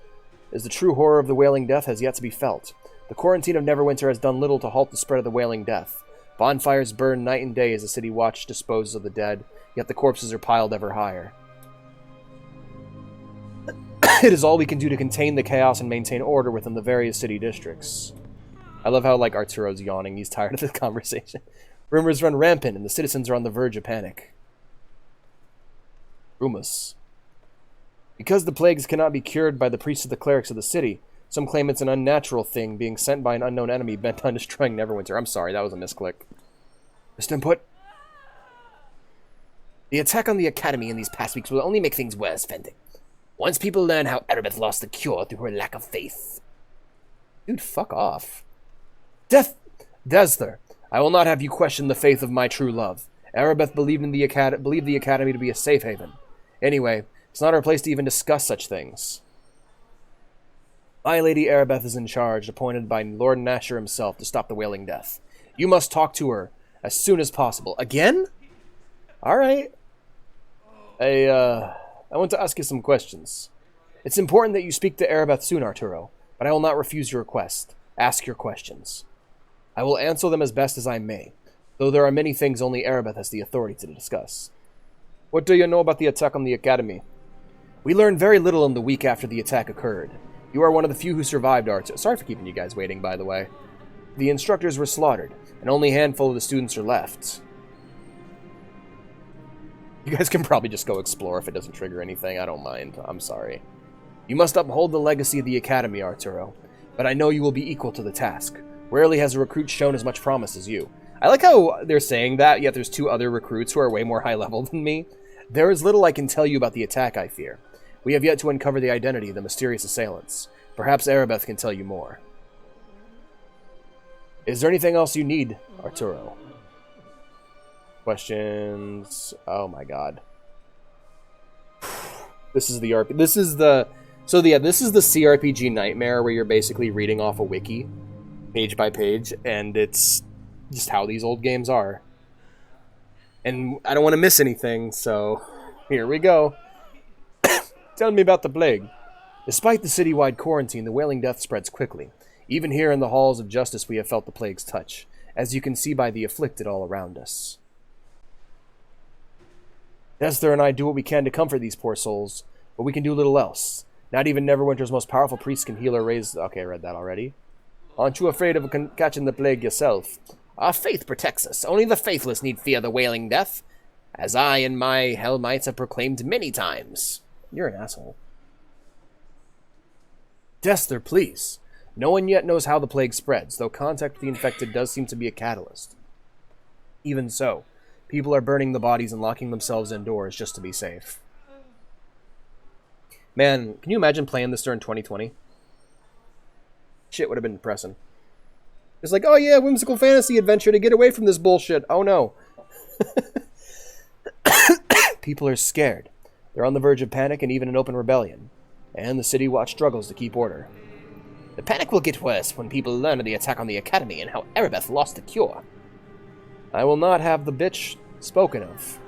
the true horror of the Wailing Death has yet to be felt. The quarantine of Neverwinter has done little to halt the spread of the Wailing Death. Bonfires burn night and day as the city watch disposes of the dead, yet the corpses are piled ever higher. It is all we can do to contain the chaos and maintain order within the various city districts. I love how, like, Arturo's yawning. He's tired of the conversation. Rumors run rampant, and the citizens are on the verge of panic. Rumus. Because the plagues cannot be cured by the priests of the clerics of the city, some claim it's an unnatural thing being sent by an unknown enemy bent on destroying Neverwinter. I'm sorry, that was a misclick. Mr. Input? The attack on the Academy in these past weeks will only make things worse, Fentic. Once people learn how Erebeth lost the cure through her lack of faith. Dude, fuck off. Desther, I will not have you question the faith of my true love. Erebeth believed the Academy to be a safe haven. Anyway, it's not our place to even discuss such things. My Lady Erebeth is in charge, appointed by Lord Nasher himself to stop the Wailing Death. You must talk to her as soon as possible. Again? Alright. I want to ask you some questions. It's important that you speak to Erebeth soon, Arturo, but I will not refuse your request. Ask your questions. I will answer them as best as I may. though there are many things only Erebeth has the authority to discuss. What do you know about the attack on the Academy? We learned very little in the week after the attack occurred. You are one of the few who survived, Arto. Sorry for keeping you guys waiting, by the way. The instructors were slaughtered, and only a handful of the students are left. You guys can probably just go explore if it doesn't trigger anything. I don't mind. I'm sorry. You must uphold the legacy of the Academy, Arturo. But I know you will be equal to the task. Rarely has a recruit shown as much promise as you. I like how they're saying that, yet there's 2 other recruits who are way more high level than me. There is little I can tell you about the attack, I fear. We have yet to uncover the identity of the mysterious assailants. Perhaps Erebeth can tell you more. Is there anything else you need, Arturo? Questions? Oh my god. This is the RP. This is the... So yeah, this is the CRPG nightmare where you're basically reading off a wiki, page by page, and it's just how these old games are. And I don't want to miss anything, so here we go. Tell me about the plague. Despite the citywide quarantine, the Wailing Death spreads quickly. Even here in the halls of justice we have felt the plague's touch, as you can see by the afflicted all around us. Esther and I do what we can to comfort these poor souls, but we can do little else. Not even Neverwinter's most powerful priest can heal or raise... Okay, I read that already. Aren't you afraid of catching the plague yourself? Our faith protects us. Only the faithless need fear the Wailing Death, as I and my Hellmites have proclaimed many times. You're an asshole. Destler, please. No one yet knows how the plague spreads, though contact with the infected does seem to be a catalyst. Even so, people are burning the bodies and locking themselves indoors just to be safe. Man, can you imagine playing this during 2020? Shit would have been depressing. It's like, oh yeah, whimsical fantasy adventure to get away from this bullshit. Oh no. People are scared. They're on the verge of panic and even an open rebellion. And the City Watch struggles to keep order. The panic will get worse when people learn of the attack on the Academy and how Erebeth lost the cure. I will not have the bitch spoken of.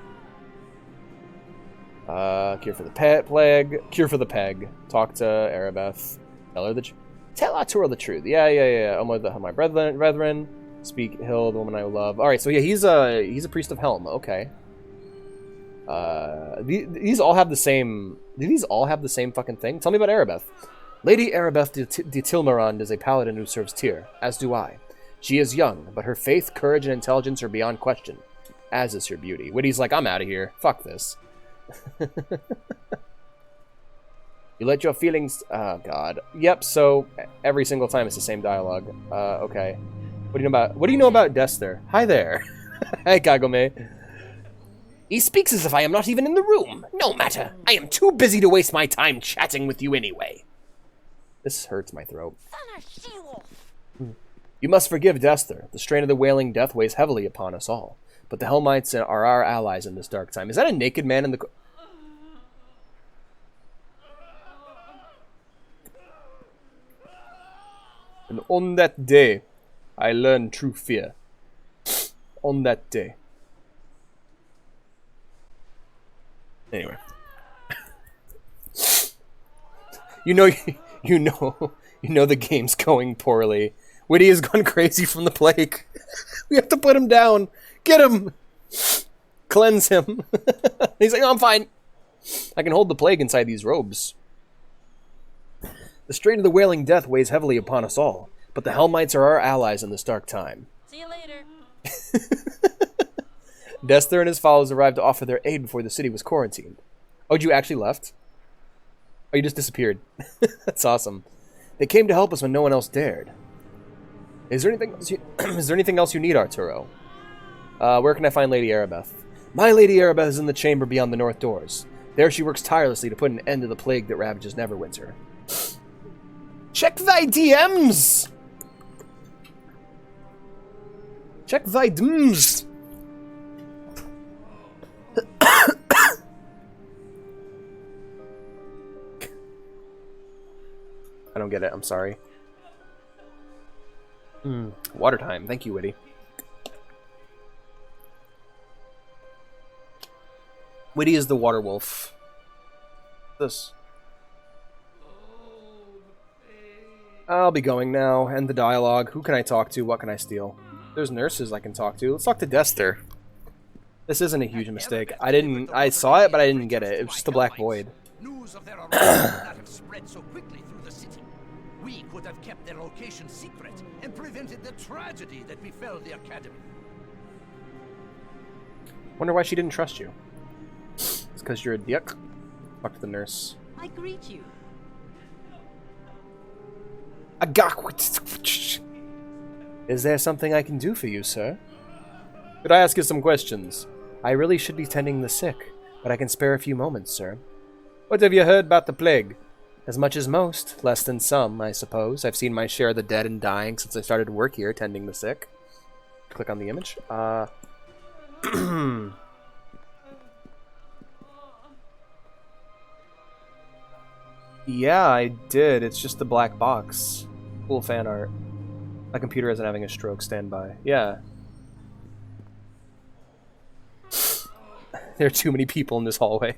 Cure for the plague. Cure for the peg. Talk to Erebeth. Tell Arturo the truth. Yeah. Oh my brethren. Speak Hill, the woman I love. Alright, so yeah, he's a priest of Helm. Okay. These all have the same... Do these all have the same fucking thing? Tell me about Erebeth. Lady Erebeth de Tilmarand is a paladin who serves Tyr, as do I. She is young, but her faith, courage, and intelligence are beyond question, as is her beauty. Witty's like, I'm out of here. Fuck this. You let your feelings... Oh, God. Yep, so every single time it's the same dialogue. Okay. What do you know about Dester? Hi there. Hey, Kagome. He speaks as if I am not even in the room. No matter. I am too busy to waste my time chatting with you anyway. This hurts my throat. You must forgive Dester. The strain of the Wailing Death weighs heavily upon us all. But the Hellmites are our allies in this dark time. Is that a naked man in the... And on that day, I learned true fear. On that day. Anyway. You know the game's going poorly. Witty has gone crazy from the plague. We have to put him down. Get him! Cleanse him. He's like, oh, I'm fine. I can hold the plague inside these robes. The strain of the Wailing Death weighs heavily upon us all, but the Hellmites are our allies in this dark time. See you later. Dester and his followers arrived to offer their aid before the city was quarantined. Oh, you actually left? Oh, you just disappeared. That's awesome. They came to help us when no one else dared. Is there anything else you need, Arturo? Where can I find Lady Erebeth? My Lady Erebeth is in the chamber beyond the north doors. There she works tirelessly to put an end to the plague that ravages Neverwinter. Check thy DMs! Check thy DMs! I don't get it, I'm sorry. Water time, thank you, Witty. Witty is the water wolf. This. I'll be going now. End the dialogue. Who can I talk to? What can I steal? There's nurses I can talk to. Let's talk to Dester. This isn't a huge mistake. I saw it, but I didn't get it. It was just a black void. News of their arrival would not have spread so quickly through the city. We could have kept their location secret and prevented the tragedy that befell the Academy. Wonder why she didn't trust you. It's because you're a dick. Talk to the nurse. I greet you. Is there something I can do for you, sir? Could I ask you some questions? I really should be tending the sick, but I can spare a few moments, sir. What have you heard about the plague? As much as most, less than some, I suppose. I've seen my share of the dead and dying since I started work here, tending the sick. Click on the image. Yeah, I did. It's just the black box. Cool fan art. My computer isn't having a stroke. Stand by. Yeah. There are too many people in this hallway.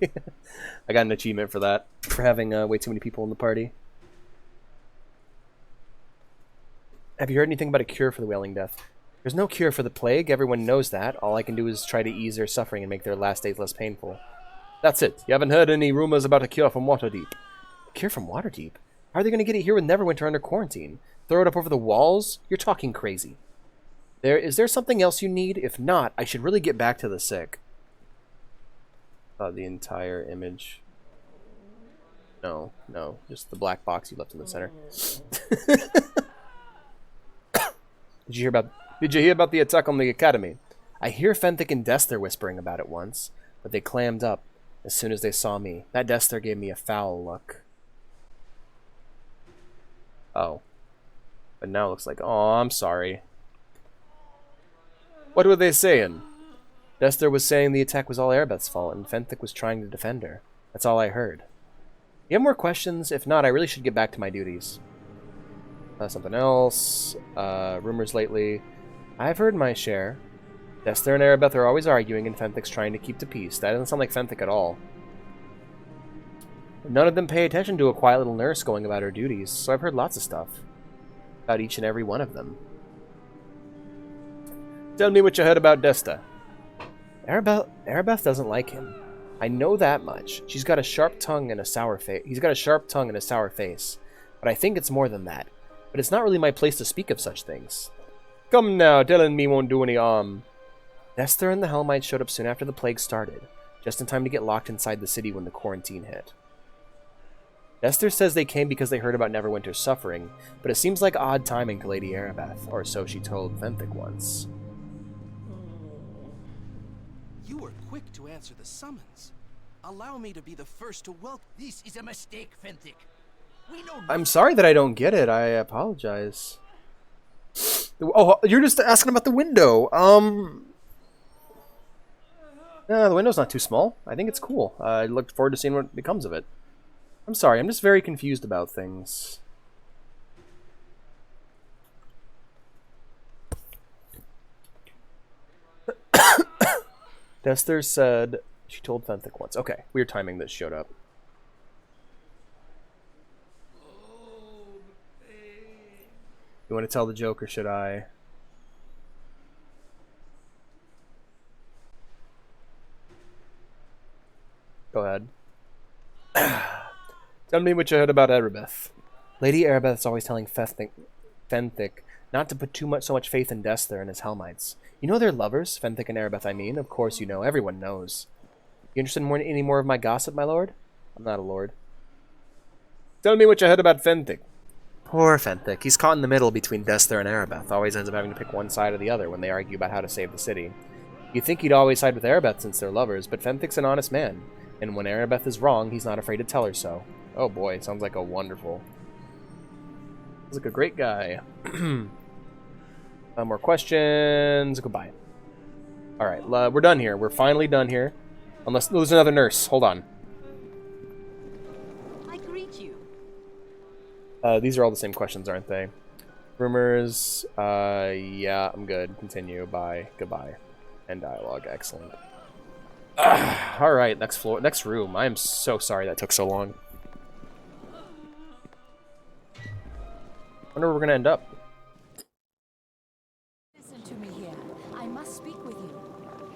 I got an achievement for that. For having way too many people in the party. Have you heard anything about a cure for the Wailing Death? There's no cure for the plague. Everyone knows that. All I can do is try to ease their suffering and make their last days less painful. That's it. You haven't heard any rumors about a cure from Waterdeep? A cure from Waterdeep? How are they going to get it here with Neverwinter under quarantine? Throw it up over the walls? You're talking crazy. Is there something else you need? If not, I should really get back to the sick. The entire image. No, just the black box you left in the center. Did you hear about the attack on the Academy? I hear Fenthic and Dester whispering about it once, but they clammed up as soon as they saw me. That Dester gave me a foul look. Oh. But now it looks like, oh, I'm sorry. What were they saying? Dester was saying the attack was all Erebeth's fault, and Fenthic was trying to defend her. That's all I heard. You have more questions? If not, I really should get back to my duties. Something else. Rumors lately. I've heard my share. Dester and Erebeth are always arguing, and Fenthic's trying to keep the peace. That doesn't sound like Fenthic at all. None of them pay attention to a quiet little nurse going about her duties, so I've heard lots of stuff. About each and every one of them. Tell me what you heard about Dester. Erebeth doesn't like him. I know that much. She's got a sharp tongue and a sour face. He's got a sharp tongue and a sour face. But I think it's more than that. But it's not really my place to speak of such things. Come now, telling me won't do any harm. Dester and the Hellmites showed up soon after the plague started, just in time to get locked inside the city when the quarantine hit. Dester says they came because they heard about Neverwinter's suffering, but it seems like odd timing to Lady Erebeth, or so she told Fenthic once. You were quick to answer the summons. Allow me to be the first to welcome. This is a mistake, Fenthic. We know I'm sorry that I don't get it. I apologize. Oh, you're just asking about the window. The window's not too small. I think it's cool. I look forward to seeing what becomes of it. I'm sorry, I'm just very confused about things. Dester said she told Fenthic once. Okay, weird timing that showed up. You want to tell the joke or should I? Go ahead. Tell me what you heard about Erebeth. Lady Erebeth's always telling Fenthic not to put so much faith in Dester and his Hellmites. You know they're lovers, Fenthic and Erebeth, I mean. Of course you know. Everyone knows. You interested in any more of my gossip, my lord? I'm not a lord. Tell me what you heard about Fenthic. Poor Fenthic. He's caught in the middle between Dester and Erebeth. Always ends up having to pick one side or the other when they argue about how to save the city. You'd think he'd always side with Erebeth since they're lovers, but Fenthic's an honest man. And when Erebeth is wrong, he's not afraid to tell her so. Oh boy, sounds like a wonderful... Sounds like a great guy. More questions. Goodbye. Alright, we're done here. We're finally done here. Unless there's another nurse. Hold on. I greet you. These are all the same questions, aren't they? Rumors. Yeah, I'm good. Continue. Bye. Goodbye. End dialogue. Excellent. Alright, next floor. Next room. I am so sorry that took so long. Wonder where we're gonna end up. Listen to me.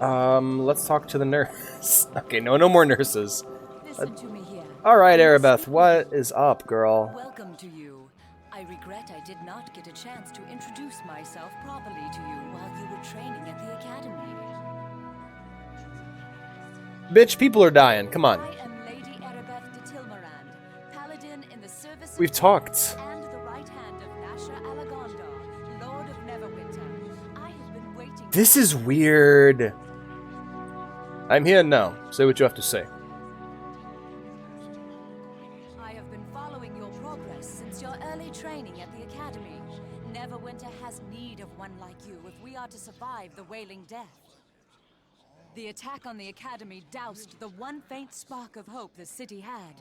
Let's talk to the nurse. Okay, no more nurses. Listen to me here. All right, Arabeth, what is up, girl? Welcome to you. I regret I did not get a chance to introduce myself properly to you while you were training at the academy. Bitch, people are dying. Come on. I am Lady Arabeth de Tilmarand, paladin in the service We've of talked. and the right hand of Nasha Alagondar, Lord of Neverwinter. I have been waiting. This is weird. I'm here now. Say what you have to say. I have been following your progress since your early training at the academy. Neverwinter has need of one like you if we are to survive the Wailing Death. The attack on the academy doused the one faint spark of hope the city had.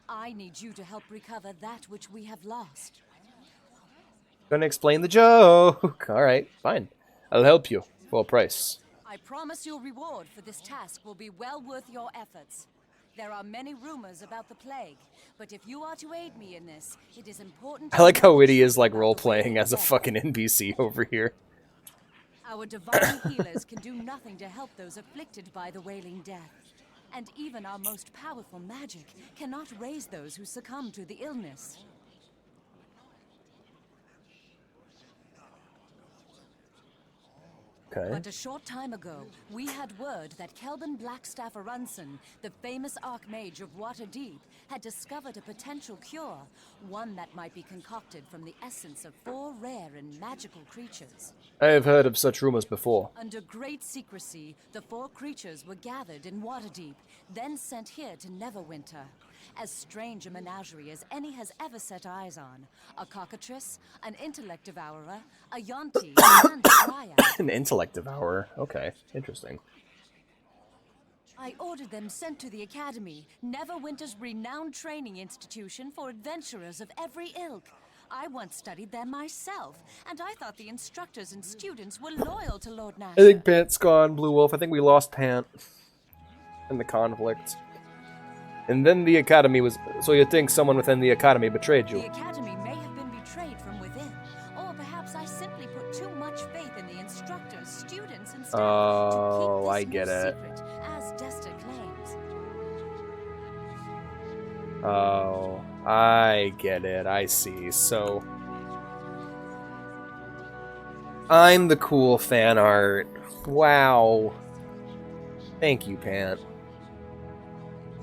I need you to help recover that which we have lost. Gonna explain the joke. All right, fine. I'll help you for a price. I promise your reward for this task will be well worth your efforts. There are many rumors about the plague, but if you are to aid me in this, it is important. I like how Witty is like role-playing as a fucking NPC over here. Our divine healers can do nothing to help those afflicted by the Wailing Death. And even our most powerful magic cannot raise those who succumb to the illness. Okay. But a short time ago, we had word that Kelvin Blackstaff Arunson, the famous Archmage of Waterdeep, had discovered a potential cure, one that might be concocted from the essence of 4 rare and magical creatures. I have heard of such rumors before. Under great secrecy, the 4 creatures were gathered in Waterdeep, then sent here to Neverwinter. As strange a menagerie as any has ever set eyes on. A cockatrice, an intellect devourer, a yonti, and a dryad. An intellect devourer. Okay, interesting. I ordered them sent to the academy, Neverwinter's renowned training institution for adventurers of every ilk. I once studied there myself, and I thought the instructors and students were loyal to Lord Nasha. I think Pant's gone, Blue Wolf. I think we lost Pant in the conflict. And then the academy was... So you think someone within the academy betrayed you? The academy may have been betrayed from within, or perhaps I simply put too much faith in the instructors, students, and staff Oh, to I keep get this it. secret, as Desta claims. Oh, I get it. I see. So... I'm the cool fan art. Wow. Thank you, Pant.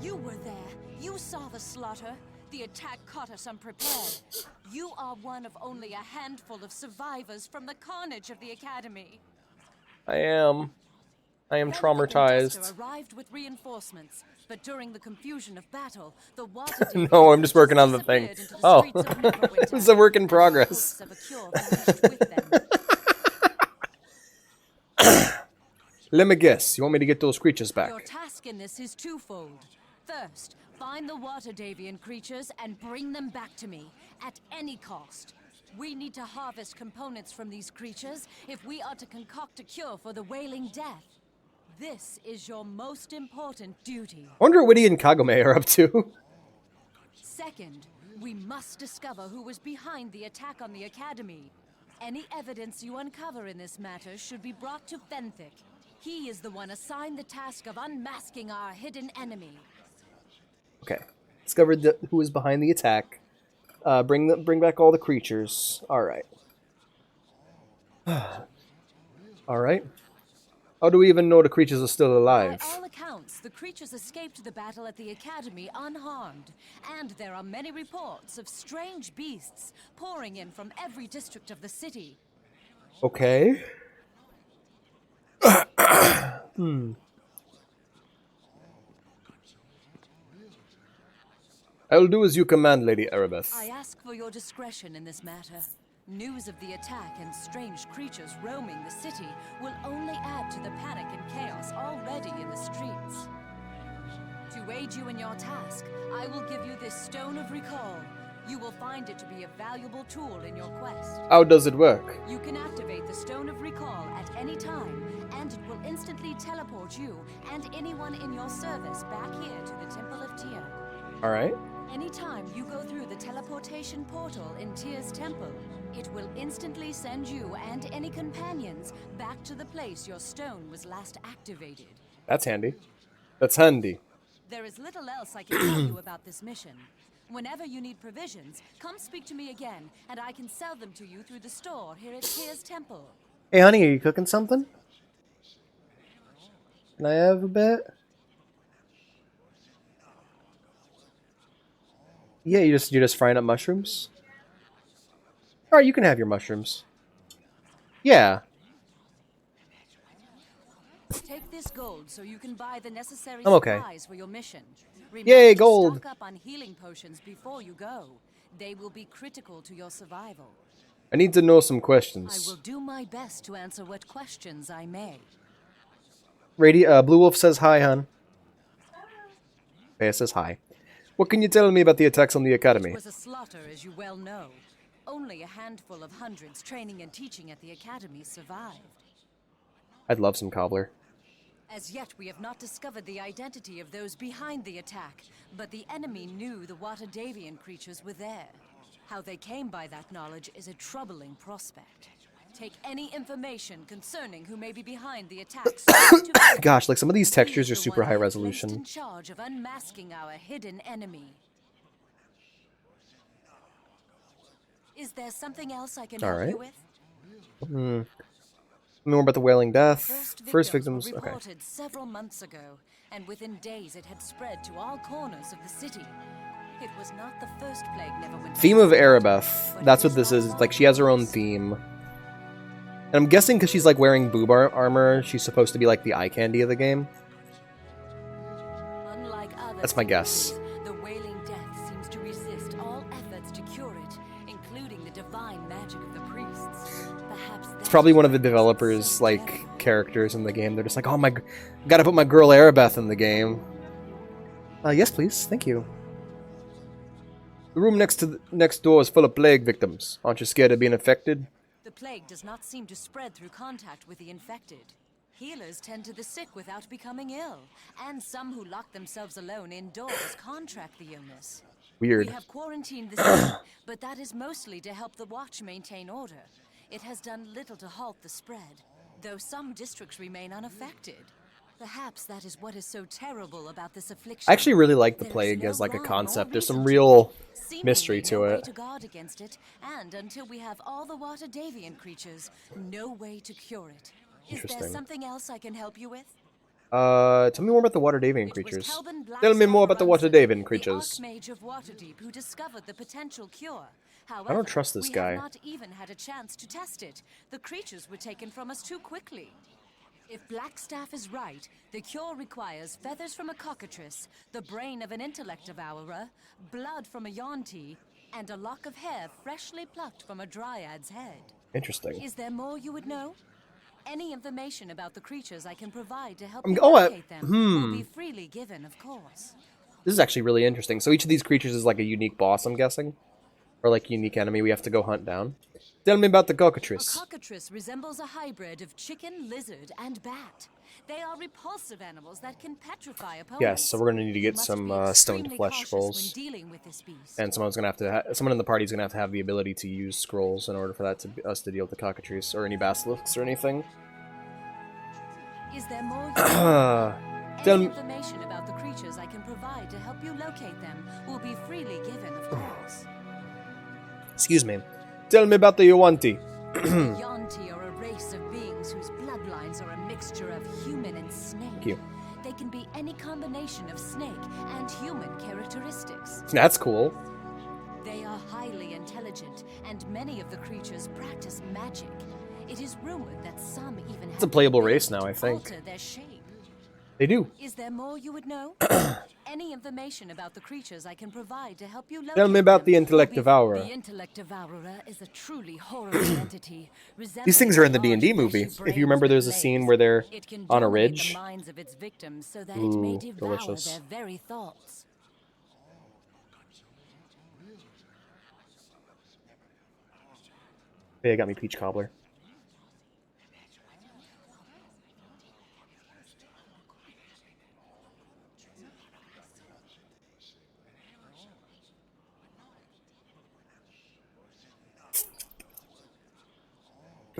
You were there. You saw the slaughter. The attack caught us unprepared. You are one of only a handful of survivors from the carnage of the academy. I am Then traumatized. Desta arrived with reinforcements, but during the confusion of battle, the Waterdeep No, I'm just working on the thing. disappeared into the Oh, streets of Neverwinter, it was a work in and progress. hopes of a cure vanished with them. Let me guess. You want me to get those creatures back? Your task in this is twofold. First, find the Waterdavian creatures and bring them back to me, at any cost. We need to harvest components from these creatures if we are to concoct a cure for the Wailing Death. This is your most important duty. I wonder what Witty and Kagome are up to. Second, we must discover who was behind the attack on the Academy. Any evidence you uncover in this matter should be brought to Fenthic. He is the one assigned the task of unmasking our hidden enemy. Okay. Discovered who was behind the attack. Bring back all the creatures. Alright. Alright. How do we even know the creatures are still alive? By all accounts, the creatures escaped the battle at the Academy unharmed, and there are many reports of strange beasts pouring in from every district of the city. Okay. I will do as you command, Lady Arabeth. I ask for your discretion in this matter. News of the attack and strange creatures roaming the city will only add to the panic and chaos already in the streets. To aid you in your task, I will give you this Stone of Recall. You will find it to be a valuable tool in your quest. How does it work? You can activate the Stone of Recall at any time, and it will instantly teleport you and anyone in your service back here to the Temple of Tyr. Alright. Anytime you go through the teleportation portal in Tyr's temple, it will instantly send you and any companions back to the place your stone was last activated. That's handy. That's handy. There is little else I can tell you about this mission. Whenever you need provisions, come speak to me again, and I can sell them to you through the store here at Tyr's temple. Hey, honey, are you cooking something? Can I have a bit? Yeah, you're just frying up mushrooms? Alright, you can have your mushrooms. Yeah. Take this gold so you can buy the necessary I'm okay. supplies for your mission. Yay, Remember to gold! stock up on healing potions before you go. They will be critical to your survival. I need to know some I questions. will do my best to answer what questions I may. Blue Wolf says hi, hon. Bea says hi. What can you tell me about the attacks on the academy? It was a slaughter, as you well know. Only a handful of hundreds training and teaching at the academy survived. I'd love some cobbler. As yet, we have not discovered the identity of those behind the attack, but the enemy knew the Watadavian creatures were there. How they came by that knowledge is a troubling prospect. Take any information concerning who may be behind the attacks. Gosh, like some of these textures are super high resolution. In charge of unmasking our hidden enemy. Is there something else I can help you with? More about the Wailing Death. First victims. Were Okay. reported several months ago, and within days it had spread to all corners of the city. It was not the first plague Neverwinter. Theme of Erebeth. That's what this is. Like she has her own theme. And I'm guessing because she's like wearing boob armor, she's supposed to be like the eye candy of the game. Unlike other That's my guess. diseases, the Wailing Death seems to resist all efforts to cure it, including the divine magic of the priests. Perhaps It's probably one of the developers' like characters in the game. They're just like, oh my, gotta put my girl Erebeth in the game. Yes, please. Thank you. The room next door is full of plague victims. Aren't you scared of being infected? the plague does not seem to spread through contact with the infected. Healers tend to the sick without becoming ill, and some who lock themselves alone indoors contract the illness. Weird. We have quarantined the city, but that is mostly to help the Watch maintain order. It has done little to halt the spread, though some districts remain unaffected. Perhaps that is what is so terrible about this affliction. I actually really like the plague as like a concept. There's some real mystery to it. To guard against it, and until we have all the Watadavian creatures, no way to cure it. Is there Interesting. something else I can help you with? Tell me more about the Watadavian creatures. Tell me more about the Watadavian creatures. The Archmage of Waterdeep who discovered the potential cure. However, I don't trust this we guy. have not even had a chance to test it. The creatures were taken from us too quickly. If Blackstaff is right, the cure requires feathers from a cockatrice, the brain of an intellect devourer, blood from a Yonti, and a lock of hair freshly plucked from a dryad's head. Interesting. Is there more you would know? Any information about the creatures I can provide to help I'm- you oh, locate them will hmm. be freely given, of course. This is actually really interesting. So each of these creatures is like a unique boss, I'm guessing? Or like unique enemy we have to go hunt down. Tell me about the A cockatrice. cockatrice resembles a hybrid of chicken, lizard, and bat. They are repulsive animals that can petrify opponents. Yes, so we're gonna need to get You must some be stoned extremely flesh cautious scrolls. when dealing with this beast. And someone's gonna have to someone in the party's gonna have to have the ability to use scrolls in order for that to us to deal with the cockatrice or any basilisks or anything. Is there more you Tell Any me. information about the creatures I can provide to help you locate them will be freely given, of course. Excuse me. Tell me about the Yuanti. Yonti are a race of beings whose bloodlines are a mixture of human and snake. Thank you. They can be any combination of snake and human characteristics. That's cool. They are highly intelligent, and many of the creatures practice magic. It is rumored that some even It's a playable race now, I think. alter their shape. They do. Is there more you would know? Any information about the creatures I can provide to help you locate Tell me about them the Intellect will be- Devourer. The Intellect Devourer is a truly horrible entity. These things are in the resembling D&D large movie. fleshy If you remember, there's a brains scene with where they're legs. It can on a dominate ridge. the minds of its victims so that it may Ooh, devour delicious. their very thoughts. They got me peach cobbler.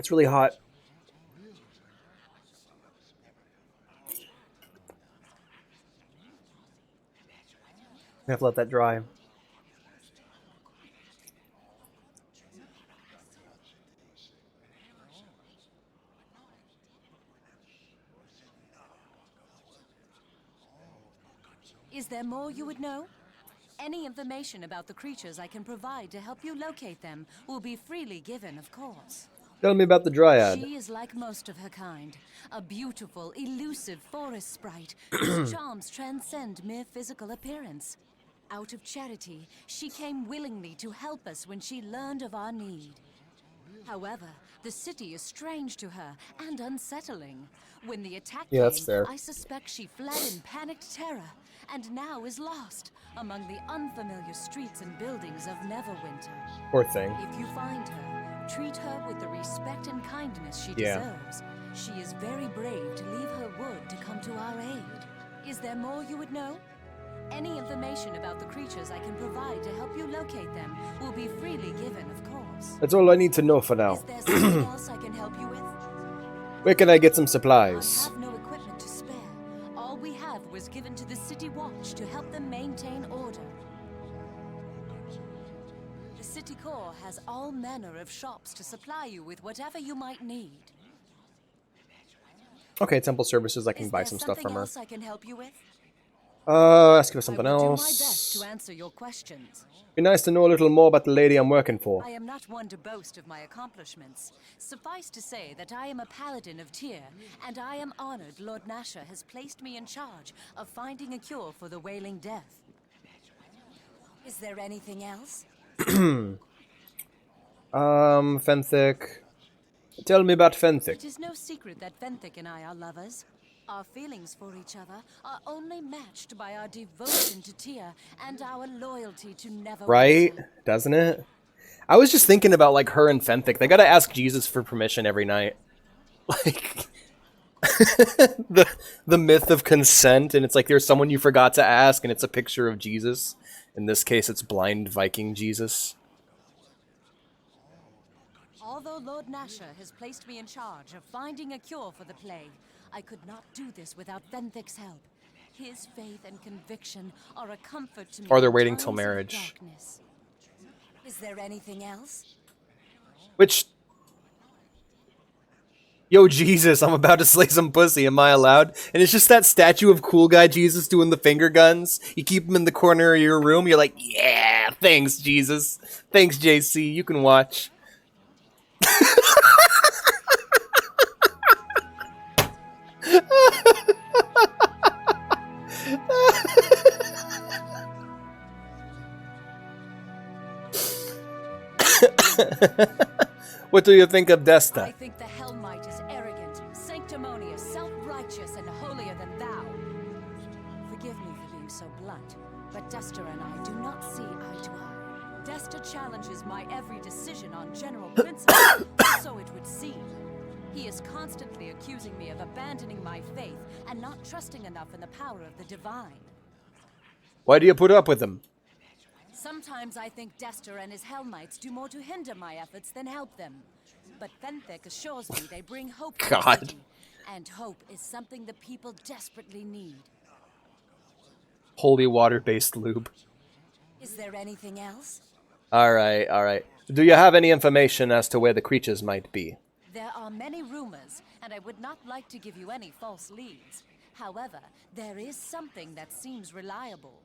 It's really hot. I have to let that dry. Is there more you would know? Any information about the creatures I can provide to help you locate them will be freely given, of course. Tell me about the dryad. She is like most of her kind, a beautiful, elusive forest sprite whose charms transcend mere physical appearance. Out of charity, she came willingly to help us when she learned of our need. However, the city is strange to her and unsettling. When the attack Yeah, that's came, fair. I suspect she fled in panicked terror, and now is lost among the unfamiliar streets and buildings of Neverwinter. Poor thing. If you find her, treat her with the respect and kindness she Yeah. deserves. She is very brave to leave her wood to come to our aid. Is there more you would know? Any information about the creatures I can provide to help you locate them will be freely given, of course. That's all I need to know for now. Is there something else I can help you with? Where can I get some supplies? I have no equipment to spare. All we have was given to the City Watch to help them maintain order. The City Core has all manner of shops to supply you with whatever you might need. Okay, temple services. I can Is buy there some stuff something from her. else I can help you with? Ask her something I will else. do my best to answer your questions. Be nice to know a little more about the lady I'm working for. I am not one to boast of my accomplishments. Suffice to say that I am a paladin of Tyr, and I am honored Lord Nasher has placed me in charge of finding a cure for the Wailing Death. Is there anything else? Fenthic. Tell me about Fenthic. It is no secret that Fenthic and I are lovers. Our feelings for each other are only matched by our devotion to Tyr and our loyalty to Neverwinter. Right? Doesn't it? I was just thinking about, like, her and Fenthic. They gotta ask Jesus for permission every night. Like, the myth of consent, and it's like there's someone you forgot to ask, and it's a picture of Jesus. In this case, it's blind Viking Jesus. Although Lord Nasher has placed me in charge of finding a cure for the plague, I could not do this without Fenthic's help. His faith and conviction are a comfort to me. Or they're in waiting till times of marriage. darkness. Is there anything else? Which... Yo, Jesus, I'm about to slay some pussy. Am I allowed? And it's just that statue of cool guy Jesus doing the finger guns. You keep him in the corner of your room. You're like, yeah, thanks, Jesus. Thanks, JC. You can watch. What do you think of Desta? I think the Hellmite is arrogant, sanctimonious, self-righteous, and holier than thou. Forgive me for being so blunt, but Desta and I do not see eye to eye. Desta challenges my every decision on general principles, so it would seem. He is constantly accusing me of abandoning my faith and not trusting enough in the power of the divine. Why do you put up with him? Sometimes I think Desta and his Hellmites do more to hinder my efforts than help them. But Fenthic assures me they bring hope to the God. city, and hope is something the people desperately need. Holy water-based lube. Is there anything else? Alright, alright. Do you have any information as to where the creatures might be? There are many rumors, and I would not like to give you any false leads. However, there is something that seems reliable.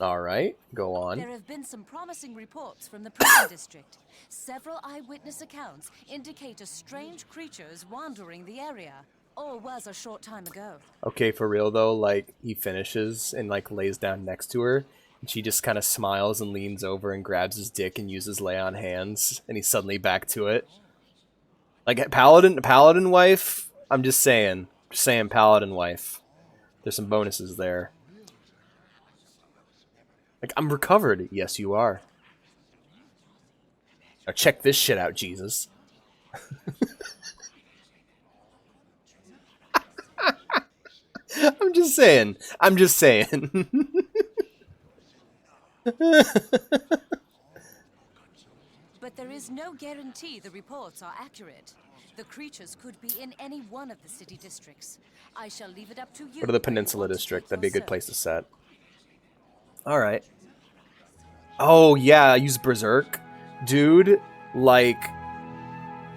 Alright, go on. There have been some promising reports from the prison district. Several eyewitness accounts indicate a strange creature is wandering the area, or was a short time ago. Okay, for real though, like, he finishes and, like, lays down next to her, and she just kind of smiles and leans over and grabs his dick and uses lay on hands, and he's suddenly back to it. Like, paladin wife, I'm just saying paladin wife. There's some bonuses there. Like, I'm recovered. Yes, you are. Now check this shit out, Jesus. I'm just saying. I'm just saying. But But there is no guarantee the reports are accurate. The creatures could be in any one of the city districts. I shall leave it up to you. Go to the Peninsula District. That'd be a good place to set. Alright. Oh, yeah, use Berserk. Dude, like...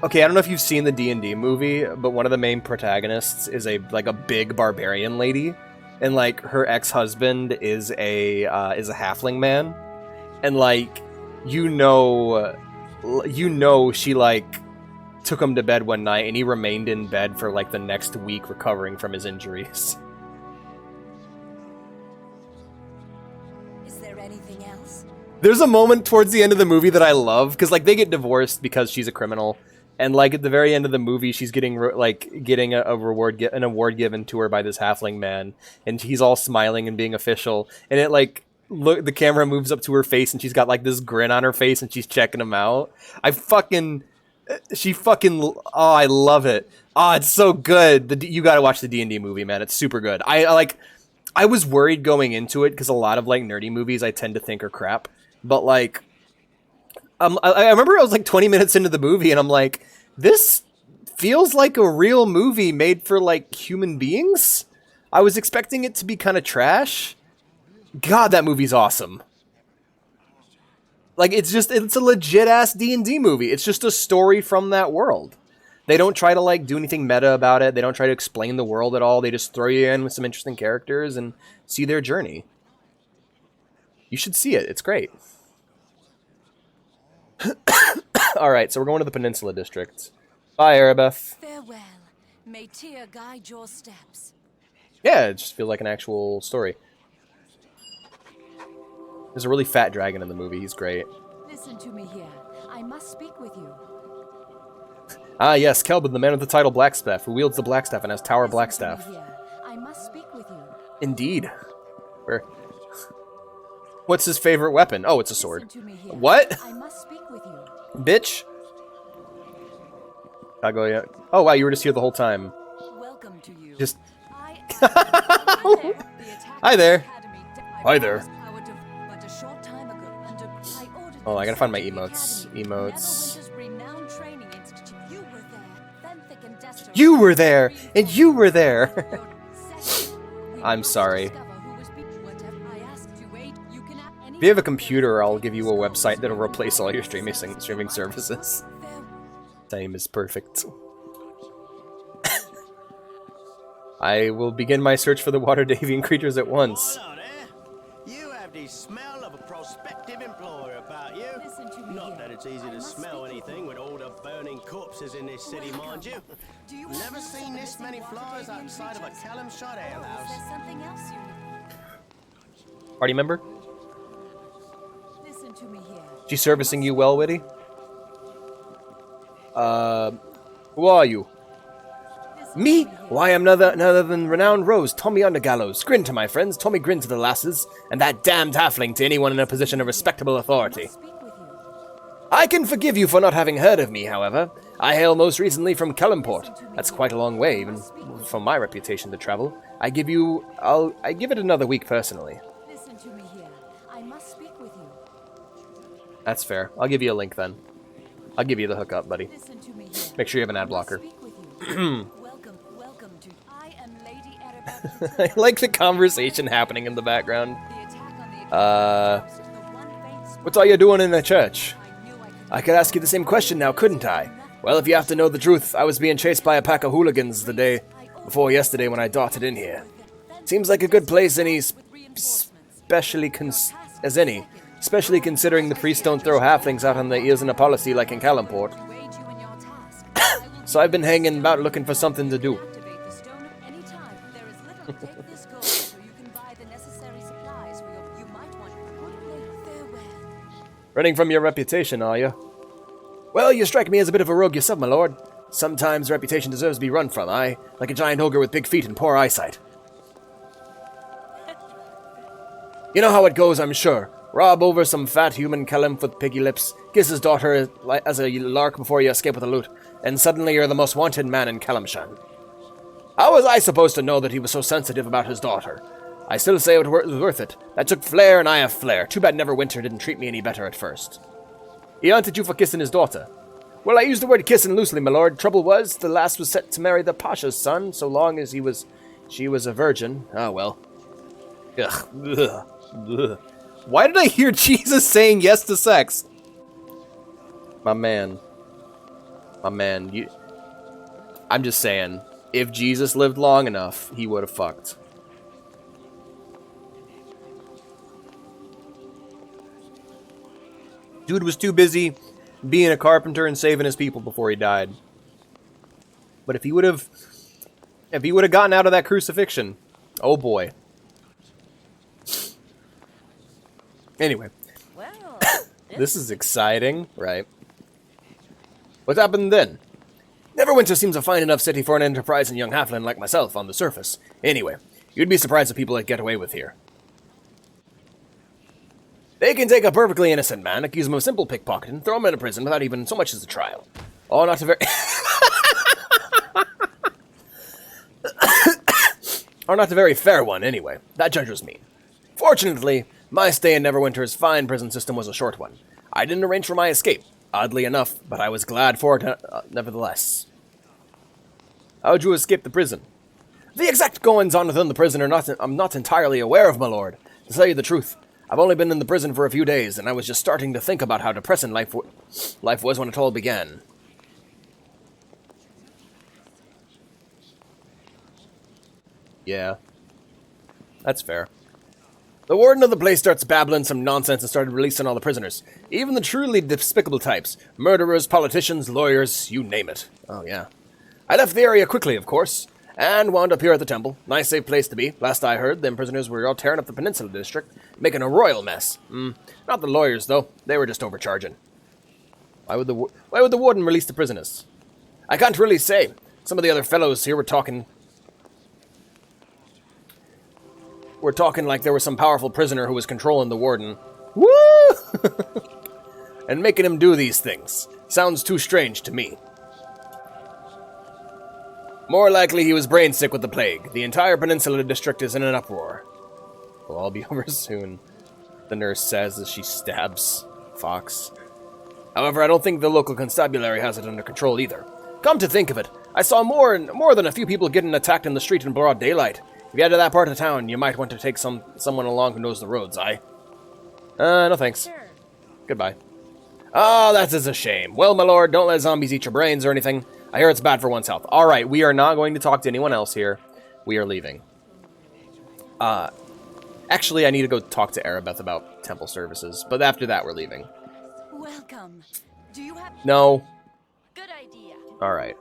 Okay, I don't know if you've seen the D&D movie, but one of the main protagonists is a big barbarian lady, and like her ex-husband is a halfling man, and like you know she like took him to bed one night and he remained in bed for like the next week recovering from his injuries. Is there anything else? There's a moment towards the end of the movie that I love because like they get divorced because she's a criminal. And like at the very end of the movie, she's getting an award given to her by this halfling man, and he's all smiling and being official. And it like the camera moves up to her face, and she's got like this grin on her face, and she's checking him out. I love it. Oh, it's so good. You got to watch the D&D movie, man. It's super good. I was worried going into it because a lot of like nerdy movies I tend to think are crap, but like. I remember I was like 20 minutes into the movie and I'm like, this feels like a real movie made for like human beings. I was expecting it to be kind of trash. God, that movie's awesome. Like it's a legit ass D&D movie. It's just a story from that world. They don't try to like do anything meta about it. They don't try to explain the world at all. They just throw you in with some interesting characters and see their journey. You should see it. It's great. Alright, so we're going to the Peninsula District. Bye, Arabeth. Farewell. May Tyr guide your steps. Yeah, it just feels like an actual story. There's a really fat dragon in the movie. He's great. Listen to me here. I must speak with you. Ah, yes, Kelvin, the man with the title Blackstaff, who wields the Blackstaff and has Tower Blackstaff. I must speak with you. Indeed. What's his favorite weapon? Oh, it's a sword. What? I must speak with you. Bitch. I'll go, yeah. Oh, wow, you were just here the whole time. Welcome to you. Just... Hi there. Hi there. Oh, I gotta find my emotes. Emotes. You were there! And you were there! I'm sorry. If you have a computer, I'll give you a website that'll replace all your streaming services. Time is perfect. I will begin my search for the water Davian creatures at once. You have the smell of a prospective employer about you. Not that it's easy to smell anything with all the burning corpses in this city, mind you. Never seen this many flies outside of a Callum shot alehouse. There's something else you need. Party member? Listen to me here. She's servicing you well, Witty? Who are you? Me? Why, I'm none other than renowned Rose, Tommy Undergallows. Grin to my friends, Tommy grin to the lasses, and that damned halfling to anyone in a position of respectable authority. I can forgive you for not having heard of me, however. I hail most recently from Kellenport. That's quite a long way, even for my reputation to travel. I give it another week personally. Listen to me here. I must speak with you. That's fair. I'll give you a link then. I'll give you the hookup, buddy. Listen to me here. Make sure you have an ad blocker. Welcome to. I am Lady Arabeth. I like the conversation happening in the background. What are you doing in the church? I could ask you the same question now, couldn't I? Well, if you have to know the truth, I was being chased by a pack of hooligans the day before yesterday when I darted in here. Seems like a good place especially considering the priests don't throw halflings out on their ears in a policy like in Kellenport. So I've been hanging about looking for something to do. Running from your reputation, are you? Well, you strike me as a bit of a rogue yourself, my lord. Sometimes reputation deserves to be run from, like a giant ogre with big feet and poor eyesight. You know how it goes, I'm sure. Rob over some fat human Kellum with piggy lips, kiss his daughter as a lark before you escape with the loot, and suddenly you're the most wanted man in Kellamshan. How was I supposed to know that he was so sensitive about his daughter? I still say it was worth it. That took flair, and I have flair. Too bad Neverwinter didn't treat me any better at first. He hunted you for kissing his daughter. Well, I used the word kissing loosely, my lord. Trouble was, the lass was set to marry the Pasha's son, so long as she was a virgin. Ah, well. Ugh. Ugh. Ugh. Why did I hear Jesus saying yes to sex? My man. My man, I'm just saying, if Jesus lived long enough, he would have fucked. Dude was too busy being a carpenter and saving his people before he died. But if he would have gotten out of that crucifixion, oh boy. Anyway, Well, this is exciting, right? What happened then? Neverwinter seems a fine enough city for an enterprising young halfling like myself on the surface. Anyway, you'd be surprised at people that get away with here. They can take a perfectly innocent man, accuse him of simple pickpocketing, and throw him into prison without even so much as a trial. Oh, not a very... or not a very fair one, anyway. That judge was mean. Fortunately, my stay in Neverwinter's fine prison system was a short one. I didn't arrange for my escape, oddly enough, but I was glad for it nevertheless. How'd you escape the prison? The exact goings-on within the prison I'm not entirely aware of, my lord. To tell you the truth, I've only been in the prison for a few days, and I was just starting to think about how depressing life was when it all began. Yeah. That's fair. The warden of the place starts babbling some nonsense and started releasing all the prisoners. Even the truly despicable types. Murderers, politicians, lawyers, you name it. Oh, yeah. I left the area quickly, of course, and wound up here at the temple. Nice safe place to be. Last I heard, them prisoners were all tearing up the Peninsula District, making a royal mess. Not the lawyers, though. They were just overcharging. Why would the warden release the prisoners? I can't really say. Some of the other fellows here were talking... We're talking like there was some powerful prisoner who was controlling the warden. Woo! And making him do these things. Sounds too strange to me. More likely he was brain sick with the plague. The entire Peninsula District is in an uproar. Will all be over soon, the nurse says as she stabs Fox. However, I don't think the local constabulary has it under control either. Come to think of it, I saw more than a few people getting attacked in the street in broad daylight. If you head to that part of town, you might want to take someone along who knows the roads, aye? No thanks. Sure. Goodbye. Oh, that is a shame. Well, my lord, don't let zombies eat your brains or anything. I hear it's bad for one's health. Alright, we are not going to talk to anyone else here. We are leaving. Actually, I need to go talk to Arabeth about temple services, but after that, we're leaving. Welcome. Do you have... No. Good idea. Alright.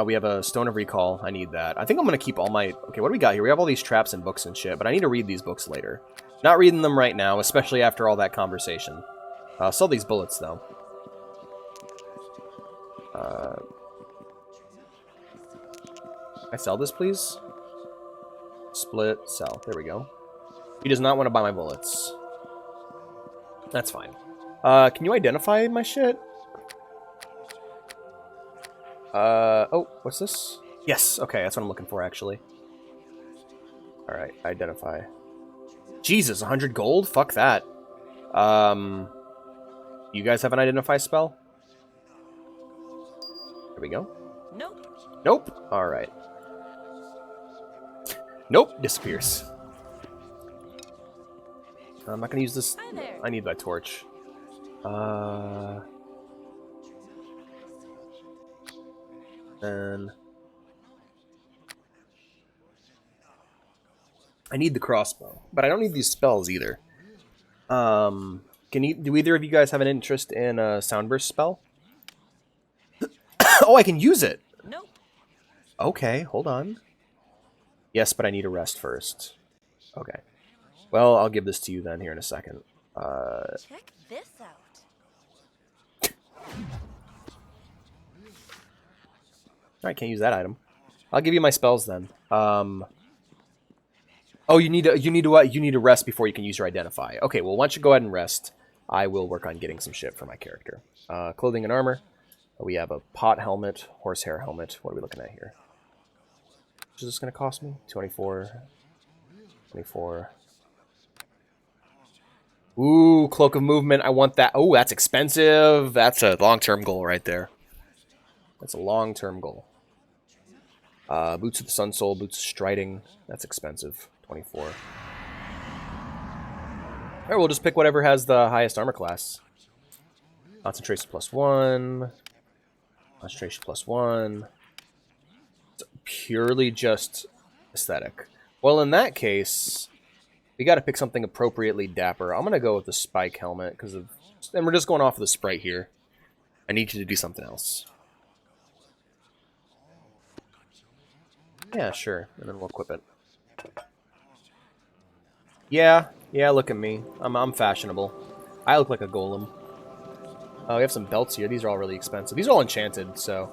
We have a Stone of Recall. I need that. I think I'm going to keep all my... Okay, what do we got here? We have all these traps and books and shit, but I need to read these books later. Not reading them right now, especially after all that conversation. Sell these bullets, though. I sell this, please? Split, sell. There we go. He does not want to buy my bullets. That's fine. Can you identify my shit? Oh, what's this? Yes, okay, that's what I'm looking for, actually. Alright, identify. Jesus, 100 gold? Fuck that. You guys have an identify spell? There we go. Nope. Nope. Alright. Nope, disappears. I'm not gonna use this. Hi there. I need that torch. And I need the crossbow, but I don't need these spells either. Do either of you guys have an interest in a Soundburst spell? Oh, I can use it. Nope. Okay, hold on. Yes, but I need a rest first. Okay. Well, I'll give this to you then here in a second. Check this out. I can't use that item. I'll give you my spells then. Oh, you need to rest before you can use your identify. Okay, well, why don't you go ahead and rest? I will work on getting some shit for my character. Clothing and armor. We have a pot helmet, horsehair helmet. What are we looking at here? Which is this going to cost me? 24. 24. Ooh, Cloak of Movement. I want that. Oh, that's expensive. That's a long-term goal right there. That's a long-term goal. Boots of the Sun Soul, Boots of Striding. That's expensive. 24. Alright, we'll just pick whatever has the highest armor class. Concentration +1. Concentration +1. It's purely just aesthetic. Well, in that case, we gotta pick something appropriately dapper. I'm gonna go with the Spike Helmet, because of... And we're just going off of the sprite here. I need you to do something else. Yeah, sure. And then we'll equip it. Yeah, look at me. I'm fashionable. I look like a golem. Oh, we have some belts here. These are all really expensive. These are all enchanted, so...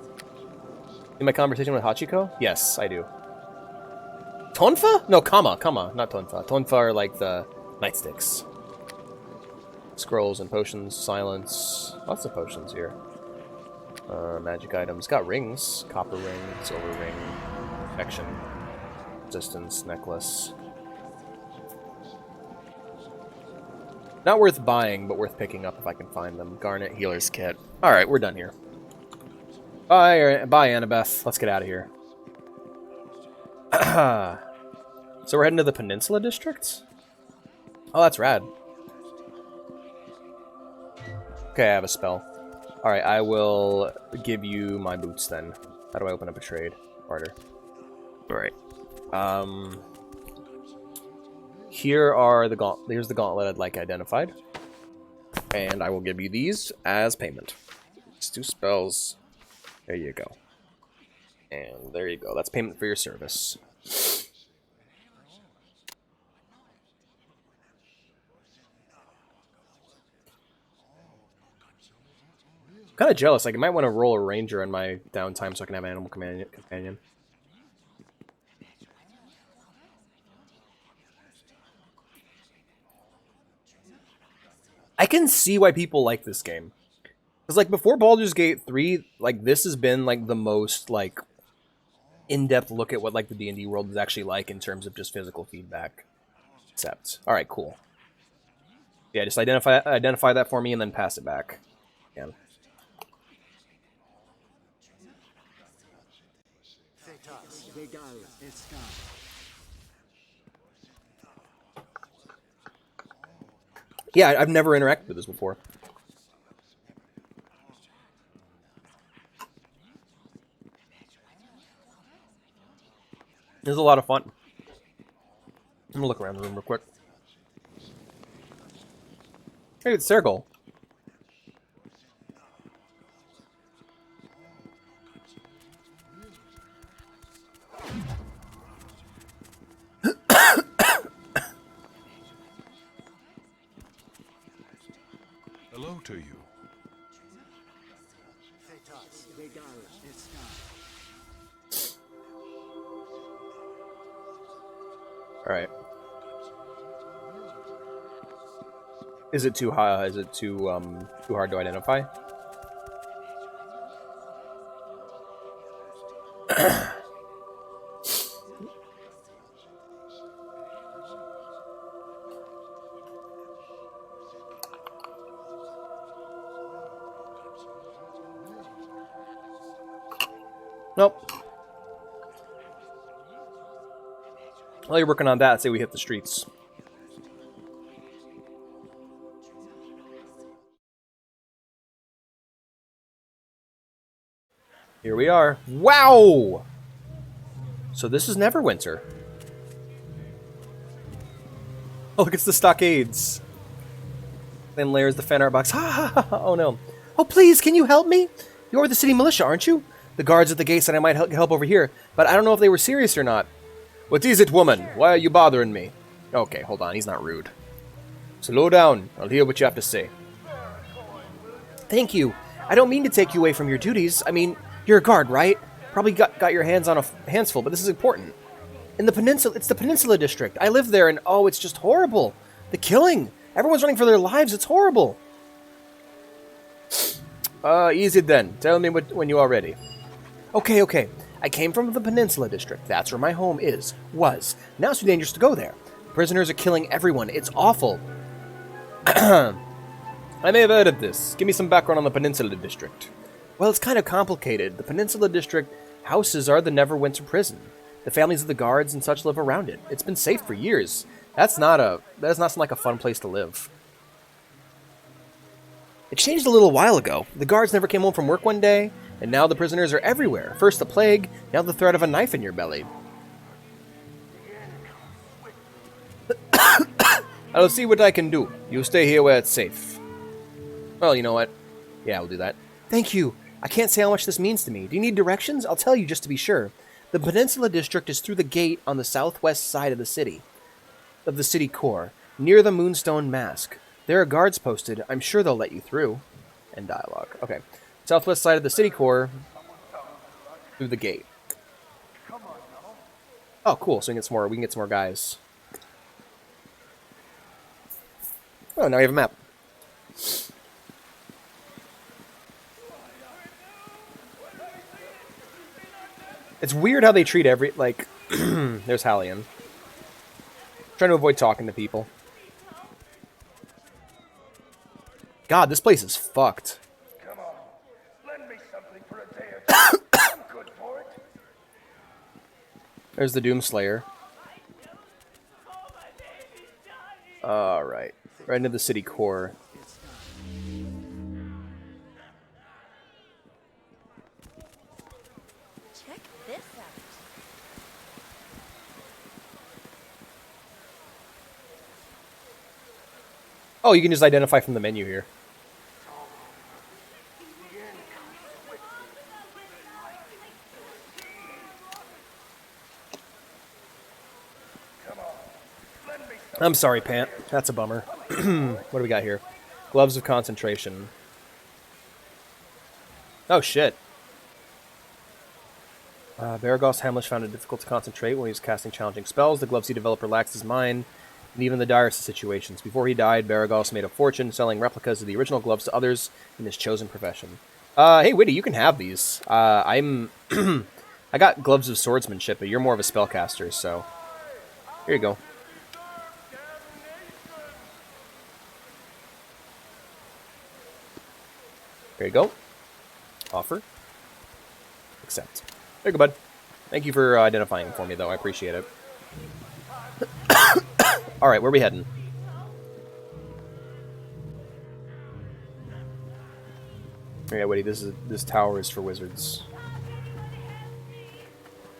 In my conversation with Hachiko? Yes, I do. Tonfa? No, Kama, not Tonfa. Tonfa are like the nightsticks. Scrolls and potions, silence. Lots of potions here. Magic items. Got rings. Copper ring, silver ring, protection, resistance, necklace. Not worth buying, but worth picking up if I can find them. Garnet, healer's kit. Alright, we're done here. Bye, Annabeth. Let's get out of here. So we're heading to the Peninsula District? Oh, that's rad. Okay, I have a spell. Alright, I will give you my boots then. How do I open up a trade? Barter. Alright. Here's the gauntlet I'd like identified. And I will give you these as payment. It's 2 spells. There you go. And there you go. That's payment for your service. I'm kind of jealous. Like, I might want to roll a ranger in my downtime so I can have an animal companion. I can see why people like this game. Because, like, before Baldur's Gate 3, like, this has been, like, the most, like, in-depth look at what, like, the D&D world is actually like in terms of just physical feedback. Except. Alright, cool. Yeah, just identify that for me and then pass it back. Again. Yeah, I've never interacted with this before. This is a lot of fun. I'm gonna look around the room real quick. Hey, it's Sergol. Hello to you. Alright. Is it too high? Is it too hard to identify? Nope. While you're working on that, I'd say we hit the streets. Here we are. Wow! So this is Neverwinter. Oh, look, it's the stockades. Then layers the fan art box. Ha ha ha ha! Oh no. Oh, please, can you help me? You're the city militia, aren't you? The guards at the gate said I might help over here, but I don't know if they were serious or not. What is it, woman? Why are you bothering me? Okay, hold on, he's not rude. Slow down. I'll hear what you have to say. Thank you. I don't mean to take you away from your duties. I mean, you're a guard, right? Probably got your hands full, but this is important. In the peninsula, it's the Peninsula District. I live there, and oh, it's just horrible. The killing. Everyone's running for their lives. It's horrible. Easy then. Tell me when you are ready. Okay. I came from the Peninsula District. That's where my home was. Now it's too dangerous to go there. Prisoners are killing everyone. It's awful. I may have heard of this. Give me some background on the Peninsula District. Well, it's kind of complicated. The Peninsula District houses are the Neverwinter prison. The families of the guards and such live around it. It's been safe for years. That does not sound like a fun place to live. It changed a little while ago. The guards never came home from work one day, and now the prisoners are everywhere. First the plague, now the threat of a knife in your belly. I'll see what I can do. You stay here where it's safe. Well, you know what? Yeah, we'll do that. Thank you. I can't say how much this means to me. Do you need directions? I'll tell you just to be sure. The Peninsula District is through the gate on the southwest side of the city core, near the Moonstone Mask. There are guards posted. I'm sure they'll let you through. End dialogue. Okay. Southwest side of the city core, through the gate. Oh, cool. So we can get some more guys. Oh, now we have a map. It's weird how they treat every, like, there's Hallian. Trying to avoid talking to people. God, this place is fucked. Come on, lend me something for a day or two. I'm good for it. There's the Doomslayer. Alright. Right into the city core. Check this out. Oh, you can just identify from the menu here. I'm sorry, Pant. That's a bummer. What do we got here? Gloves of concentration. Oh, shit. Baragos Hamlish found it difficult to concentrate when he was casting challenging spells. The gloves he developed relaxed his mind in even the direst of situations. Before he died, Baragos made a fortune selling replicas of the original gloves to others in his chosen profession. Hey, Witty, you can have these. I got gloves of swordsmanship, but you're more of a spellcaster, so... Here you go. There you go. Offer. Accept. There you go, bud. Thank you for identifying for me, though. I appreciate it. Alright, where are we heading? Yeah, Woody, this tower is for wizards.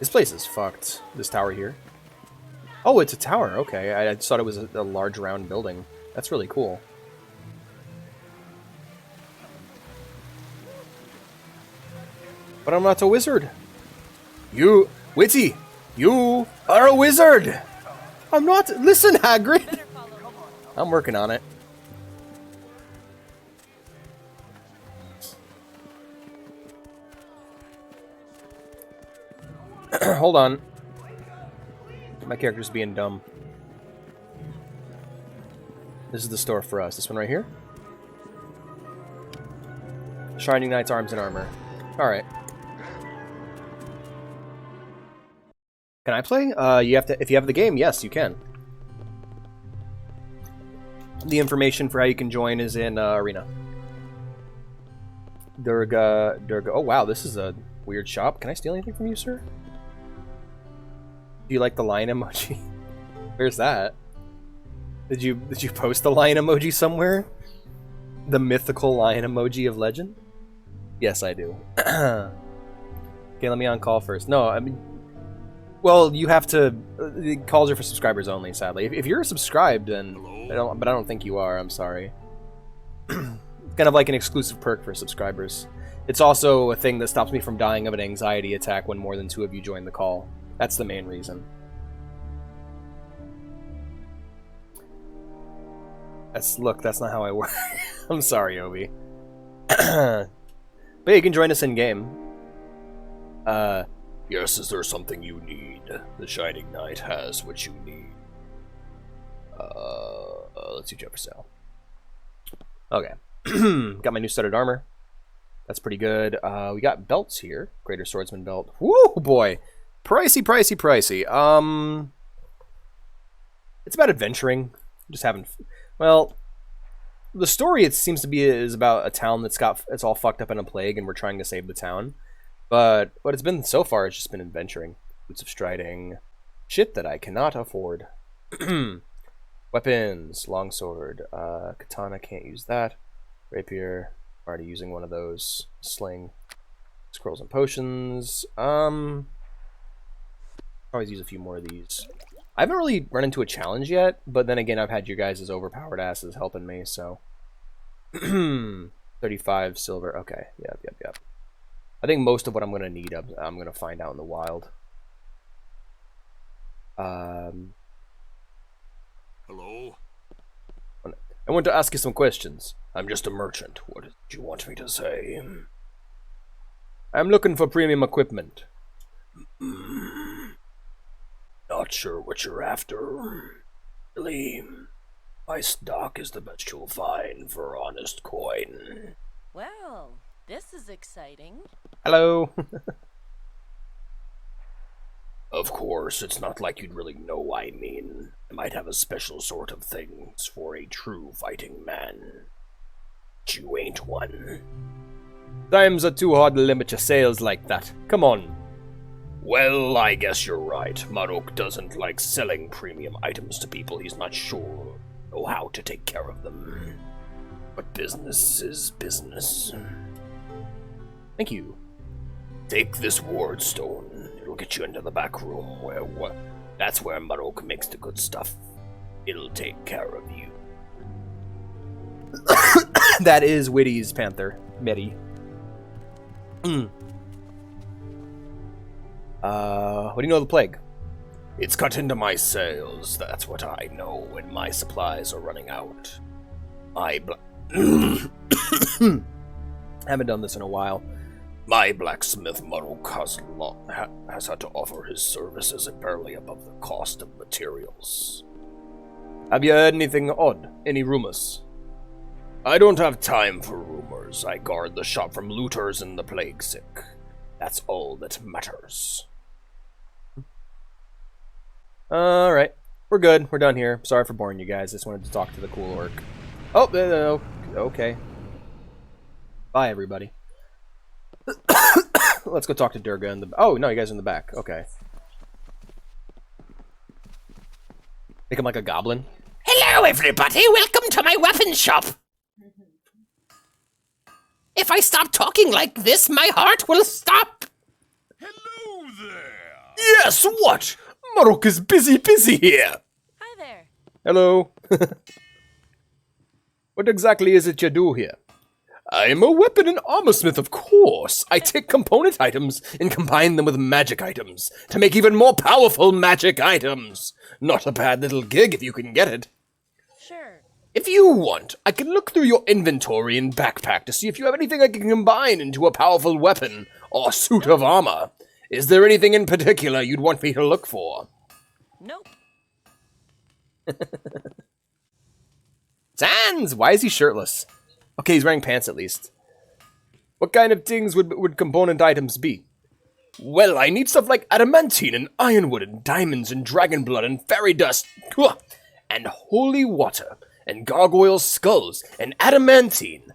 This place is fucked. This tower here. Oh, it's a tower. Okay, I just thought it was a large round building. That's really cool. But I'm not a wizard. You, Witty, you are a wizard. I'm not. Listen, Hagrid. I'm working on it. Hold on. My character's being dumb. This is the store for us. This one right here. Shining Knight's arms and armor. Alright. Can I play? You have to. If you have the game, yes, you can. The information for how you can join is in Arena. Durga. Oh wow, this is a weird shop. Can I steal anything from you, sir? Do you like the lion emoji? Where's that? Did you post the lion emoji somewhere? The mythical lion emoji of legend? Yes, I do. Okay, let me on call first. No, I mean. Well, you have to. The calls are for subscribers only. Sadly, if you're subscribed, then I don't think you are. I'm sorry. Kind of like an exclusive perk for subscribers. It's also a thing that stops me from dying of an anxiety attack when more than 2 of you join the call. That's the main reason. That's not how I work. I'm sorry, Obi. But yeah, you can join us in game. Yes, is there something you need? The Shining Knight has what you need. Let's see, Jeff for sale. Okay. Got my new studded armor. That's pretty good. We got belts here. Greater Swordsman belt. Woo, boy. Pricey, pricey, pricey. It's about adventuring. Just having... Well, the story, it seems to be, is about a town it's all fucked up in a plague, and we're trying to save the town. But what it's been so far has just been adventuring. Boots of striding. Shit that I cannot afford. Weapons. Longsword. Katana, can't use that. Rapier. Already using one of those. Sling. Scrolls and potions. Always use a few more of these. I haven't really run into a challenge yet, but then again, I've had you guys as overpowered asses helping me, so. 35 silver. Okay, yep. I think most of what I'm going to need, I'm going to find out in the wild. Hello? I want to ask you some questions. I'm just a merchant. What did you want me to say? I'm looking for premium equipment. Not sure what you're after. Really, my stock is the best you'll find for honest coin. Well, this is exciting. Hello. Of course, it's not like you'd really know I mean. I might have a special sort of things for a true fighting man. But you ain't one. Times are too hard to limit your sales like that. Come on. Well, I guess you're right. Marok doesn't like selling premium items to people he's not sure know how to take care of them. But business is business. Thank you. Take this ward stone. It'll get you into the back room that's where Marok makes the good stuff. It'll take care of you. That is Witty's panther. Medi. What do you know of the plague? It's cut into my sales. That's what I know when my supplies are running out. Haven't done this in a while. My blacksmith Marok has had to offer his services at barely above the cost of materials. Have you heard anything odd? Any rumors? I don't have time for rumors. I guard the shop from looters and the plague sick. That's all that matters. Alright. We're good. We're done here. Sorry for boring you guys. Just wanted to talk to the cool orc. Oh, okay. Bye, everybody. Let's go talk to Durga in the... Oh, no, you guys are in the back. Okay. Make him like a goblin. Hello, everybody. Welcome to my weapon shop. If I stop talking like this, my heart will stop. Hello there. Yes, what? Marok is busy here. Hi there. Hello. What exactly is it you do here? I'm a weapon and armor smith, of course. I take component items and combine them with magic items to make even more powerful magic items. Not a bad little gig if you can get it. Sure. If you want, I can look through your inventory and backpack to see if you have anything I can combine into a powerful weapon or suit of armor. Is there anything in particular you'd want me to look for? Nope. Sans! Why is he shirtless? Okay, he's wearing pants at least. What kind of things would component items be? Well, I need stuff like adamantine and ironwood and diamonds and dragon blood and fairy dust and holy water and gargoyle skulls and adamantine.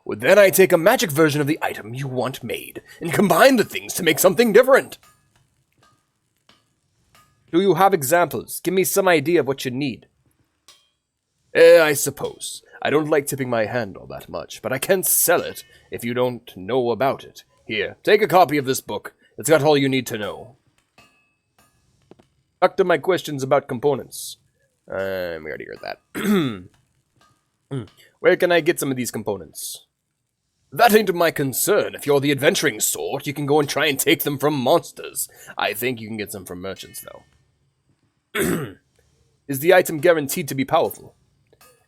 Well, then I take a magic version of the item you want made and combine the things to make something different. Do you have examples? Give me some idea of what you need. I suppose. I don't like tipping my hand all that much, but I can sell it if you don't know about it. Here, take a copy of this book. It's got all you need to know. Back to my questions about components. We already heard that. Where can I get some of these components? That ain't my concern. If you're the adventuring sort, you can go and try and take them from monsters. I think you can get some from merchants, though. Is the item guaranteed to be powerful?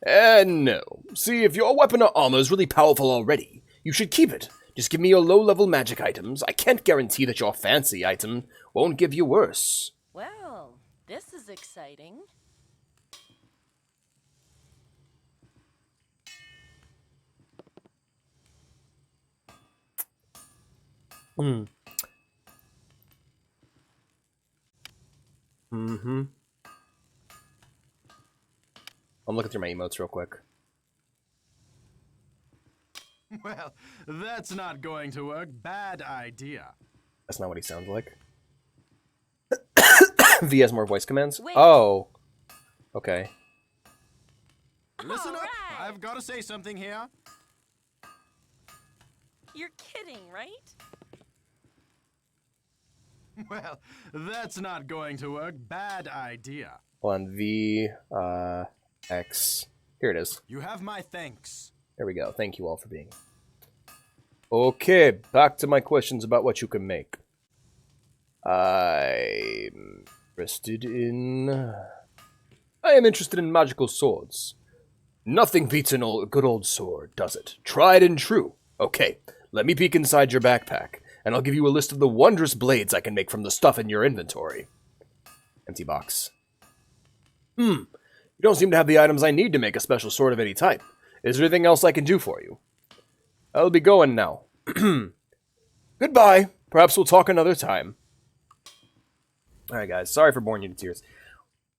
No. See, if your weapon or armor is really powerful already, you should keep it. Just give me your low-level magic items. I can't guarantee that your fancy item won't give you worse. Well, this is exciting. I'm looking through my emotes real quick. Well, that's not going to work. Bad idea. That's not what he sounds like. V has more voice commands? Wait. Oh. Okay. Listen up. I've got to say something here. You're kidding, right? Well, that's not going to work. Bad idea. Hold on. V, X. Here it is. You have my thanks. There we go. Thank you all for being. Okay, back to my questions about what you can make. I'm interested in magical swords. Nothing beats an good old sword, does it? Tried and true. Okay, let me peek inside your backpack, and I'll give you a list of the wondrous blades I can make from the stuff in your inventory. Empty box. You don't seem to have the items I need to make a special sword of any type. Is there anything else I can do for you? I'll be going now. Goodbye. Perhaps we'll talk another time. Alright guys, sorry for boring you to tears.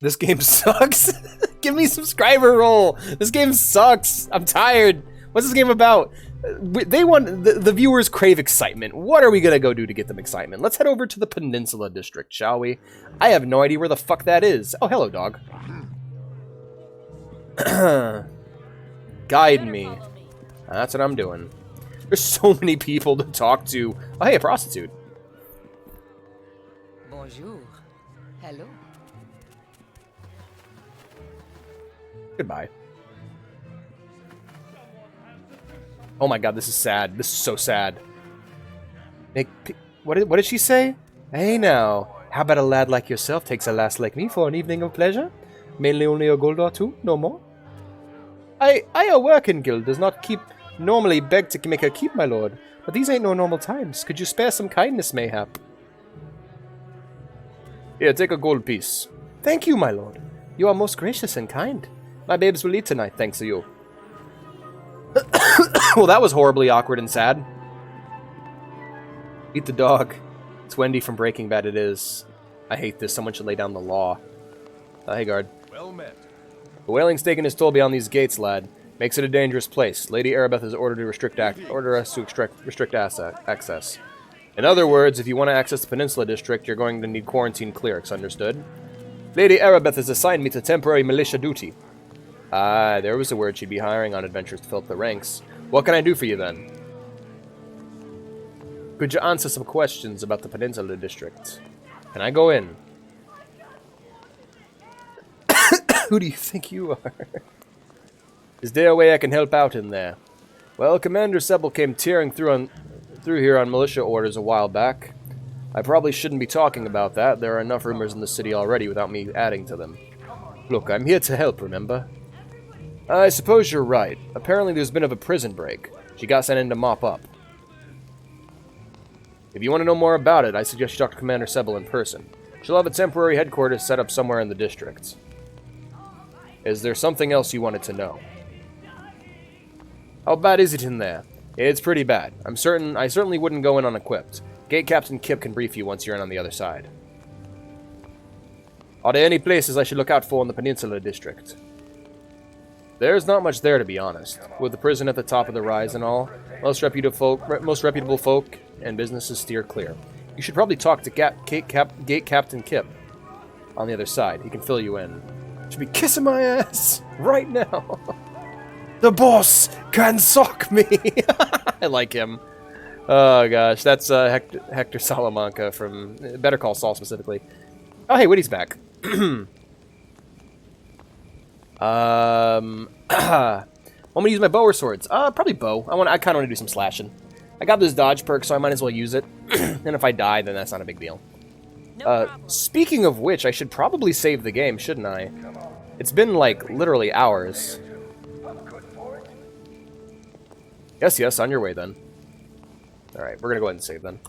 This game sucks. Give me subscriber roll. This game sucks. I'm tired. What's this game about? They want the viewers crave excitement. What are we gonna go do to get them excitement? Let's head over to the Peninsula District, shall we? I have no idea where the fuck that is. Oh, hello, dog. Guide me. That's what I'm doing. There's so many people to talk to. Oh, hey, a prostitute. Bonjour. Hello. Goodbye. Oh my god, this is sad. This is so sad. What did she say? Hey now, how about a lad like yourself takes a lass like me for an evening of pleasure? Mainly only a gold or two, no more? A working guild does not normally beg to make her keep, my lord. But these ain't no normal times. Could you spare some kindness, mayhap? Here, take a gold piece. Thank you, my lord. You are most gracious and kind. My babes will eat tonight, thanks to you. Well, that was horribly awkward and sad. Eat the dog. It's Wendy from Breaking Bad, it is. I hate this. Someone should lay down the law. Hey, guard. Well met. The whaling's taken his toll beyond these gates, lad. Makes it a dangerous place. Lady Arabeth has ordered us to restrict access. In other words, if you want to access the Peninsula District, you're going to need quarantine clerics, understood? Lady Arabeth has assigned me to temporary militia duty. Ah, there was a word she'd be hiring on adventurers to fill up the ranks. What can I do for you, then? Could you answer some questions about the Peninsula District? Can I go in? Who do you think you are? Is there a way I can help out in there? Well, Commander Sebel came tearing through here on militia orders a while back. I probably shouldn't be talking about that. There are enough rumors in the city already without me adding to them. Look, I'm here to help, remember? I suppose you're right. Apparently there's been a prison break. She got sent in to mop up. If you want to know more about it, I suggest you talk to Commander Sebel in person. She'll have a temporary headquarters set up somewhere in the district. Is there something else you wanted to know? How bad is it in there? It's pretty bad. I certainly wouldn't go in unequipped. Gate Captain Kip can brief you once you're in on the other side. Are there any places I should look out for in the Peninsula District? There's not much there, to be honest. With the prison at the top of the rise and all, most reputable folk and businesses steer clear. You should probably talk to Gate Captain Kip on the other side. He can fill you in. Should be kissing my ass right now. The boss can sock me. I like him. Oh gosh, that's Hector Salamanca from Better Call Saul specifically. Oh hey, Witty's back. Want me to use my bow or swords? Probably bow. I kind of want to do some slashing. I got this dodge perk, so I might as well use it. And if I die, then that's not a big deal. Speaking of which, I should probably save the game, shouldn't I? It's been like literally hours. Yes, on your way then. Alright, we're gonna go ahead and save then.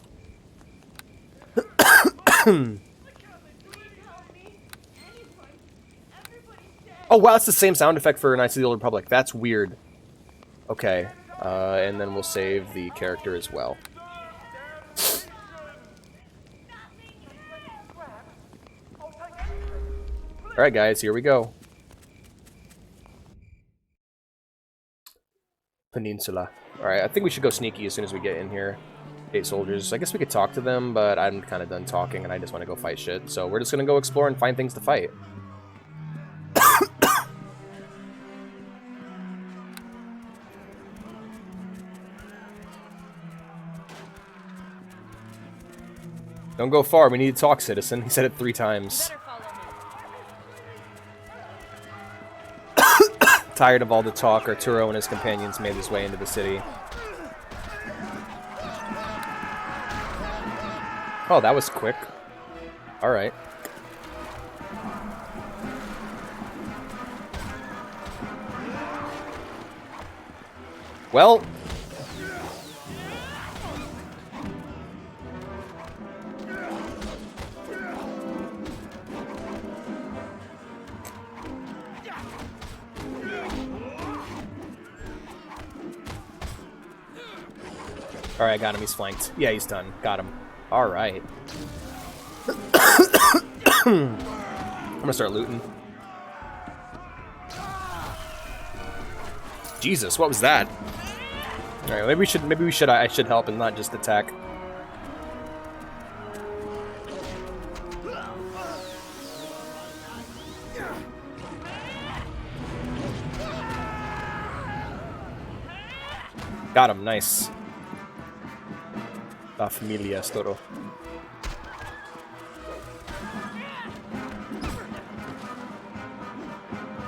Oh wow, that's the same sound effect for Knights of the Old Republic. That's weird. Okay, and then we'll save the character as well. Alright guys, here we go. Peninsula. Alright, I think we should go sneaky as soon as we get in here. 8 soldiers. I guess we could talk to them, but I'm kind of done talking and I just want to go fight shit. So we're just going to go explore and find things to fight. Don't go far. We need to talk, citizen. He said it 3 times. Tired of all the talk, Arturo and his companions made his way into the city. Oh, that was quick. Alright. Well... Alright, got him. He's flanked. Yeah, he's done. Got him. Alright. I'm gonna start looting. Jesus, what was that? Alright, I should help and not just attack. Got him, nice. La familia es todo.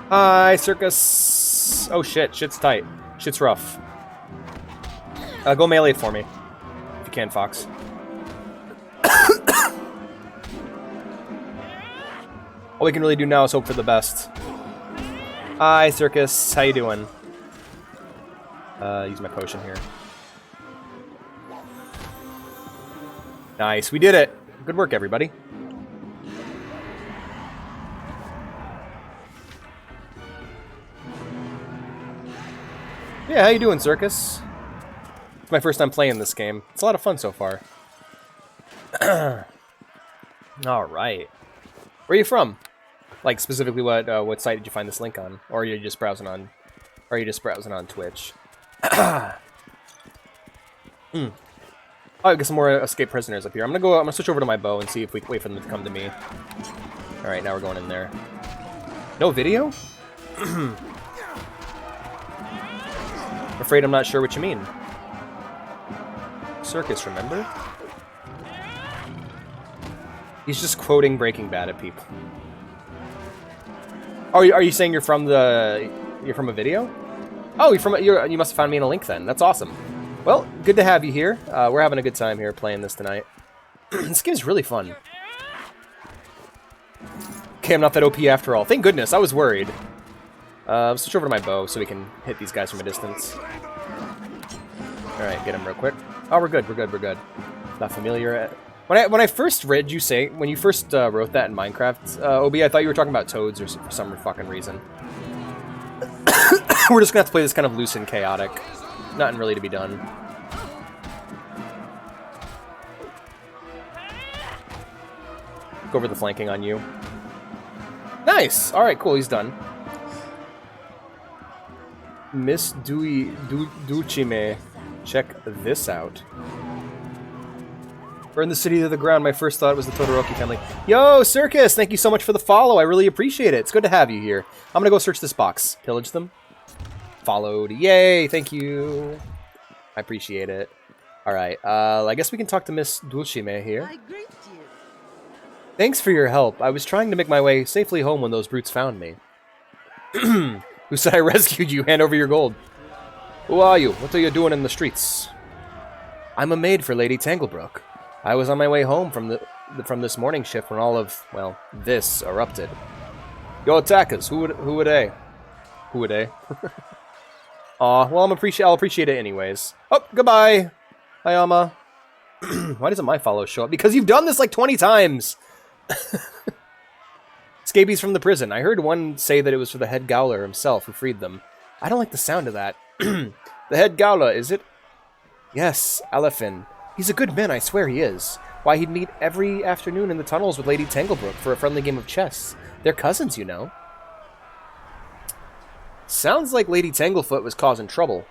Hi, circus. Oh shit, shit's tight. Shit's rough. Go melee for me. If you can, Fox. All we can really do now is hope for the best. Hi, circus. How you doing? Use my potion here. Nice, we did it. Good work, everybody. Yeah, how you doing, Circus? It's my first time playing this game. It's a lot of fun so far. Alright. Where are you from? Like, specifically, what site did you find this link on? Or are you just browsing on... Or are you just browsing on Twitch? Oh, I got some more escaped prisoners up here. I'm gonna switch over to my bow and see if we can wait for them to come to me. Alright, now we're going in there. No video? I'm afraid I'm not sure what you mean. Circus, remember? He's just quoting Breaking Bad at people. Oh, are you saying you're from a video? Oh, you must have found me in a link then. That's awesome. Well, good to have you here. We're having a good time here playing this tonight. This game's really fun. Okay, I'm not that OP after all. Thank goodness, I was worried. Let's switch over to my bow so we can hit these guys from a distance. Alright, get him real quick. Oh, we're good. Not familiar. When I first read you say, when you first wrote that in Minecraft, OB, I thought you were talking about toads or for some fucking reason. We're just gonna have to play this kind of loose and chaotic. Nothing really to be done. Go over the flanking on you. Nice! Alright, cool, he's done. Miss Duchime, check this out. We're in the city of the ground. My first thought was the Todoroki family. Yo, Circus! Thank you so much for the follow. I really appreciate it. It's good to have you here. I'm gonna go search this box. Pillage them. Followed. Yay! Thank you. I appreciate it. Alright, I guess we can talk to Miss Dulcime here. I greet you. Thanks for your help. I was trying to make my way safely home when those brutes found me. Who said I rescued you? Hand over your gold. Who are you? What are you doing in the streets? I'm a maid for Lady Tanglebrook. I was on my way home from this morning shift when all of, well, this erupted. Your attackers, who were they? Who were they? Aw, well, I'll appreciate it anyways. Oh, goodbye! Hi, Amma. Why doesn't my follow show up? Because you've done this like 20 times! Escapees from the prison. I heard one say that it was for the head Gowler himself who freed them. I don't like the sound of that. The head Gowler, is it? Yes, Alefin. He's a good man, I swear he is. Why, he'd meet every afternoon in the tunnels with Lady Tanglebrook for a friendly game of chess. They're cousins, you know. Sounds like Lady Tanglefoot was causing trouble.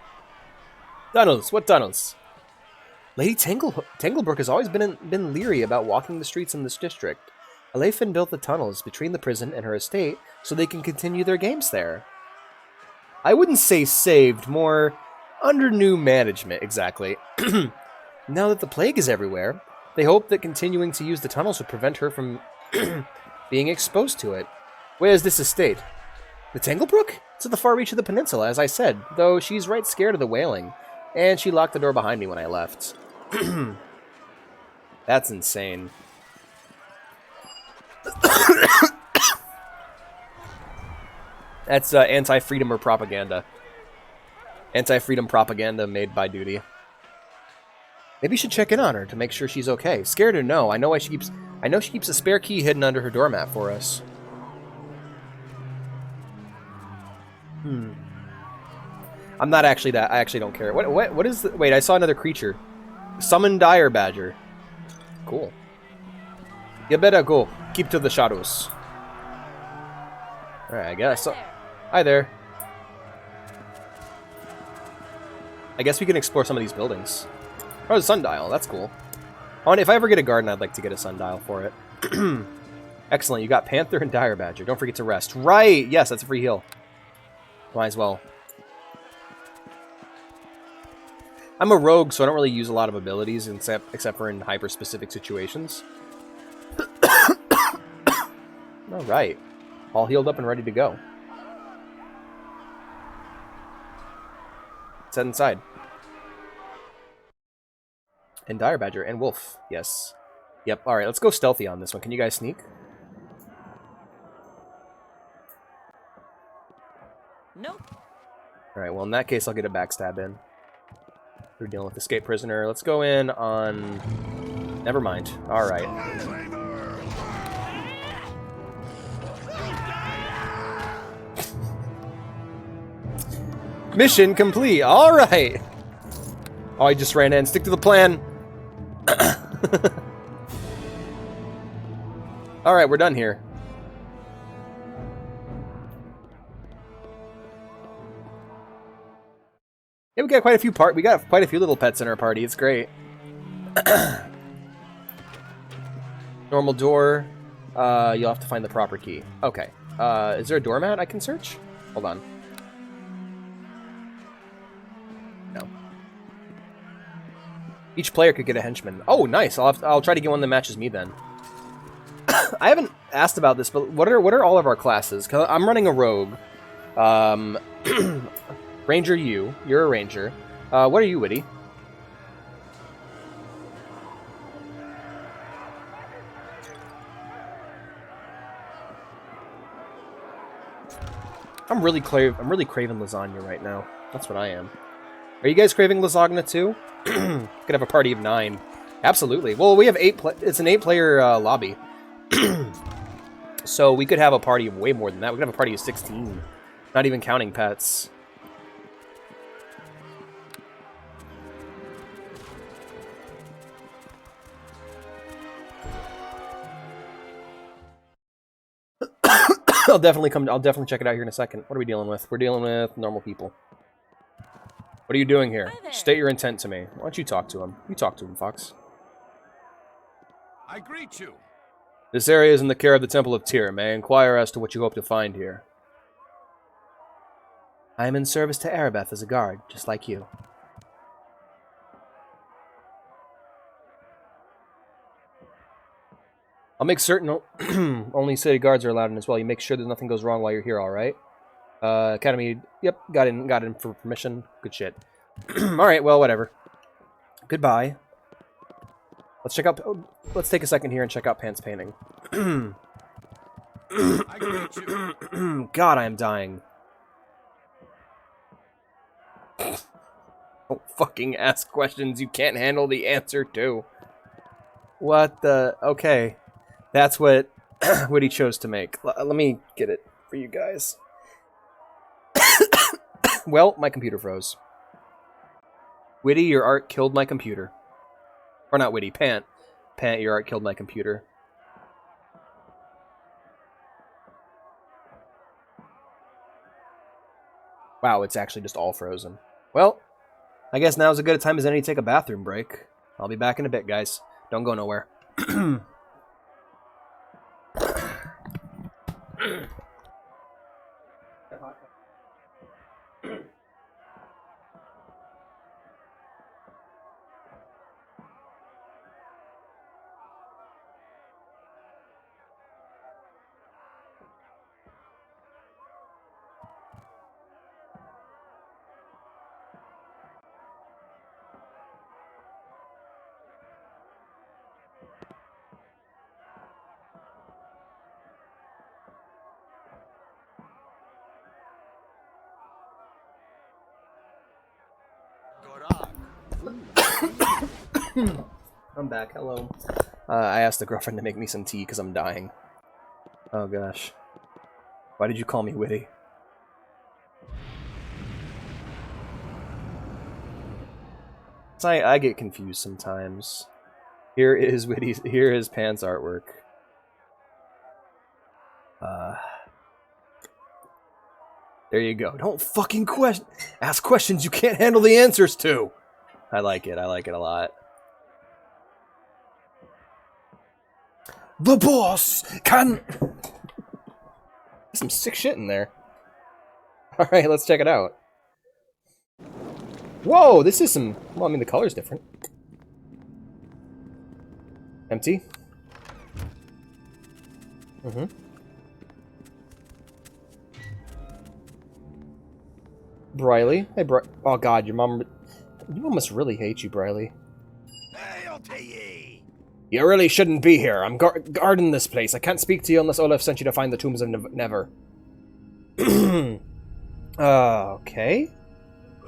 Tunnels. What tunnels? Lady Tanglebrook has always been leery about walking the streets in this district. Alephin built the tunnels between the prison and her estate so they can continue their games there. I wouldn't say saved, more under new management, exactly. Now that the plague is everywhere, they hope that continuing to use the tunnels will prevent her from being exposed to it. Where is this estate? The Tanglebrook? It's at the far reach of the peninsula, as I said, though she's right scared of the wailing. And she locked the door behind me when I left. That's insane. That's anti-freedom or propaganda. Anti-freedom propaganda made by duty. Maybe you should check in on her to make sure she's okay. Scared or no, I know she keeps a spare key hidden under her doormat for us. I'm not actually that. I actually don't care. What is the, wait, I saw another creature. Summon Dire Badger. Cool. You better go. Keep to the shadows. Alright, I guess. So, hi there. I guess we can explore some of these buildings. Oh, the sundial. That's cool. Oh, and if I ever get a garden, I'd like to get a sundial for it. Excellent. You got Panther and Dire Badger. Don't forget to rest. Right! Yes, that's a free heal. Might as well. I'm a rogue, so I don't really use a lot of abilities except for in hyper-specific situations. Alright. All healed up and ready to go. Let's head inside. And Dire Badger and Wolf. Yes. Yep. Alright, let's go stealthy on this one. Can you guys sneak? Nope. Alright, well in that case I'll get a backstab in. We're dealing with escape prisoner. Let's go in on... Never mind. Alright. Mission complete. Alright. Oh, I just ran in. Stick to the plan. Alright, we're done here. Yeah, we got quite a few little pets in our party. It's great. Normal door. You'll have to find the proper key. Okay. Is there a doormat I can search? Hold on. No. Each player could get a henchman. Oh, nice. I'll try to get one that matches me then. I haven't asked about this, but what are all of our classes? 'Cause I'm running a rogue. Ranger, you're a ranger. What are you, Witty? I'm really craving lasagna right now. That's what I am. Are you guys craving lasagna too? Could have a party of 9. Absolutely. Well, we have 8. It's an 8-player lobby, so we could have a party of way more than that. We could have a party of 16, not even counting pets. I'll definitely check it out here in a second. What are we dealing with? We're dealing with normal people. What are you doing here? State your intent to me. Why don't you talk to him? You talk to him, Fox. I greet you. This area is in the care of the Temple of Tyr. May I inquire as to what you hope to find here? I am in service to Arabeth as a guard, just like you. I'll make certain only city guards are allowed in as well. You make sure that nothing goes wrong while you're here, alright? Academy, yep, got in for permission. Good shit. Alright, well, whatever. Goodbye. Let's check out... let's take a second here and check out Pant's painting. God, I am dying. Don't fucking ask questions you can't handle the answer to. What the... Okay. That's what he chose to make. Let me get it for you guys. Well, my computer froze. Witty, your art killed my computer. Or not Witty, Pant. Pant, your art killed my computer. Wow, it's actually just all frozen. Well, I guess now's as good a time as any to take a bathroom break. I'll be back in a bit, guys. Don't go nowhere. I'm back. Hello. I asked the girlfriend to make me some tea because I'm dying. Oh gosh. Why did you call me witty? I get confused sometimes. Here is Witty's. Here is Pants artwork. There you go. Don't fucking ask questions you can't handle the answers to. I like it. I like it a lot. The boss can. There's some sick shit in there. All right, let's check it out. Whoa, this is some. Well, I mean, the color's different. Empty. Mm-hmm. Briley. Hey, oh God, your mom must really hate you, Briley. You really shouldn't be here. I'm guarding this place. I can't speak to you unless Olaf sent you to find the tombs of Never. Okay.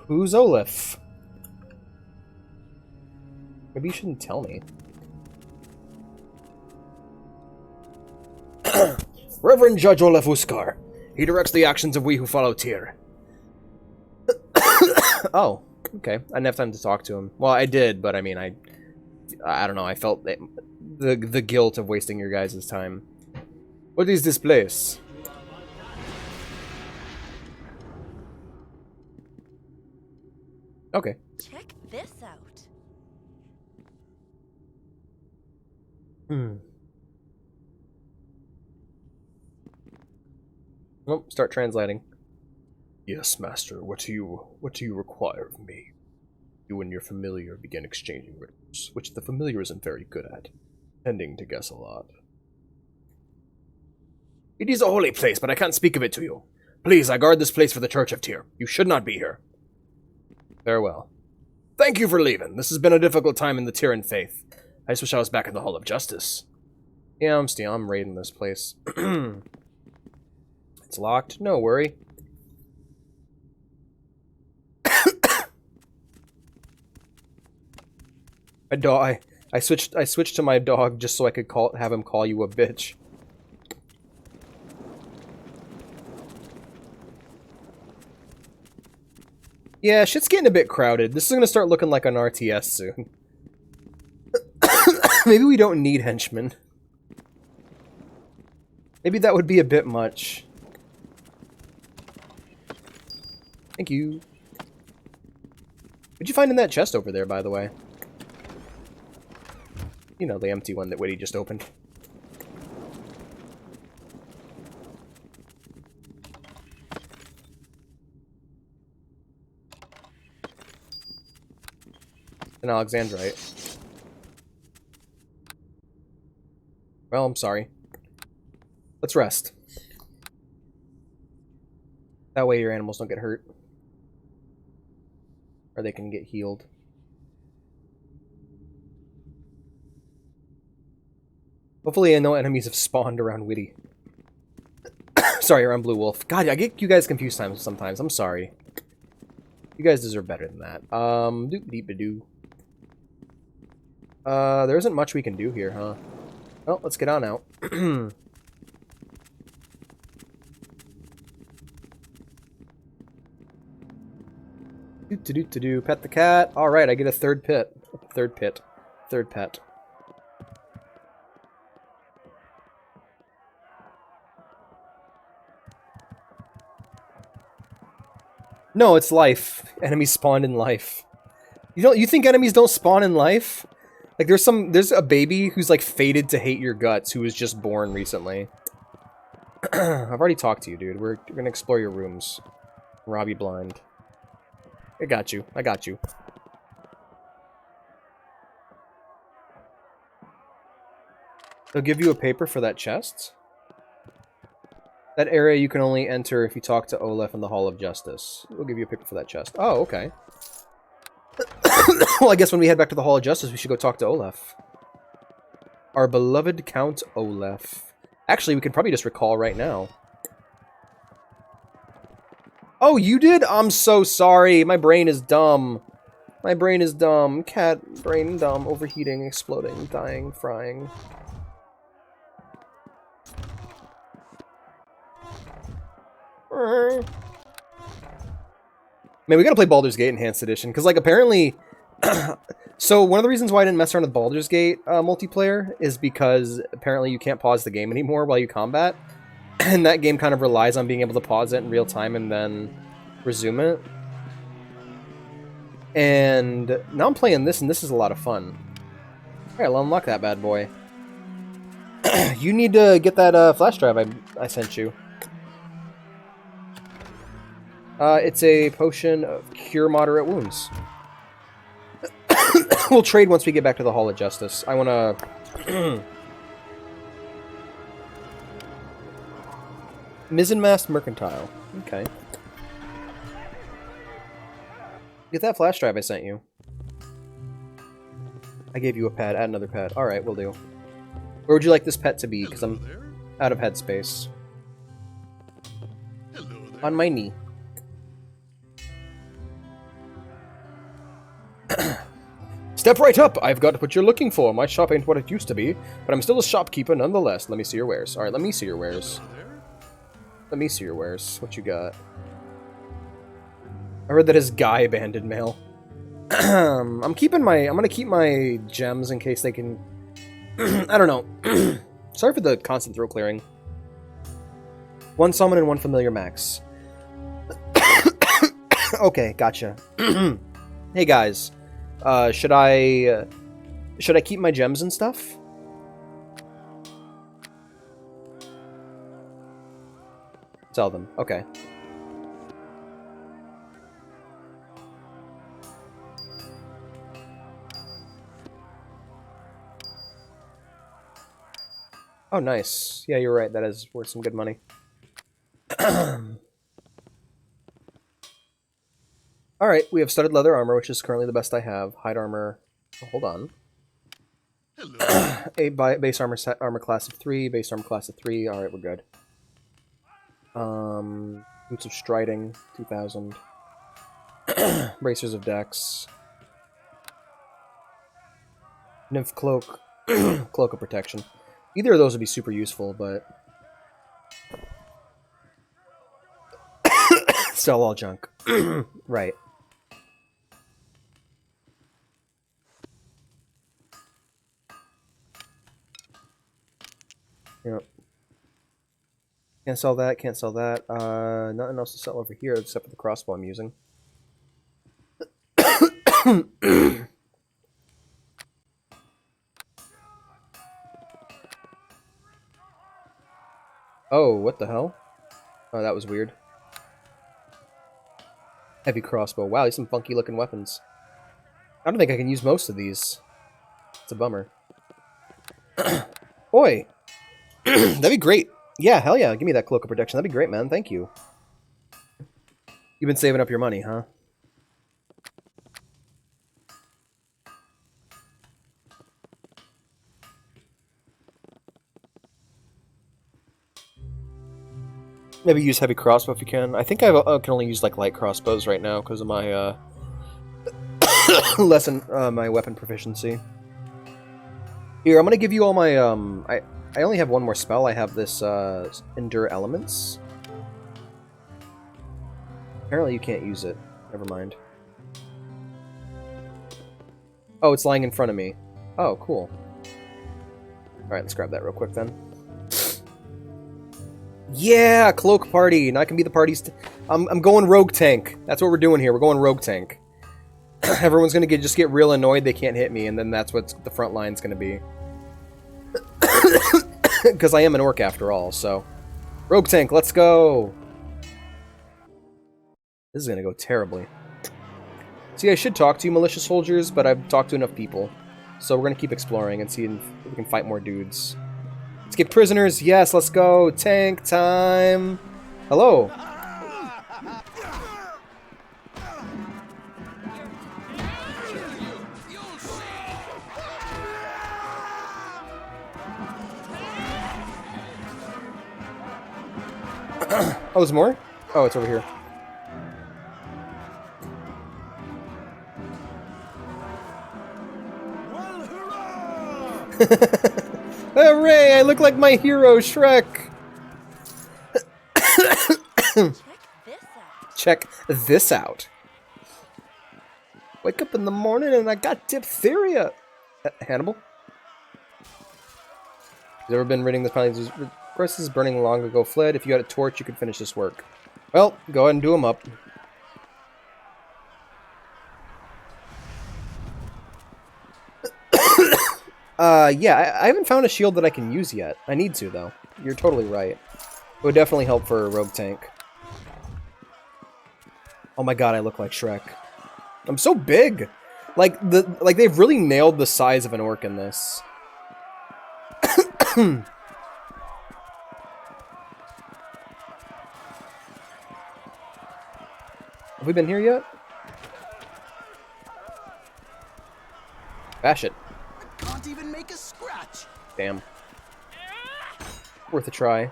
Who's Olaf? Maybe you shouldn't tell me. Reverend Judge Olaf Uskar. He directs the actions of we who follow Tyr. Oh, okay. I didn't have time to talk to him. Well, I did, but I mean, I don't know. I felt the guilt of wasting your guys' time. What is this place? Okay. Check this out. Oh, start translating. Yes, master. What do you require of me? You and your familiar begin exchanging riddles, which the familiar isn't very good at, tending to guess a lot. It is a holy place, but I can't speak of it to you. Please, I guard this place for the Church of Tyr. You should not be here. Farewell. Thank you for leaving. This has been a difficult time in the Tyran faith. I just wish I was back in the Hall of Justice. Yeah, I'm raiding this place. It's locked. No worry. I switched to my dog just so I could have him call you a bitch. Yeah, shit's getting a bit crowded. This is gonna start looking like an RTS soon. Maybe we don't need henchmen. Maybe that would be a bit much. Thank you. What'd you find in that chest over there, by the way? You know, the empty one that Witty just opened. An Alexandrite. Well, I'm sorry. Let's rest. That way your animals don't get hurt. Or they can get healed. Hopefully no enemies have spawned around Witty. Sorry, around Blue Wolf. God, I get you guys confused sometimes. I'm sorry. You guys deserve better than that. Doop-a-deep-a-doo. There isn't much we can do here, huh? Well, let's get on out. Do-do-do-do-do. Pet the cat. Alright, I get a third pet. Third pet. No, it's life. Enemies spawned in life. You think enemies don't spawn in life? Like there's a baby who's like fated to hate your guts who was just born recently. I've already talked to you, dude. We're gonna explore your rooms. Rob you blind. I got you. I got you. They'll give you a paper for that chest. That area you can only enter if you talk to Olaf in the Hall of Justice. We'll give you a paper for that chest. Oh, okay. Well, I guess when we head back to the Hall of Justice, we should go talk to Olaf. Our beloved Count Olaf. Actually, we could probably just recall right now. Oh, you did? I'm so sorry. My brain is dumb. My brain is dumb. Cat brain dumb. Overheating, exploding, dying, frying. Man, we gotta play Baldur's Gate Enhanced Edition, because, like, apparently... So, one of the reasons why I didn't mess around with Baldur's Gate multiplayer is because apparently you can't pause the game anymore while you combat. And that game kind of relies on being able to pause it in real time and then resume it. And now I'm playing this, and this is a lot of fun. Alright, I'll unlock that bad boy. You need to get that flash drive I sent you. It's a potion of cure moderate wounds. We'll trade once we get back to the Hall of Justice. I wanna... Mizzenmast Mercantile. Okay. Get that flash drive I sent you. I gave you a pet. Add another pet. Alright, will do. Where would you like this pet to be? Because I'm out of headspace. On my knee. Step right up! I've got what you're looking for. My shop ain't what it used to be, but I'm still a shopkeeper nonetheless. Let me see your wares. Alright, let me see your wares. Let me see your wares. What you got? I heard that his guy abandoned mail. I'm gonna keep my gems in case they can... I don't know. Sorry for the constant throat clearing. One summon and one familiar max. Okay, gotcha. Hey guys. Should I keep my gems and stuff? Sell them. Okay. Oh, nice. Yeah, you're right. That is worth some good money. Alright, we have studded leather armor, which is currently the best I have. Hide armor. Oh, hold on. A base armor set armor class of 3, base armor class of 3. Alright, we're good. Boots of striding, 2000. Bracers of dex. Nymph cloak. Cloak of protection. Either of those would be super useful, but... Sell all junk. Right. Yep. Can't sell that, can't sell that. Nothing else to sell over here except for the crossbow I'm using. Oh, what the hell? Oh, that was weird. Heavy crossbow. Wow, these are some funky looking weapons. I don't think I can use most of these. It's a bummer. Oi! That'd be great. Yeah, hell yeah. Give me that cloak of protection. That'd be great, man. Thank you. You've been saving up your money, huh? Maybe use heavy crossbow if you can. I think I can only use like light crossbows right now because of my my weapon proficiency. Here, I'm gonna give you all my I only have one more spell. I have this Endure Elements. Apparently you can't use it. Never mind. Oh, it's lying in front of me. Oh, cool. Alright, let's grab that real quick then. Yeah, cloak party. Now I can be the party's... I'm going rogue tank. That's what we're doing here. We're going rogue tank. Everyone's gonna just get real annoyed they can't hit me, and then that's what the front line's gonna be. Because I am an orc after all, so... Rogue tank, let's go! This is gonna go terribly. See, I should talk to you, militia soldiers, but I've talked to enough people. So we're gonna keep exploring and see if we can fight more dudes. Let's get prisoners! Yes, let's go! Tank time! Hello! Oh, there's more? Oh, it's over here. Hooray! I look like my hero, Shrek! Check this out. Wake up in the morning and I got diphtheria! Hannibal? Has ever been reading this? Courses burning long ago fled. If you had a torch, you could finish this work. Well, go ahead and do them up. Yeah, I haven't found a shield that I can use yet. I need to, though. You're totally right. It would definitely help for a rogue tank. Oh my god, I look like Shrek. I'm so big! Like they've really nailed the size of an orc in this. Have we been here yet? Bash it. Can't even make a scratch. Damn. Worth a try.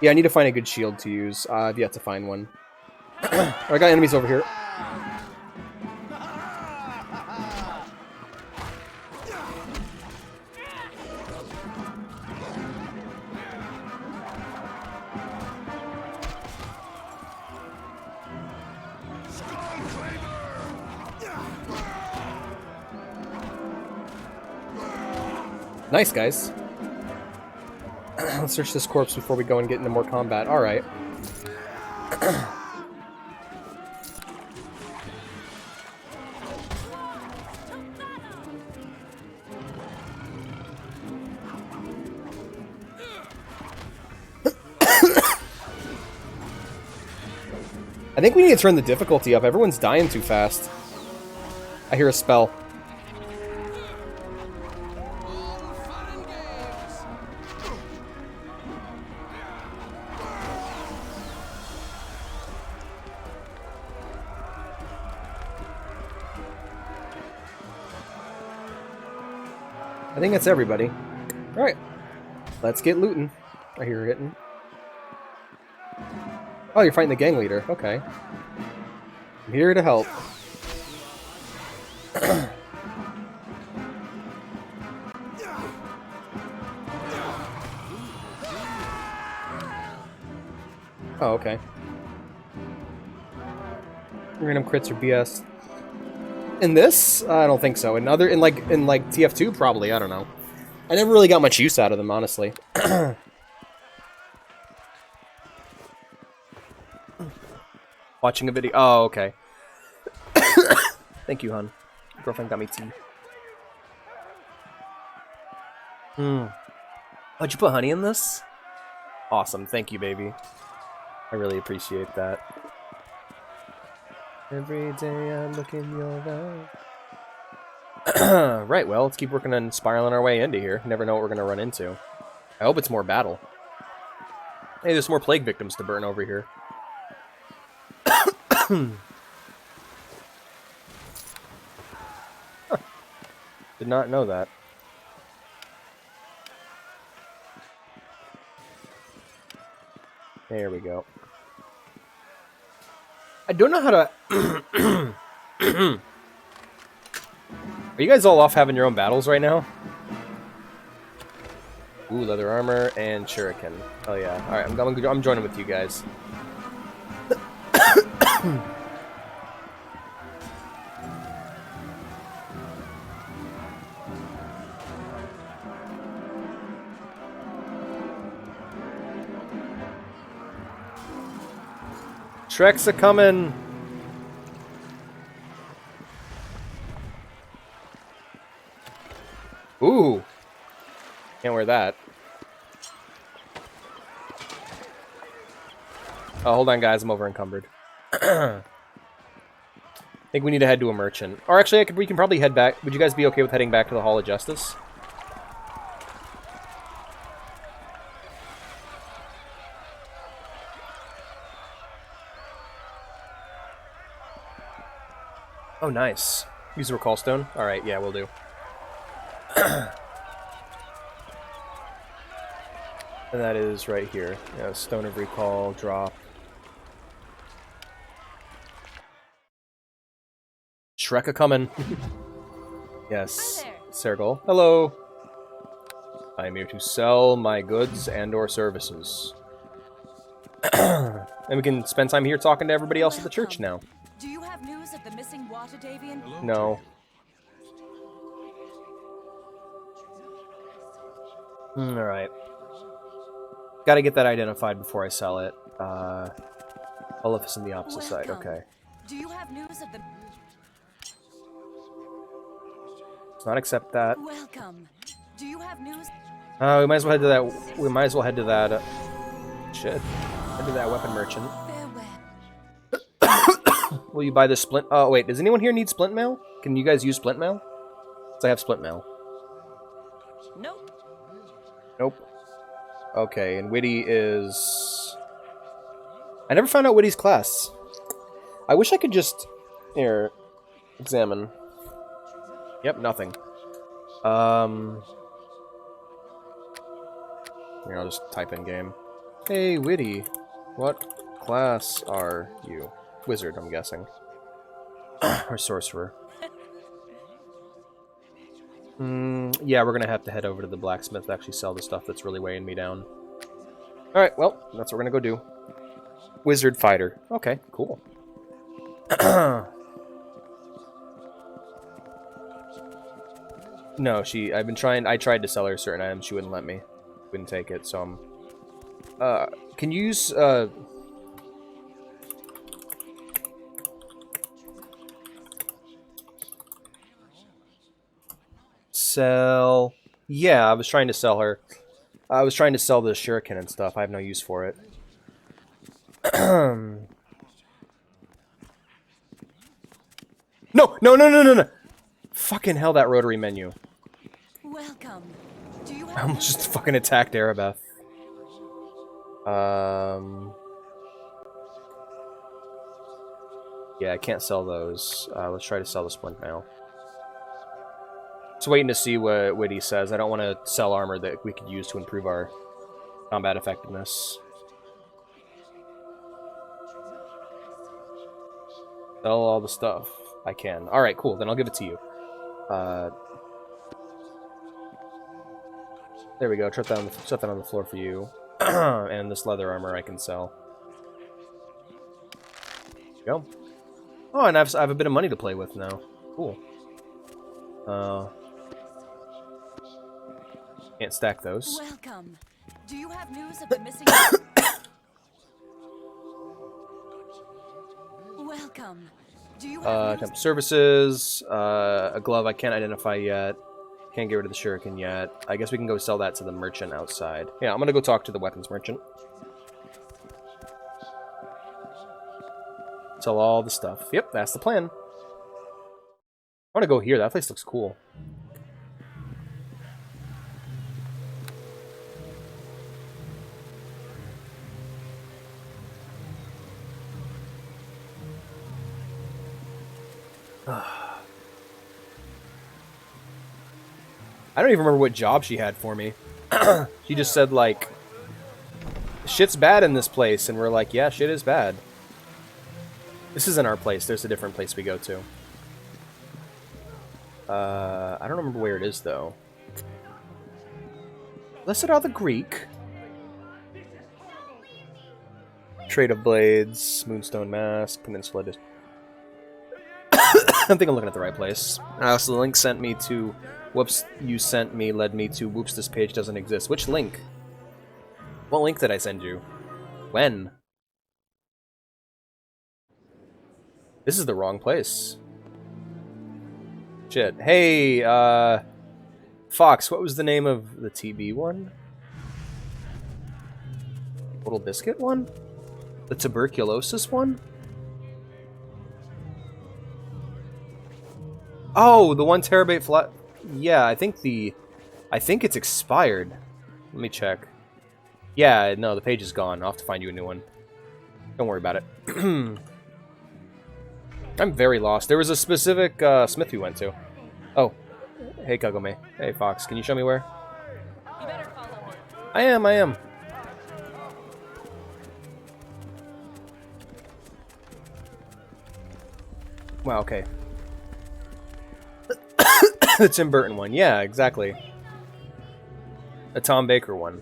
Yeah, I need to find a good shield to use. I've yet to find one. I got enemies over here. Nice, guys. Let's search this corpse before we go and get into more combat. Alright. I think we need to turn the difficulty up. Everyone's dying too fast. I hear a spell. I think that's everybody. Alright. Let's get looting. I hear her hitting. Oh, you're fighting the gang leader. Okay. I'm here to help. Oh, okay. Random crits or BS. In this? I don't think so. In like TF2 probably, I don't know. I never really got much use out of them, honestly. Watching a video. Oh, okay. Thank you, hon. Girlfriend got me tea. How'd you put honey in this? Awesome. Thank you, baby. I really appreciate that. Every day I look in your eyes. Right, well, let's keep working on spiraling our way into here. You never know what we're going to run into. I hope it's more battle. Hey, there's more plague victims to burn over here. Huh. Did not know that. There we go. I don't know how to... Are you guys all off having your own battles right now? Ooh, leather armor and shuriken. Oh yeah. Alright, I'm joining with you guys. Shrek's a-coming! try that. Oh, hold on, guys. I'm over encumbered. I think we need to head to a merchant. Or actually, we can probably head back. Would you guys be okay with heading back to the Hall of Justice? Oh, nice. Use the recall stone? Alright, yeah, we'll do. And that is right here. Yeah, Stone of Recall, drop. Shrek a coming. Yes. Sergol. Hello. I am here to sell my goods and or services. And we can spend time here talking to everybody else at the church now. Do you have news of the missing water Davian? No. Alright. Gotta get that identified before I sell it. Olephus on the opposite side, okay. Do you have news of the... Let's not accept that. Welcome. Do you have news? We might as well head to that. We might as well head to that. Shit. Head to that weapon merchant. Will you buy this splint? Oh wait, does anyone here need splint mail? Can you guys use splint mail? Because I have splint mail. Nope. Nope. Okay, and Witty is... I never found out Witty's class. I wish I could just... Here, examine. Yep, nothing. Here, I'll just type in game. Hey, Witty. What class are you? Wizard, I'm guessing. Or sorcerer. Yeah, we're gonna have to head over to the blacksmith to actually sell the stuff that's really weighing me down. Alright, well, that's what we're gonna go do. Wizard fighter. Okay, cool. No, I tried to sell her certain items, she wouldn't let me. Wouldn't take it, so can you use, sell... Yeah, I was trying to sell her. I was trying to sell the shuriken and stuff. I have no use for it. No! Fucking hell, that rotary menu. Welcome. Do you I almost just fucking attacked Erebeth. Yeah, I can't sell those. Let's try to sell the splint mail. Just waiting to see what Witty says. I don't want to sell armor that we could use to improve our combat effectiveness. Sell all the stuff. I can. Alright, cool. Then I'll give it to you. There we go. Set that on the floor for you. And this leather armor I can sell. There you go. Oh, and I have a bit of money to play with now. Cool. Can't stack those. Welcome. Do you have news of the missing... Welcome. Do you have Temple services, a glove I can't identify yet. Can't get rid of the shuriken yet. I guess we can go sell that to the merchant outside. Yeah, I'm gonna go talk to the weapons merchant. Sell all the stuff. Yep, that's the plan. I wanna go here. That place looks cool. I don't even remember what job she had for me. She just said, like, shit's bad in this place, and we're like, yeah, shit is bad. This isn't our place. There's a different place we go to. I don't remember where it is, though. Blessed are the Greek. Trade of Blades, Moonstone Mask, Peninsula District. I think I'm looking at the right place. So the link sent me to... Whoops, you sent me, led me to... Whoops, this page doesn't exist. Which link? What link did I send you? When? This is the wrong place. Shit. Hey, Fox, what was the name of the TB one? Little Biscuit one? The tuberculosis one? Oh, the 1 terabyte flat. Yeah, I think it's expired. Let me check. Yeah, no, the page is gone. I'll have to find you a new one. Don't worry about it. I'm very lost. There was a specific smith we went to. Oh. Hey, Kagome. Hey, Fox. Can you show me where? You better follow me. I am. Wow, okay. The Tim Burton one. Yeah, exactly. The Tom Baker one.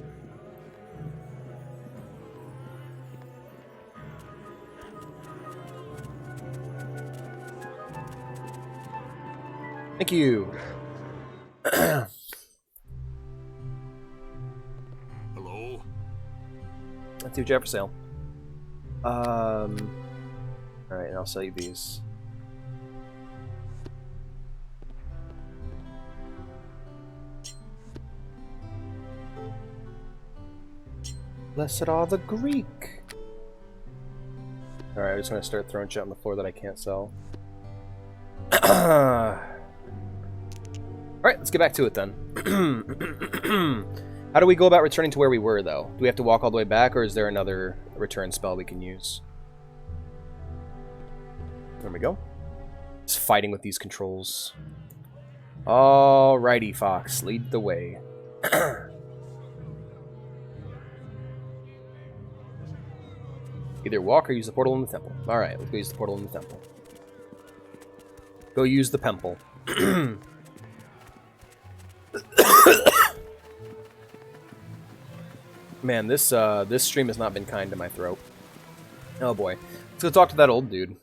Thank you. Hello? Let's see what you have for sale. Alright, and I'll sell you these. Blessed are the Greek. Alright, I'm just gonna start throwing shit on the floor that I can't sell. Alright, let's get back to it then. How do we go about returning to where we were, though? Do we have to walk all the way back, or is there another return spell we can use? There we go. Just fighting with these controls. Alrighty, Fox. Lead the way. Either walk or use the portal in the temple. Alright, let's go use the portal in the temple. Go use the temple. Man, this stream has not been kind to my throat. Oh boy. Let's go talk to that old dude.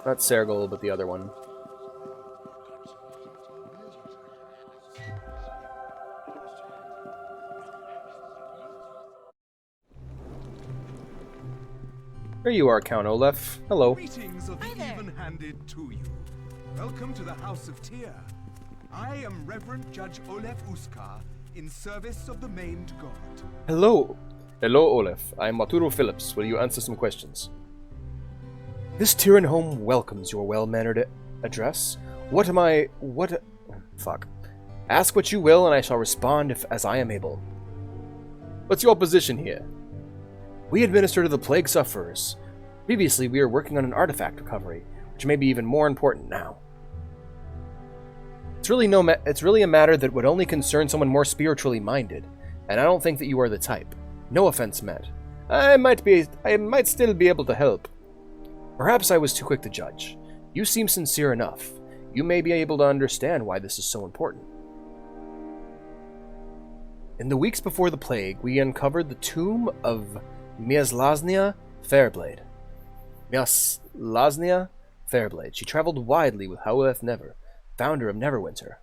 Not Sergol, but the other one. There you are, Count Olaf. Hello. Greetings of the even-handed to you. Welcome to the House of Tyr. I am Reverend Judge Olaf Uskar, in service of the maimed god. Hello. Hello, Olaf. I am Maturo Phillips. Will you answer some questions? This Tyrian home welcomes your well-mannered address. Fuck. Ask what you will, and I shall respond as I am able. What's your position here? We administer to the plague sufferers. Previously, we were working on an artifact recovery, which may be even more important now. It's really a matter that would only concern someone more spiritually minded, and I don't think that you are the type. No offense meant. I might still be able to help. Perhaps I was too quick to judge. You seem sincere enough. You may be able to understand why this is so important. In the weeks before the plague, we uncovered the tomb of Miaslaznia Fairblade. Miaslaznia Fairblade. She traveled widely with Howleth Never, founder of Neverwinter.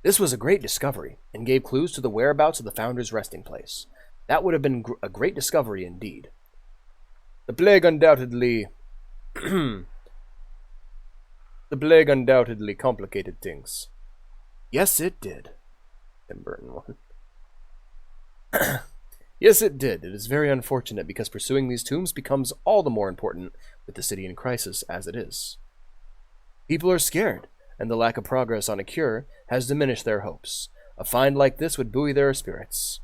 This was a great discovery, and gave clues to the whereabouts of the founder's resting place. That would have been a great discovery indeed. The plague undoubtedly... the plague undoubtedly complicated things. Yes, it did. Tim Burton one. Yes, it did. It is very unfortunate because pursuing these tombs becomes all the more important with the city in crisis as it is. People are scared, and the lack of progress on a cure has diminished their hopes. A find like this would buoy their spirits.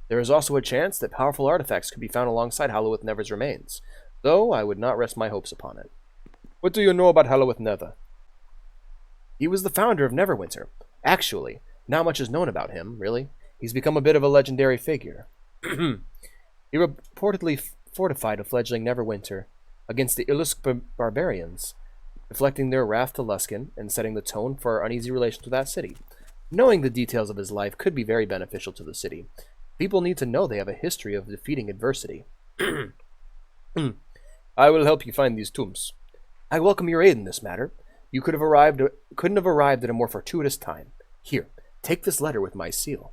There is also a chance that powerful artifacts could be found alongside Halloweth Never's remains, though I would not rest my hopes upon it. What do you know about Halloweth Never? He was the founder of Neverwinter. Actually, not much is known about him, really. He's become a bit of a legendary figure. He reportedly fortified a fledgling Neverwinter against the Ilusk barbarians, reflecting their wrath to Luskan and setting the tone for our uneasy relations with that city. Knowing the details of his life could be very beneficial to the city. People need to know they have a history of defeating adversity. I will help you find these tombs. I welcome your aid in this matter. You couldn't have arrived at a more fortuitous time. Here, take this letter with my seal.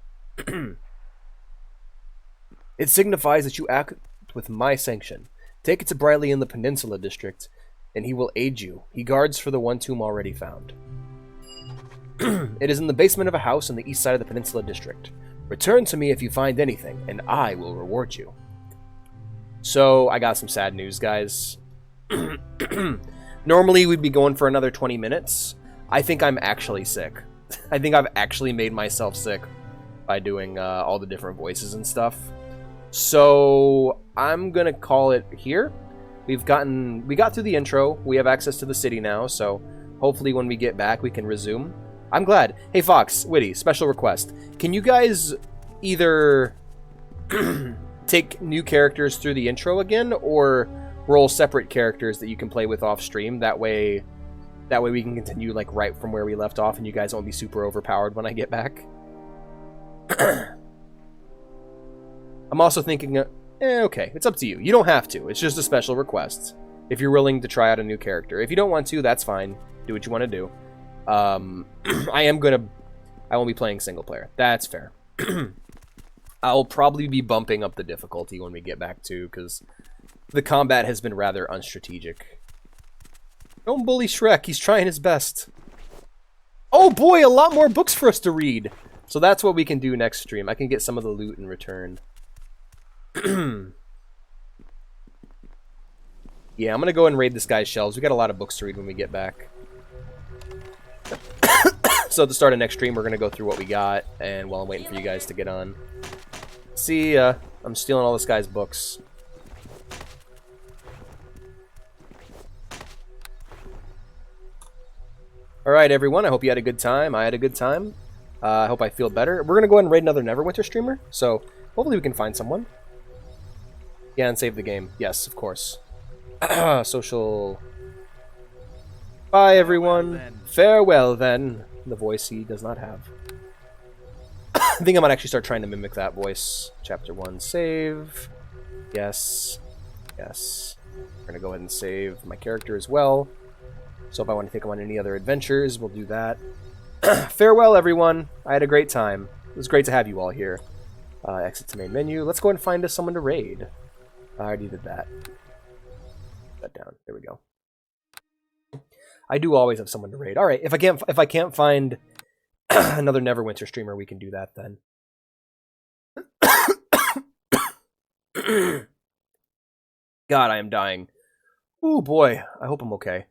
It signifies that you act with my sanction. Take it to Briley in the Peninsula District and he will aid you. He guards for the one tomb already found. It is in the basement of a house on the east side of the Peninsula District. Return to me if you find anything, and I will reward you. So, I got some sad news, guys. Normally, we'd be going for another 20 minutes. I think I'm actually sick. I think I've actually made myself sick by doing all the different voices and stuff. So, I'm gonna call it here. We got through the intro. We have access to the city now, so hopefully when we get back, we can resume. I'm glad. Hey, Fox, Witty, special request. Can you guys either take new characters through the intro again, or roll separate characters that you can play with off stream? That way we can continue like right from where we left off, and you guys won't be super overpowered when I get back. I'm also thinking, okay, it's up to you. You don't have to. It's just a special request. If you're willing to try out a new character. If you don't want to, that's fine. Do what you want to do. I won't be playing single player. That's fair. I'll probably be bumping up the difficulty when we get back to, because the combat has been rather unstrategic. Don't bully Shrek. He's trying his best. Oh boy, a lot more books for us to read. So that's what we can do next stream. I can get some of the loot in return. Yeah, I'm going to go and raid this guy's shelves. We got a lot of books to read when we get back. So at the start of next stream, we're going to go through what we got, and while I'm waiting for you guys to get on. See, I'm stealing all this guy's books. Alright, everyone, I hope you had a good time. I had a good time. I hope I feel better. We're going to go ahead and raid another Neverwinter streamer, so hopefully we can find someone. Yeah, and save the game. Yes, of course. Social... Bye, everyone. Farewell, then. The voice he does not have. I think I might actually start trying to mimic that voice. Chapter 1, save. Yes. Yes. We're going to go ahead and save my character as well. So if I want to take him on any other adventures, we'll do that. Farewell, everyone. I had a great time. It was great to have you all here. Exit to main menu. Let's go ahead and find us someone to raid. I already did that. Put that down. There we go. I do always have someone to raid. All right, if I can't find another Neverwinter streamer, we can do that then. God, I am dying. Oh boy, I hope I'm okay.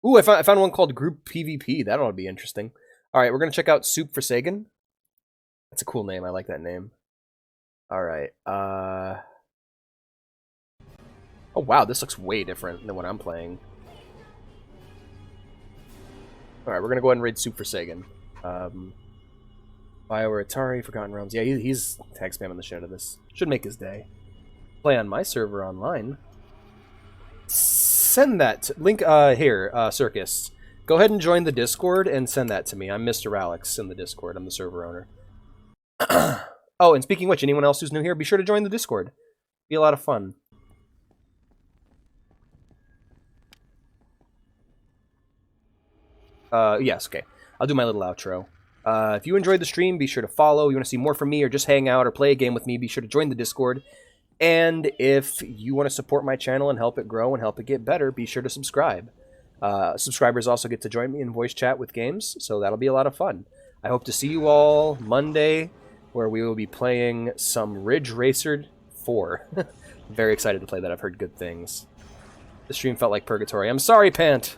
Ooh, I found one called Group PvP. That ought to be interesting. All right, we're gonna check out Soup for Sagan. That's a cool name. I like that name. All right. Oh wow, this looks way different than what I'm playing. Alright, we're gonna go ahead and raid Soup for Sagan. BioWare Atari, Forgotten Realms. Yeah, he's tag spamming the shit out of this. Should make his day. Play on my server online. Send that link here, Circus. Go ahead and join the Discord and send that to me. I'm Mr. Alex in the Discord. I'm the server owner. Oh, and speaking of which, anyone else who's new here, be sure to join the Discord. Be a lot of fun. Yes, okay. I'll do my little outro. If you enjoyed the stream, be sure to follow. You want to see more from me or just hang out or play a game with me, be sure to join the Discord. And if you want to support my channel and help it grow and help it get better, be sure to subscribe. Subscribers also get to join me in voice chat with games, so that'll be a lot of fun. I hope to see you all Monday, where we will be playing some Ridge Racer 4. Very excited to play that. I've heard good things. The stream felt like purgatory. I'm sorry, Pant!